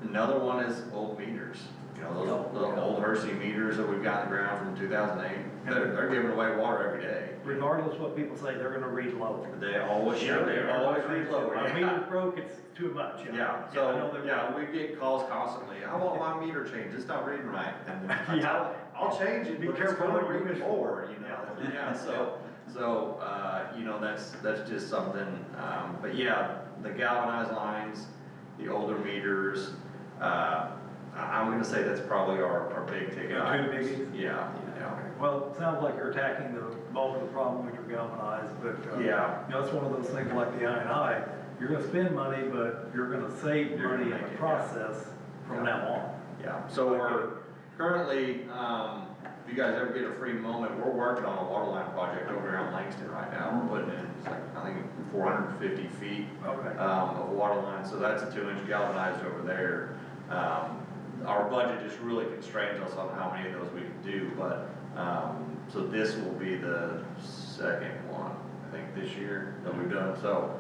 Another one is old meters. Those old Hersey meters that we've got in the ground from 2008, they're giving away water every day.
Regardless what people say, they're gonna read low.
They always read low.
Our meter's broke, it's too much.
Yeah,
I know
so,
they're-
yeah, we get calls constantly, I want my meter changed, it's not reading right. And I
Yeah.
tell them, I'll change it,
Be
but it's
careful
gonna
what you
read
wish
more,
for.
yeah, so, that's just something, but yeah, the galvanized lines, the older meters, I'm I'm gonna say that's probably our big ticket
The two
items.
biggies?
Yeah, yeah.
Well, it sounds like you're attacking the bulk of the problem with your galvanized, but,
Yeah.
you know, it's one of those things like the I&I. You're gonna spend money, but you're gonna save
You're
money
gonna
in
make
the
it,
process from now on.
Yeah, so we're currently, if you guys ever get a free moment, we're working on a water line project over here on Langston right now. We're putting in, it's like, I think 450 feet
Okay.
of water line, so that's a 2-inch galvanized over there. Our budget just really constrains us on how many of those we can do, but, so this will be the second one, I think, this year that we've done, so,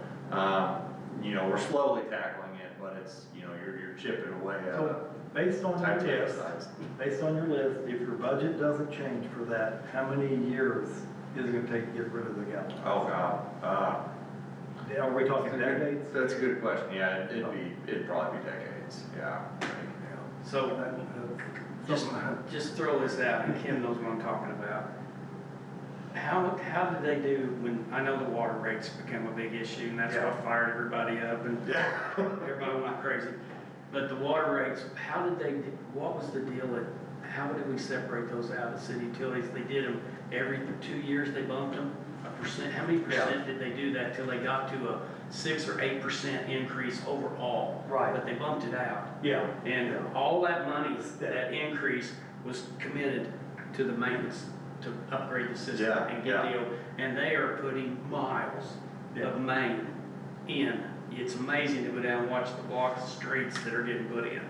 you know, we're slowly tackling it, but it's, you know, you're chipping away at
So,
it.
based on your
Titanic
list,
size.
based on your list, if your budget doesn't change for that, how many years is it gonna take to get rid of the galvanized?
Oh, God,
Are we talking decades?
that's a good question, yeah, it'd probably be decades, yeah.
So,
Just,
just throw this out, and Kim knows what I'm talking about. How did they do when, I know the water rates became a big issue, and that's what fired everybody up, and
Yeah.
everybody went crazy. But the water rates, how did they, what was the deal at, how did we separate those out of city utilities? They did them every 2 years, they bumped them a percent. How many percent did they do that till they got to a 6 or 8% increase overall?
Right.
But they bumped it out.
yeah,
And all that money, that increase was committed to the maintenance, to upgrade the system
Yeah,
and
yeah.
get deal. And they are putting miles
Yeah.
of main in. It's amazing to go down and watch the blocks of streets that are getting put in.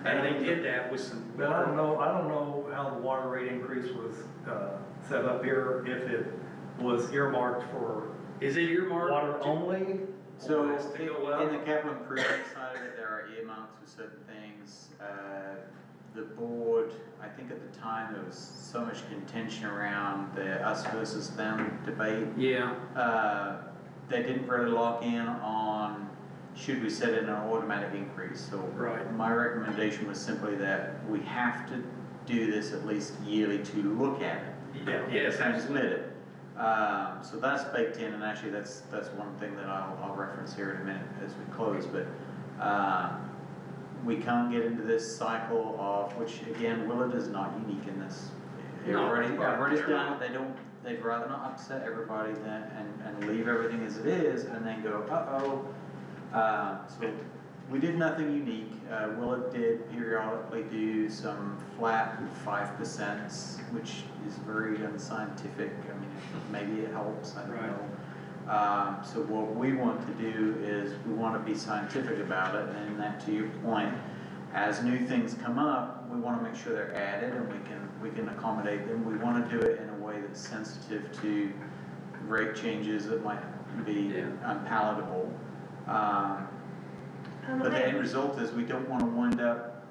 And they did that with some.
but I don't know how the water rate increase was, set up here, if it was earmarked for
Is it earmarked?
water only?
So,
Or is it to go up?
in the capital improvement side of it, there are earmarks for certain things. The board, I think at the time, there was so much contention around the us versus them debate.
Yeah.
They didn't really lock in on, should we set it an automatic increase? So
Right.
my recommendation was simply that we have to do this at least yearly to look at it.
Yeah, yes,
Transmit it. So that's baked in, and actually that's one thing that I'll reference here in a minute as we close, but, we can't get into this cycle of, which again, Willard is not unique in this.
No,
Everybody's
they're
done
not.
it, they'd rather not upset everybody than, and leave everything as it is, and then go, uh-oh. So we did nothing unique. Willard did periodically do some flat 5%, which is very unscientific. I mean, maybe it helps, I don't
Right.
know. So what we want to do is we want to be scientific about it, and that, to your point, as new things come up, we want to make sure they're added and we can accommodate them. We want to do it in a way that's sensitive to rate changes that might be unpalatable. But the end result is we don't want to wind up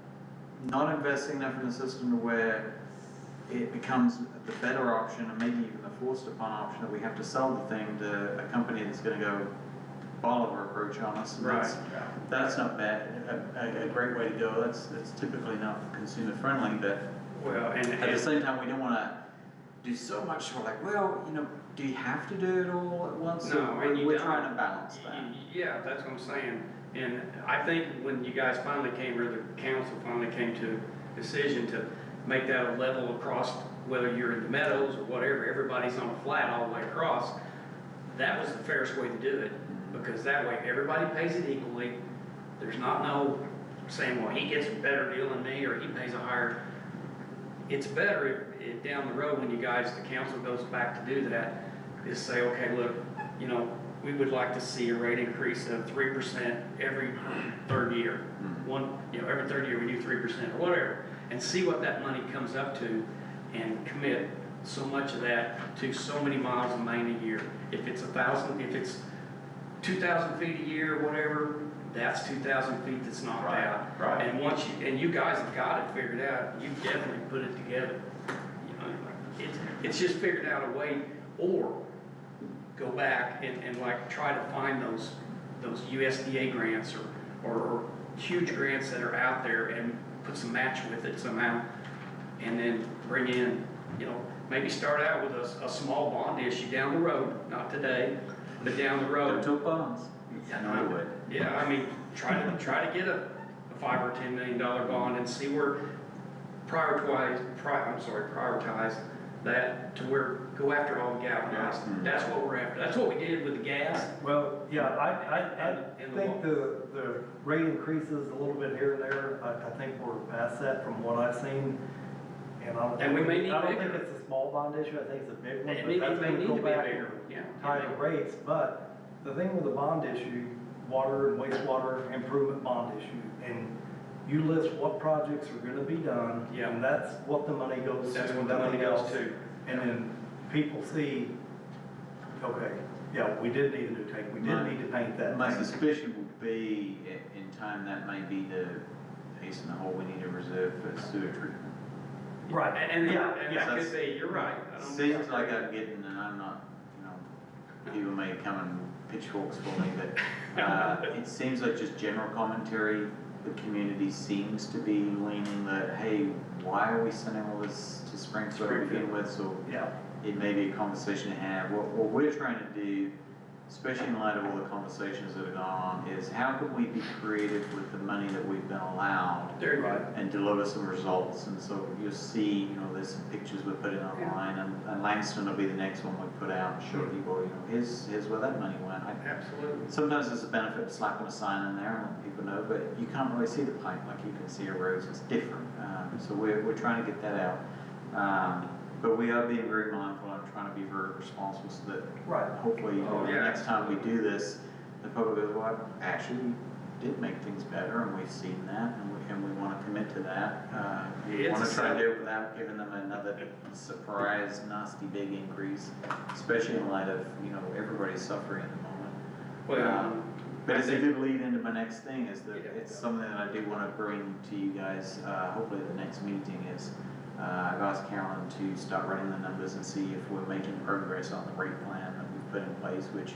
not investing enough in the system to where it becomes the better option, and maybe even the forced upon option, that we have to sell the thing to a company that's gonna go Bolivar approach on us. And that's not bad, a great way to go. That's typically not consumer friendly, but
Well, and.
at the same time, we don't wanna do so much, we're like, well, you know, do you have to do it all at once? So
No, and you
we're
don't.
trying to balance that.
Yeah, that's what I'm saying. And I think when you guys finally came, or the council finally came to a decision to make that a level across, whether you're in the meadows or whatever, everybody's on a flat all the way across, that was the fairest way to do it. Because that way, everybody pays it equally. There's not no saying, well, he gets a better deal than me, or he pays a higher. It's better if down the road, when you guys, the council goes back to do that, is say, okay, look, you know, we would like to see a rate increase of 3% every third year. Every third year we do 3% or whatever, and see what that money comes up to, and commit so much of that to so many miles of main a year. If it's 1,000, if it's 2,000 feet a year, whatever, that's 2,000 feet that's knocked out.
Right.
And you guys have got it figured out, you definitely put it together. You know, it's just figured out a way, or go back and like try to find those USDA grants or huge grants that are out there, and put some match with it somehow, and then bring in, you know, maybe start out with a small bond issue down the road, not today, but down the road.
Don't bonds.
Yeah,
No, I would.
Yeah, I mean, try to get a $5 or $10 million bond and see where prioritize that to where, go after all the galvanized. That's what we're after. That's what we did with the gas.
Well, yeah, I
And the
think the rate increases a little bit here and there. I think we're past that from what I've seen. And I don't
And we may need
I don't think
bigger.
it's a small bond issue, I think it's a big one.
It
but that's
may
gonna
need
go
to be
back
bigger,
and
yeah.
tie the rates, but the thing with the bond issue, water and wastewater improvement bond issue, and you list what projects are gonna be done.
Yeah.
And that's what the money goes to.
That's what the money
nothing
goes
else.
to.
And then people see, okay, yeah, we did need a new tank, we did need to paint that.
My
tank.
suspicion would be, in time, that may be to hasten the whole, we need a reserve for sewer treatment.
Right,
And
yeah,
that
yeah.
could be, you're right. I don't
Seems like I'm getting, and I'm not, people may come and pitchforks for me, but, it seems like just general commentary, the community seems to be leaning that, hey, why are we sending all this to Springfield to begin with? So
Yeah,
it may be a conversation to have. What we're trying to do, especially in light of all the conversations that have gone on, is how can we be creative with the money that we've been allowed
There you go.
and deliver some results? And so you'll see, there's some pictures we're putting online, and Langston will be the next one we put out and show people, here's where that money went.
Absolutely.
Sometimes there's a benefit of slapping a sign in there and letting people know, but you can't really see the pipe like you can see a road, so it's different. So we're trying to get that out. But we are being very mindful and trying to be very responsible so that
right.
hopefully,
Oh,
the
yeah.
next time we do this, the public goes, well, actually, we did make things better, and we've seen that, and we want to commit to that. We
It's
want
a
to try to
step.
do it without giving them another surprise, nasty big increase, especially in light of, everybody's suffering at the moment.
Well,
But it's a good lead into my next thing, is that
Yeah.
it's something that I do want to bring to you guys, hopefully at the next meeting is, I've asked Carolyn to start running the numbers and see if we're making progress on the rate plan that we've put in place, which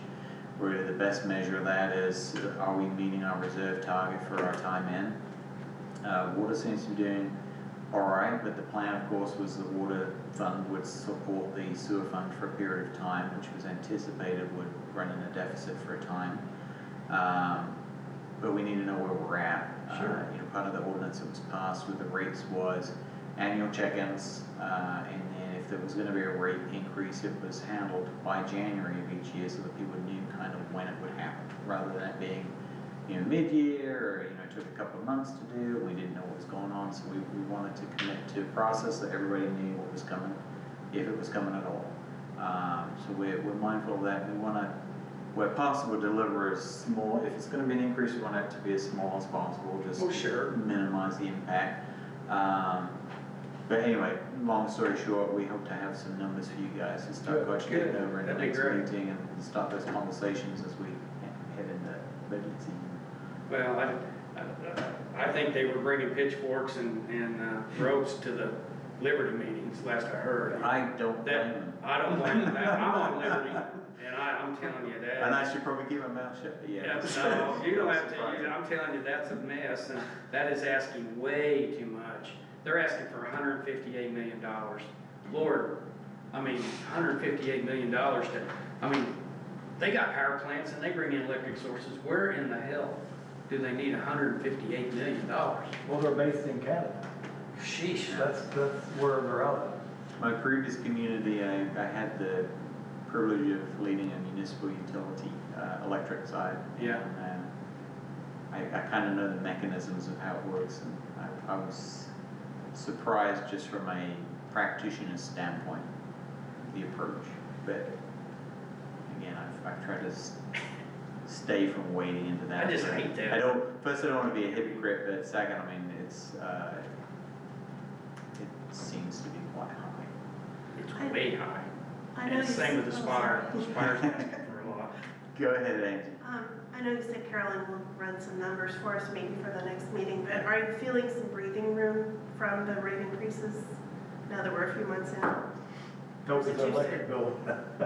really the best measure of that is, are we meeting our reserve target for our time in? Water seems to be doing all right, but the plan, of course, was the water fund would support the sewer fund for a period of time, which was anticipated would run in a deficit for a time. But we need to know where we're at.
Sure.
Part of the ordinance that was passed with the rates was annual check-ins, and then if there was gonna be a rate increase, it was handled by January of each year so that people knew kind of when it would happen, rather than it being, mid-year, or, it took a couple of months to do, and we didn't know what was going on, so we wanted to commit to a process that everybody knew what was coming, if it was coming at all. So we're mindful of that. We wanna, where possible, deliver as small, if it's gonna be an increase, we want it to be as small as possible, just
Oh, sure.
minimize the impact. But anyway, long story short, we hope to have some numbers for you guys to start
Good,
budgeting
good.
over in the
That'd be
next
great.
meeting and start those conversations as we head into budget season.
well, I think they were bringing pitchforks and ropes to the Liberty meetings, last I heard.
I don't blame
That,
them.
I don't blame them. I'm on Liberty, and I'm telling you that.
And I should probably keep my mouth shut, but yeah.
Yeah, no, you don't have to,
Surprising.
I'm telling you, that's a mess, and that is asking way too much. They're asking for $158 million. Lord, $158 million they got power plants and they bring in electric sources. Where in the hell do they need $158 million?
Well, they're based in Canada.
Sheesh.
That's where they're out of.
My previous community, I had the privilege of leading a municipal utility, electric side.
Yeah.
And I kind of know the mechanisms of how it works, and I was surprised just from a practitioner's standpoint, the approach. But again, I've tried to stay from wading into that.
I just hate that.
First, I don't want to be a hypocrite, but second, it seems to be quite high.
It's way high.
I know
And
you
same with the
said-
Spire. The Spire's asking for a lot.
Go ahead, Angie.
I know you said Carolyn will run some numbers for us maybe for the next meeting, but are you feeling some breathing room from the rate increases now that we're a few months in?
Don't get the electric bill.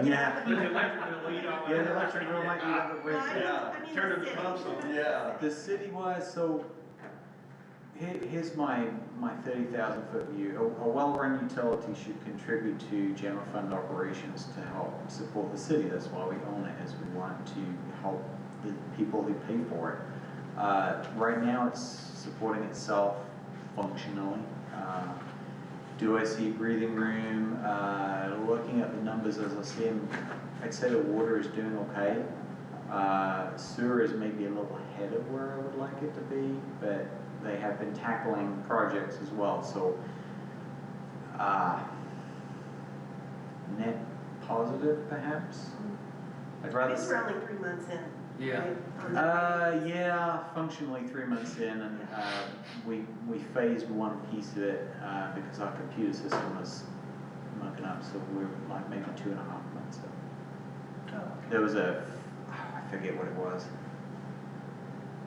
Yeah.
The electric bill, you know.
Yeah, the electric bill might be a little bit.
I mean,
Turn
the
the
city.
pumps on.
Yeah, the city-wise, so here's my 30,000 foot view. A well-run utility should contribute to general fund operations to help support the city. That's why we own it, is we want to help the people who pay for it. Right now, it's supporting itself functionally. Do I see breathing room? Looking at the numbers as I see them, I'd say the water is doing okay. Sewer is maybe a little ahead of where I would like it to be, but they have been tackling projects as well, so net positive perhaps? I'd rather
These
say.
are only 3 months in.
Yeah.
right, on that?
Yeah, functionally 3 months in, and we phased one piece of it because our computer system was mucking up, so we're like maybe 2.5 months in.
Oh,
There was I forget what it was.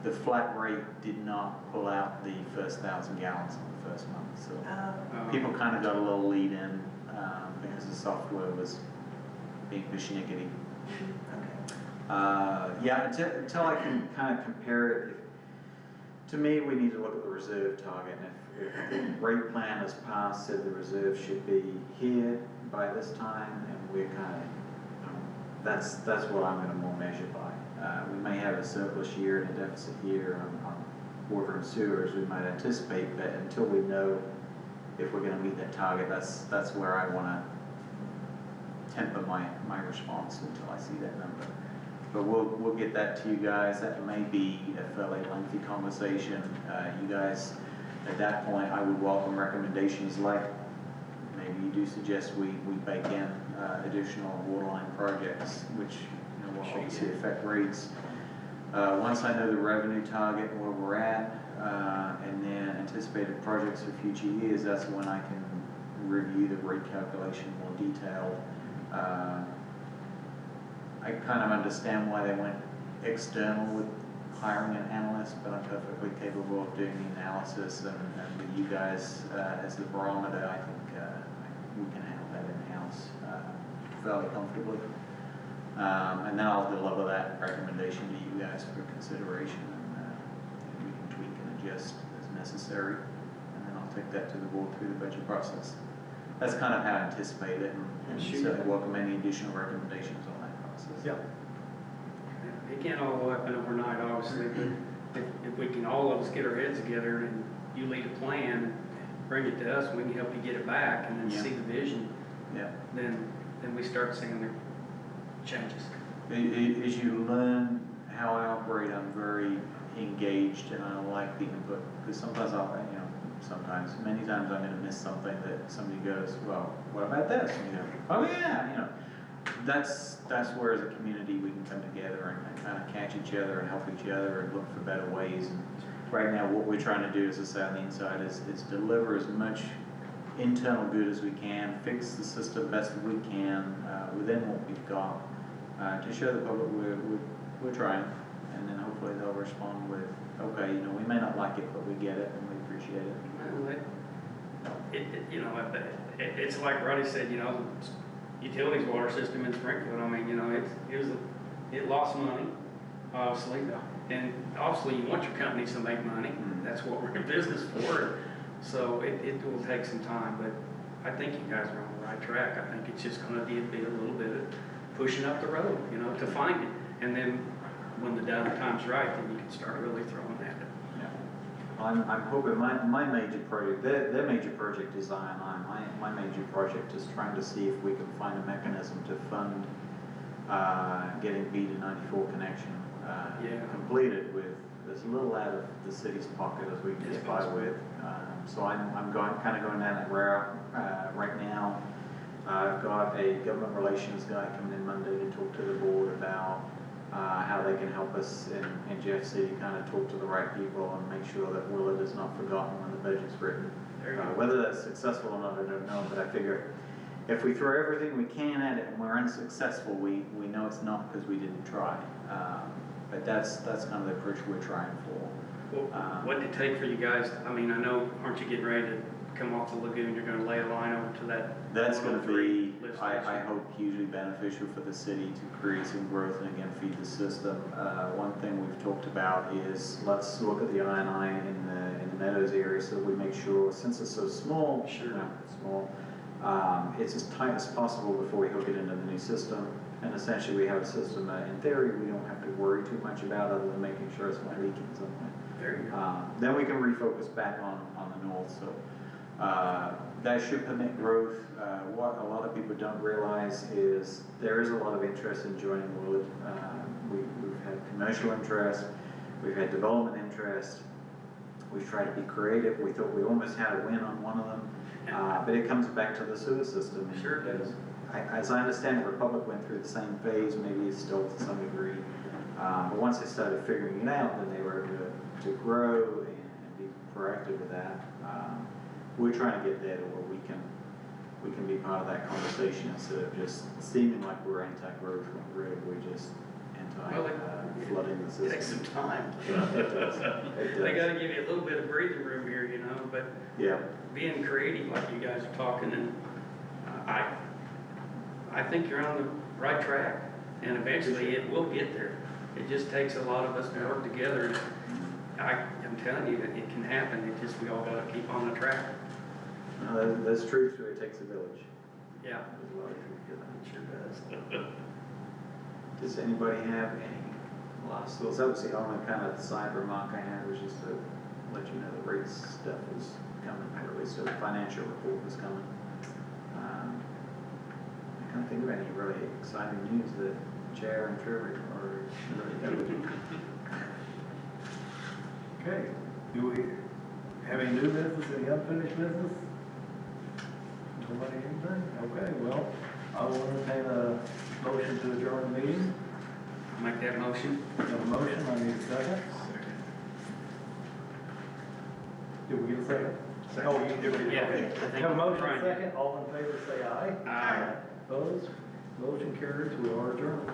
The flat rate did not pull out the first 1,000 gallons in the first month, so people kind of got a little lead in because the software was being persnickety.
okay.
Yeah,
Until I can kind of compare it, to me, we need to look at the reserve target, and if the rate plan has passed, said the reserve should be here by this time, and we're kind of, that's what I'm gonna more measure by. We may have a surplus year and a deficit year on water and sewers, we might anticipate, but until we know if we're gonna meet that target, that's where I wanna temper my response until I see that number. But we'll get that to you guys. That may be a fairly lengthy conversation. You guys, at that point, I would welcome recommendations like maybe you do suggest we bake in additional waterline projects, which will obviously affect rates. Once I know the revenue target, where we're at, and then anticipated projects for future years, that's when I can review the rate calculation more detailed. I kind of understand why they went external with hiring an analyst, but I'm perfectly capable of doing the analysis, and with you guys as the barometer, I think we can handle that in-house fairly comfortably. And then I'll deliver that recommendation to you guys for consideration, and we can tweak and adjust as necessary, and then I'll take that to the board through the budget process. That's kind of how I anticipate it, and certainly welcome any additional recommendations on that process.
Yeah.
It can't all happen overnight, obviously, but if we can, all of us get our heads together and you lead a plan, bring it to us, we can help you get it back and then
Yeah.
see the vision,
Yeah.
then we start seeing the changes.
As you learn how I operate, I'm very engaged and I like the input, because sometimes many times I'm gonna miss something that somebody goes, well, what about this? And you go, oh yeah, that's where as a community we can come together and kind of catch each other and help each other and look for better ways. And right now, what we're trying to do, as I say on the inside, is deliver as much internal good as we can, fix the system best we can within what we've got, to show the public we're trying, and then hopefully they'll respond with, okay, we may not like it, but we get it and we appreciate it.
It's like Roddy said, utilities water system in Springfield, I mean, it lost money, obviously, and obviously you want your companies to make money, that's what we're in business for, so it will take some time, but I think you guys are on the right track. I think it's just gonna be a little bit of pushing up the road, to find it, and then when the time's right, then you can start really throwing at it.
Yeah. I'm hoping my major project, their major project is I&I. My major project is trying to see if we can find a mechanism to fund getting B-94 connection completed with as little out of the city's pocket as we can get by with. So I'm kind of going down that route right now. I've got a government relations guy coming in Monday to talk to the board about how they can help us in Jeff City, kind of talk to the right people and make sure that Willard is not forgotten when the budget's written. Whether that's successful or not, I don't know, but I figure if we throw everything we can at it and we're unsuccessful, we know it's not because we didn't try. But that's kind of the approach we're trying for.
Well, what did it take for you guys, I know, aren't you getting ready to come off the lagoon, you're gonna lay a line over to that?
That's going to be,
lift
I
station?
hope, hugely beneficial for the city to create some growth and again feed the system. One thing we've talked about is let's look at the I&I in the Meadows area so we make sure, since it's so small, it's as tight as possible before we hook it into the new system.
And essentially, we have a system, in theory, we don't have to worry too much about other than making sure it's not leaking somewhere.
There you go.
Then we can refocus back on the north, so, that should permit growth. What a lot of people don't realize is there is a lot of interest in joining Wood. We've had commercial interest, we've had development interest, we've tried to be creative, we thought we almost had a win on one of them, but it comes back to the sewer system.
Sure does.
As I understand it, Republic went through the same phase, maybe it's still to some degree, but once they started figuring it out, then they were able to grow and be proactive with that. We're trying to get there to where we can be part of that conversation instead of just seeming like we're anti-growth when really we're just
Well,
anti-flooding the system.
Takes some time.
It does. It
They
does.
gotta give you a little bit of breathing room here, you know, but
Yeah,
being creative like you guys are talking, and I think you're on the right track, and eventually it will get there. It just takes a lot of us to work together, and I'm telling you, it can happen, it just, we all gotta keep on the track.
no, there's truth to it takes a village.
Yeah.
There's a lot of truth to that.
It sure does.
Does anybody have any last thoughts? That was the only kind of side remark I had, was just to let you know the rates stuff was coming, or at least a financial report was coming. I can't think of any really exciting news that Chair and Trevor are really doing.
Okay, do we have any new business, any unfinished business? Nobody, anything? Okay, well, I will entertain a motion to adjourn the meeting.
Make that motion.
We have a motion, I need a second. Did we get a second? Oh, you did.
Yeah,
Okay.
I think
Have a motion,
Brian did.
second, all in favor say aye.
Aye.
Opposed? Motion carries, we are adjourned.